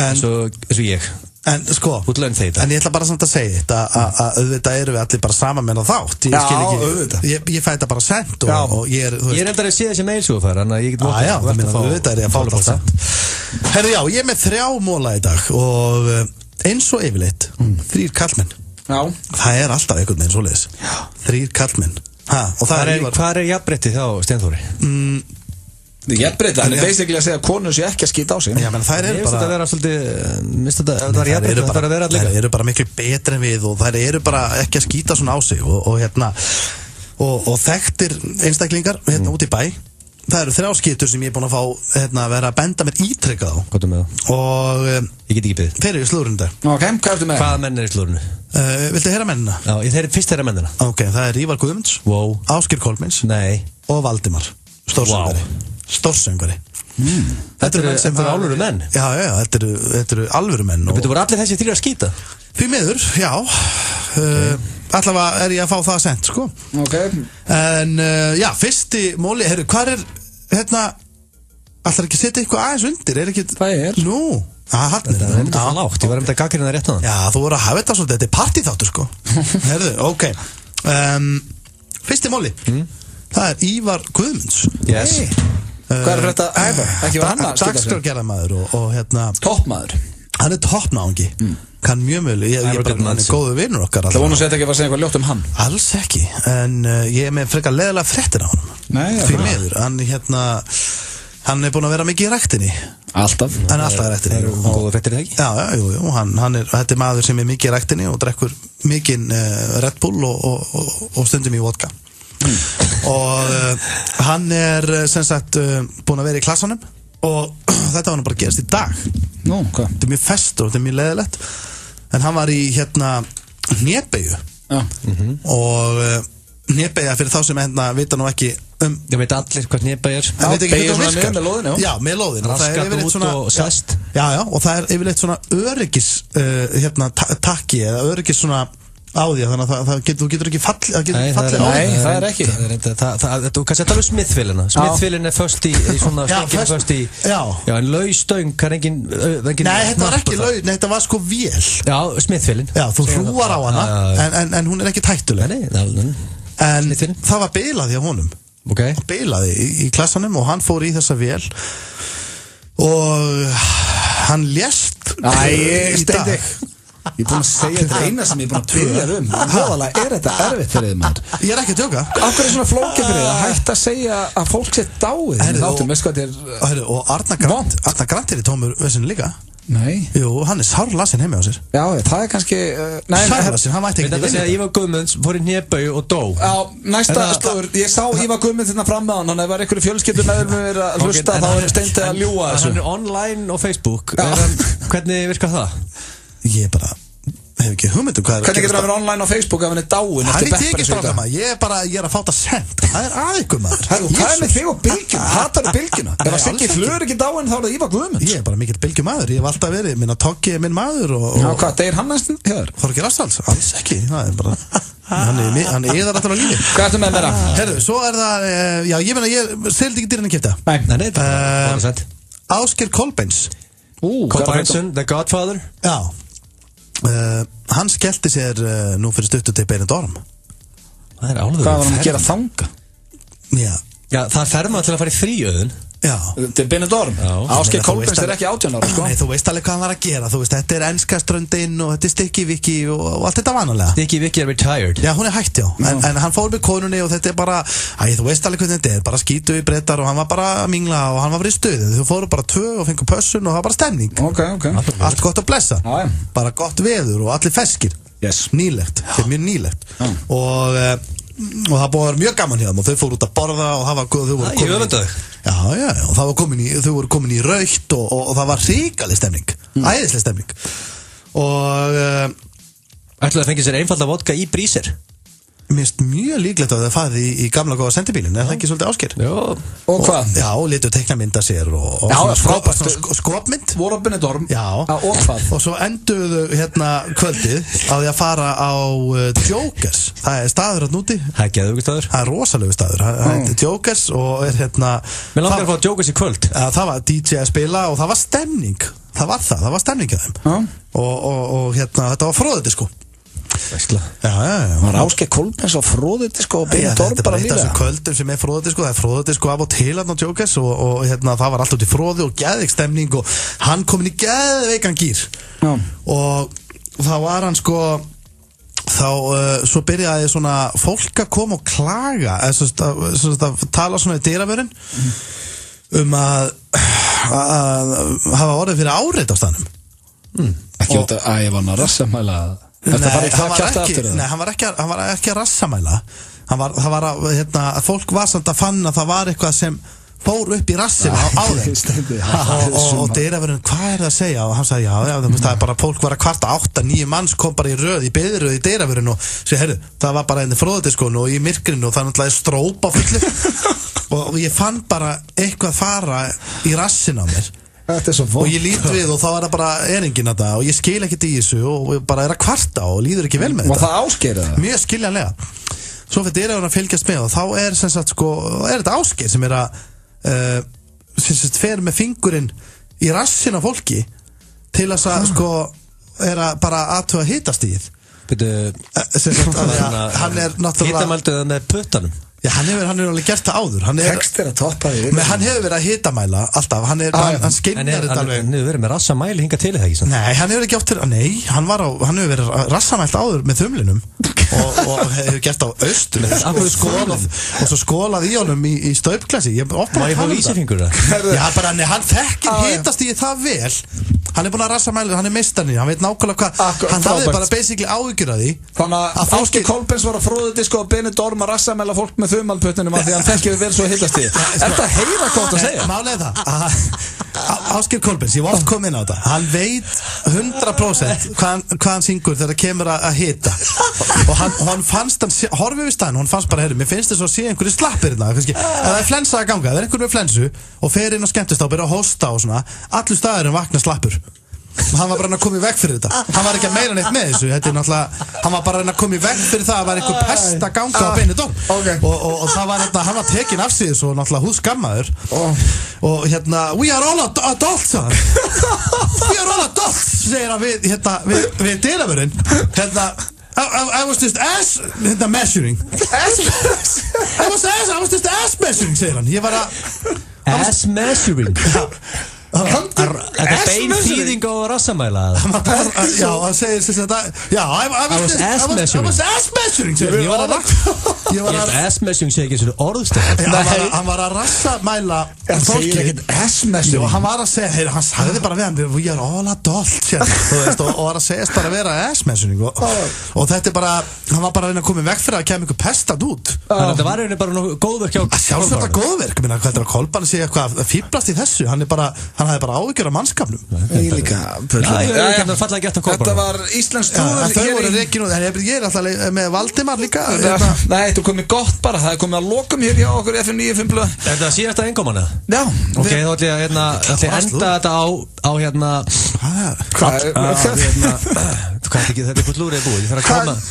[SPEAKER 2] Eins og ég.
[SPEAKER 3] En sko, en ég ætla bara samt að segja þetta að auðvitað eru við allir bara saman með þátt.
[SPEAKER 1] Já, auðvitað.
[SPEAKER 3] Ég fæ þetta bara sent og ég er...
[SPEAKER 2] Ég er endar að sé þessi mailsúfæra, þannig að ég get vota.
[SPEAKER 3] Já, auðvitað er ég að fá þetta sent. Herri, já, ég er með 3 móla í dag og eins og yfirleitt, 3 kallmenn.
[SPEAKER 1] Já.
[SPEAKER 3] Það er alltaf einhvern veginn svoleiðis. 3 kallmenn.
[SPEAKER 2] Hvað er jafnréttið þá, Steinþóri?
[SPEAKER 1] Jafnréttið, hann basically að segja að konur sé ekki að skýta á sig.
[SPEAKER 3] Já, menn þær eru bara...
[SPEAKER 2] Ég finnst þetta að vera jafnréttið, það þarf að vera allir.
[SPEAKER 3] Þær eru bara miklu betri en við og þær eru bara ekki að skýta svona á sig og þekktir einstaklingar hérna út í bæ. Það eru 3 skýtur sem ég er búin að fá að vera að benda mér ítrekkað á.
[SPEAKER 2] Hvað er með það?
[SPEAKER 3] Og
[SPEAKER 2] ég get ekki beðið.
[SPEAKER 3] Þeir eru í slúðrunni dag.
[SPEAKER 1] Ok, hvað ertu með?
[SPEAKER 2] Hvaða menn í slúðrunni?
[SPEAKER 3] Viltu heyra mennina?
[SPEAKER 2] Já, fyrst heyra mennina.
[SPEAKER 3] Ok, það er Ívar Guðmunds, Ásgeir Kolbeins og Valdimar, stórsöngvari.
[SPEAKER 2] Þetta eru alvöru menn?
[SPEAKER 3] Já, þetta eru alvöru menn.
[SPEAKER 2] Þetta voru allir þessi 3 að skýta?
[SPEAKER 3] Því miður, já. Allavega er ég að fá það sent, sko.
[SPEAKER 1] Ok.
[SPEAKER 3] En, já, fyrsti móli, herru, hvað er, ætlar ekki að setja eitthvað aðeins undir, er ekki...
[SPEAKER 1] Hvað er?
[SPEAKER 3] Nú,
[SPEAKER 2] þetta er þetta lágt, ég var að gagnrýna það rétt á það.
[SPEAKER 3] Já, þú voru að hafa þetta svolítið, þetta er partíþáttur, sko. Herru, ok. Fyrsti móli, það er Ívar Guðmunds.
[SPEAKER 2] Yes.
[SPEAKER 1] Hvað er þetta æfa? Ekki var hann að skilja sig?
[SPEAKER 3] Dagskrárgerðarmaður og
[SPEAKER 1] toppmaður.
[SPEAKER 3] Hann er toppnáðungi. Kann mjög mjög, hann er góðu vinnur okkar.
[SPEAKER 1] Það vonu að segja ekki að segja eitthvað ljótt hann.
[SPEAKER 3] Alls ekki, en ég er með frekar leðilega fréttir á honum. Því miður, hann er búin að vera mikið í ræktinni.
[SPEAKER 1] Alltaf.
[SPEAKER 3] Hann er alltaf í ræktinni.
[SPEAKER 2] Er hún góða fréttir ekki?
[SPEAKER 3] Já, þetta er maður sem er mikið í ræktinni og drekkur mikið Red Bull og stundum í vodka. Og hann er sem sagt búin að vera í klassanum og þetta var hann bara að gerast í dag.
[SPEAKER 1] Nú, hvað?
[SPEAKER 3] Þetta er mjög fest og þetta er mjög leðilegt. En hann var í hnébeyju.
[SPEAKER 1] Já.
[SPEAKER 3] Og hnébeyja fyrir þá sem vita nú ekki
[SPEAKER 2] Ég veit allir hvað hnébeyja er.
[SPEAKER 3] Það veit ekki
[SPEAKER 1] hvað það virkar. Með lóðinu,
[SPEAKER 3] já, með lóðinu.
[SPEAKER 2] Raskat út og sest.
[SPEAKER 3] Já, og það er yfirleitt svona öryggis takki eða öryggis svona á því þannig að þú getur ekki fallið
[SPEAKER 1] Nei, það er ekki
[SPEAKER 2] Þú kannski að tala Smithvillina Smithvillin föst í svona stöngin föst í Já, en laustöng kann engin
[SPEAKER 3] Nei, þetta var ekki laus, nei, þetta var sko vél
[SPEAKER 2] Já, Smithvillin
[SPEAKER 3] Já, þú hrúar á hana en hún er ekki hættuleg En það var bilað hjá honum
[SPEAKER 2] og
[SPEAKER 3] bilaði í klassanum og hann fór í þessa vél og hann lést
[SPEAKER 1] Ég steindi Ég búin að segja þetta eina sem ég búin að tvíja Hóðalega þetta erfitt fyrir þið maður
[SPEAKER 3] Ég er ekki að djóka
[SPEAKER 1] Af hverju svona flókið fyrir þið að hætta að segja að fólk sé dáið
[SPEAKER 3] Og Arna Grant í tómur vissinu líka
[SPEAKER 1] Nei
[SPEAKER 3] Jú, hann sár lasin heimi á sér
[SPEAKER 1] Já, það kannski
[SPEAKER 3] Sár lasin, hann mætti ekki
[SPEAKER 2] Þetta segja Ívar Guðmunds fór í hnébau og dó
[SPEAKER 1] Já, næsta stóður Ég sá Ívar Guðmunds hérna fram með hann Þannig að það var einhverju fjölskyldur með mér að hlusta Þá er steintið að ljúga þessu
[SPEAKER 2] Hann online og Facebook Hvernig virkar það?
[SPEAKER 3] Ég bara hef ekki hugmyndum hvað
[SPEAKER 1] Hvernig getur það að vera online á Facebook ef hann dáin
[SPEAKER 3] Hann ekki stráðum að ég er að fá það sent Það að ykkur maður
[SPEAKER 1] Hvað með þig og Bylgjuna? Hatar þú Bylgjuna? Ef að Siggi Fleur ekki dáin þá er það Ívar Guðmunds
[SPEAKER 3] Ég bara mikill Bylgjumaður Ég hef alltaf verið Minna Toggi er minn maður
[SPEAKER 1] Já, hvað, degir hann næstum?
[SPEAKER 3] Þorgeir Afsals? Alls ekki Það er bara Hann er alltaf á lífi
[SPEAKER 1] Hvað ertu með meira?
[SPEAKER 3] Herru, svo er það Já, ég meina ég seldi ekki dýrinn að kipta
[SPEAKER 2] Nei,
[SPEAKER 3] Ásgeir Kolbeins
[SPEAKER 2] Kolbeinsson, The Godfather
[SPEAKER 3] Já hann skellti sér nú fyrir stuttu til Benidorm
[SPEAKER 2] Það er alveg
[SPEAKER 1] Hvað var hann að gera þanga?
[SPEAKER 3] Já,
[SPEAKER 2] það fer maður til að fara í fríöðun
[SPEAKER 3] Já
[SPEAKER 1] Til Benidorm Ásgeir Kolbeins er ekki 18 ára sko
[SPEAKER 3] Nei, þú veist alveg hvað hann var að gera Þú veist, þetta er enska ströndin og þetta er Sticky Vicky og allt þetta vanalega
[SPEAKER 2] Sticky Vicky er retired
[SPEAKER 3] Já, hún er hætt, já En hann fór með konunni og þetta er bara þú veist alveg hvernig þetta er Bara skítu í brettar og hann var bara að mingla og hann var bara í stuði Þú fóru bara tvö og fengu pössun og það var bara stemning
[SPEAKER 1] Ok
[SPEAKER 3] Allt gott að blessa Bara gott veður og allir feskir Nýlegt, þetta er mjög nýlegt Og það búið að vera mjög gaman hjá þeim og þau fóru út að borða og það var og það var þau voru komin í raukt og það var hrikaleg stemning æðisleg stemning og
[SPEAKER 2] ætlaðu að fengja sér einfalda vodka í brísir
[SPEAKER 3] Mér finnst mjög líklegt að það fæði í gamla góða sendibílinn, er það ekki svolítið Ásgeir?
[SPEAKER 2] Já.
[SPEAKER 1] Og hvað?
[SPEAKER 3] Já, litu teiknamynda sér og
[SPEAKER 1] frábært
[SPEAKER 3] skopmynd.
[SPEAKER 1] Voru á Benidorm.
[SPEAKER 3] Já.
[SPEAKER 1] Og hvað?
[SPEAKER 3] Og svo enduðu kvöldið á því að fara á Jokers. Það er staður að núti.
[SPEAKER 2] Það er geðveikur staður.
[SPEAKER 3] Það er rosalegu staður. Það er Jokers og er
[SPEAKER 2] Mér langar að fá Jokers í kvöld.
[SPEAKER 3] Það var DJ að spila og það var stemning. Það var stemning hjá þeim. Og þetta var fróðudiskó.
[SPEAKER 1] Var Ásgeir Kolbeins á fróðudiskó og Benidorm bara
[SPEAKER 3] líka? Þetta er bara eitt af þessum kvöldum sem er fróðudiskó. Það er fróðudiskó af og til á Jokers og það var allt út í fróði og geðveik stemning og hann kom inn í geðveikan gír. Og þá var hann svo byrjaði svona fólk að koma og klaga að tala svona í dyravörun að hafa orðið fyrir áreiti á staðnum.
[SPEAKER 1] Ekki út að ég var hann að rassamæla
[SPEAKER 3] Nei, hann var ekki að rassamæla. Það var að fólk var samt að fann að það var eitthvað sem fór upp í rassinu á þeim og dyravörun, hvað er það að segja? Og hann sagði, það er bara fólk var að kvarta 8-9 manns kom bara í röð, í biðröð í dyravörun og segi, heyrðu, það var bara einnig fróðdiskonu og í myrkrinu og það náttúrulega stróp á fullu og ég fann bara eitthvað fara í rassinu á mér og ég lít við og þá er það bara erengin að það og ég skil ekkert í þessu og ég bara er að kvarta og líður ekki vel með
[SPEAKER 1] þetta. Og það Ásgeir það?
[SPEAKER 3] Mjög skiljanlega. Svo fyrir dyravörun að fylgjast með og þá er sem sagt er þetta Ásgeir sem er að fer með fingurinn í rassin á fólki til að er að bara aðtöga hitastíð. Hann er náttúrulega
[SPEAKER 2] hitamælduð með puttanum.
[SPEAKER 3] Já, hann hefur alveg gert það áður.
[SPEAKER 1] Tekstir að toppa því.
[SPEAKER 3] Men hann hefur verið að hitamæla alltaf. Hann skynjar þetta alveg.
[SPEAKER 2] Hann hefur verið með rassamæli hingað til það ekki?
[SPEAKER 3] Nei, hann hefur ekki átt til. Nei, hann hefur verið rassamælt áður með þumlinum og hefur gert á austur og svo skólað í honum í staupglasi.
[SPEAKER 2] Má ég fá vísifingur það?
[SPEAKER 3] Já, bara hann þekkir hitast í það vel. Hann er búin að rassamæla, hann er meistarni, hann veit nákvæmlega hvað. Hann hafði bara basically áhyggjur af því.
[SPEAKER 1] Þannig að Ásgeir Kolbeins var á fróðudiskó og Benidorm að rassamæla fólk með þumalputtunum af því hann þekkir vel svo hittast í. Er þetta heyra gott að segja?
[SPEAKER 3] Málið það. Ásgeir Kolbeins, ég var oft komið inn á þetta. Hann veit 100% hvað hann syngur þegar það kemur að hita. Og hann fannst, horfið við staðinn, hann fannst bara, heyrðu, mér finnst þess að sé einhverju slappir hérna, kannski. Ef það er flensa að ganga, ef það er einhver með flensu og fer inn á skemmtist og byrja að hósta og svona, allur staðurinn vakna slappur. hann var bara að reyna að koma í veg fyrir þetta. Hann var ekki að meira neitt með þessu. Þetta náttúrulega, hann var bara að reyna að koma í veg fyrir það að var einhver pest að ganga á beinu dóm. Og það var þetta, hann var tekinn af sig svo náttúrulega húsgammaður. Og we are all adults, we are all adults, segir hann við dyravörðinn. I was just measuring. I was just ass measuring, segir hann. Ég var að...
[SPEAKER 2] Ass measuring? Þetta beinþýðing á rassamæla?
[SPEAKER 3] Já, hann segir sem þetta... Já, I was ass measuring, segir hann.
[SPEAKER 2] Ég var að... Ass measuring segir ekki svona orðstæð.
[SPEAKER 3] Hann var að rassamæla
[SPEAKER 1] fólki. Það segir ekkert ass measuring.
[SPEAKER 3] Hann var að segja, hann sagði bara við hann, we are all adults, og var að segjast bara að vera ass measuring. Og þetta bara, hann var bara að reyna að koma í veg fyrir að kemja einhver pestad út.
[SPEAKER 2] Þannig að þetta var reyni bara góðverk hjá Kolbani.
[SPEAKER 3] Sjálfsagt góðverk, hvað þetta var Kolbani sé eitthvað fíblast í þessu, hann hafði bara áhyggjur af mannskapnum.
[SPEAKER 1] Ég líka Þetta var Íslands trúður.
[SPEAKER 3] Þau voru reikin og ég er alltaf með Valdimar líka.
[SPEAKER 1] Nei, þetta komið gott bara. Það komið að lokum hér hjá okkur FM 95 blöð.
[SPEAKER 2] Þetta síðast að einkomanna?
[SPEAKER 1] Já.
[SPEAKER 2] Ok, þá ætlum ég að enda þetta á Hvað er ekki, þetta full úr búið.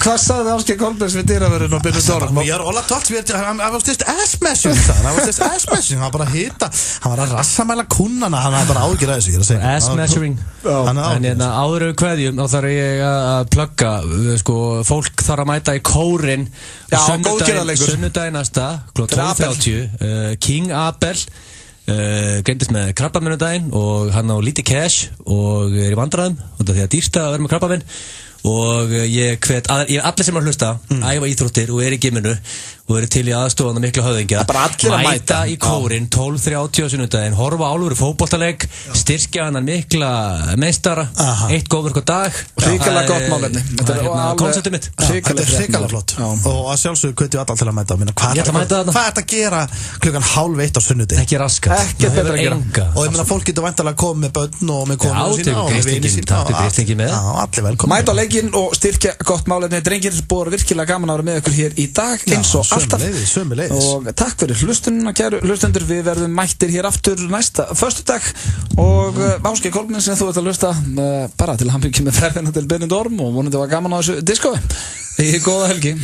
[SPEAKER 1] Hvað sagði Ásgeir Kolbens við dyravörðin og Byrnu Dóra?
[SPEAKER 3] We are all adults. I was just ass measuring. Hann var bara að hita. Hann var að rassamæla kunnana. Hann var bara ágjur að þessu.
[SPEAKER 2] Ass measuring. En áður við kveðjum þá þarf ég að plugga, fólk þarf að mæta í kórinn sunnudaginn næsta kl. 12:30. King Abel greindist með krabbamennudaginn og hann á lítið cash og er í vandræðum og það er því að dýrsta að vera með krabbamenn og ég hvet allir sem er að hlusta æfa íþróttir og er í gyminu og eru til í aðstofana mikla höfðingja mæta í kórinn 12:30 á sunnudaginn, horfa á alvöru fótboltaleik styrkja hann mikla meistara eitt góðverk á dag
[SPEAKER 1] hrikalega gott málefni
[SPEAKER 2] konceptið mitt
[SPEAKER 3] þetta er hrikalega flott og að sjálfsögðu hvetju allar til að mæta hvað er þetta að gera klukkan 12:30 á sunnudaginn
[SPEAKER 2] ekki raskat
[SPEAKER 3] og ég meina fólk getur væntanlega að koma með börn og með konur sína og með vini sína allir velkomin
[SPEAKER 1] mæta á leikinn og styrkja gott málefni drengir búið virkilega gaman að vera með ykkur hér í dag eins og alltaf og takk fyrir hlustununa kæru hlustendur við verðum mættir hér aftur næsta föstudag og Ásgeir Kolbens sem þú ert að hlusta bara til hamingju með ferðina til Benidorm og vonandi var gaman á þessu diskói í góða helgi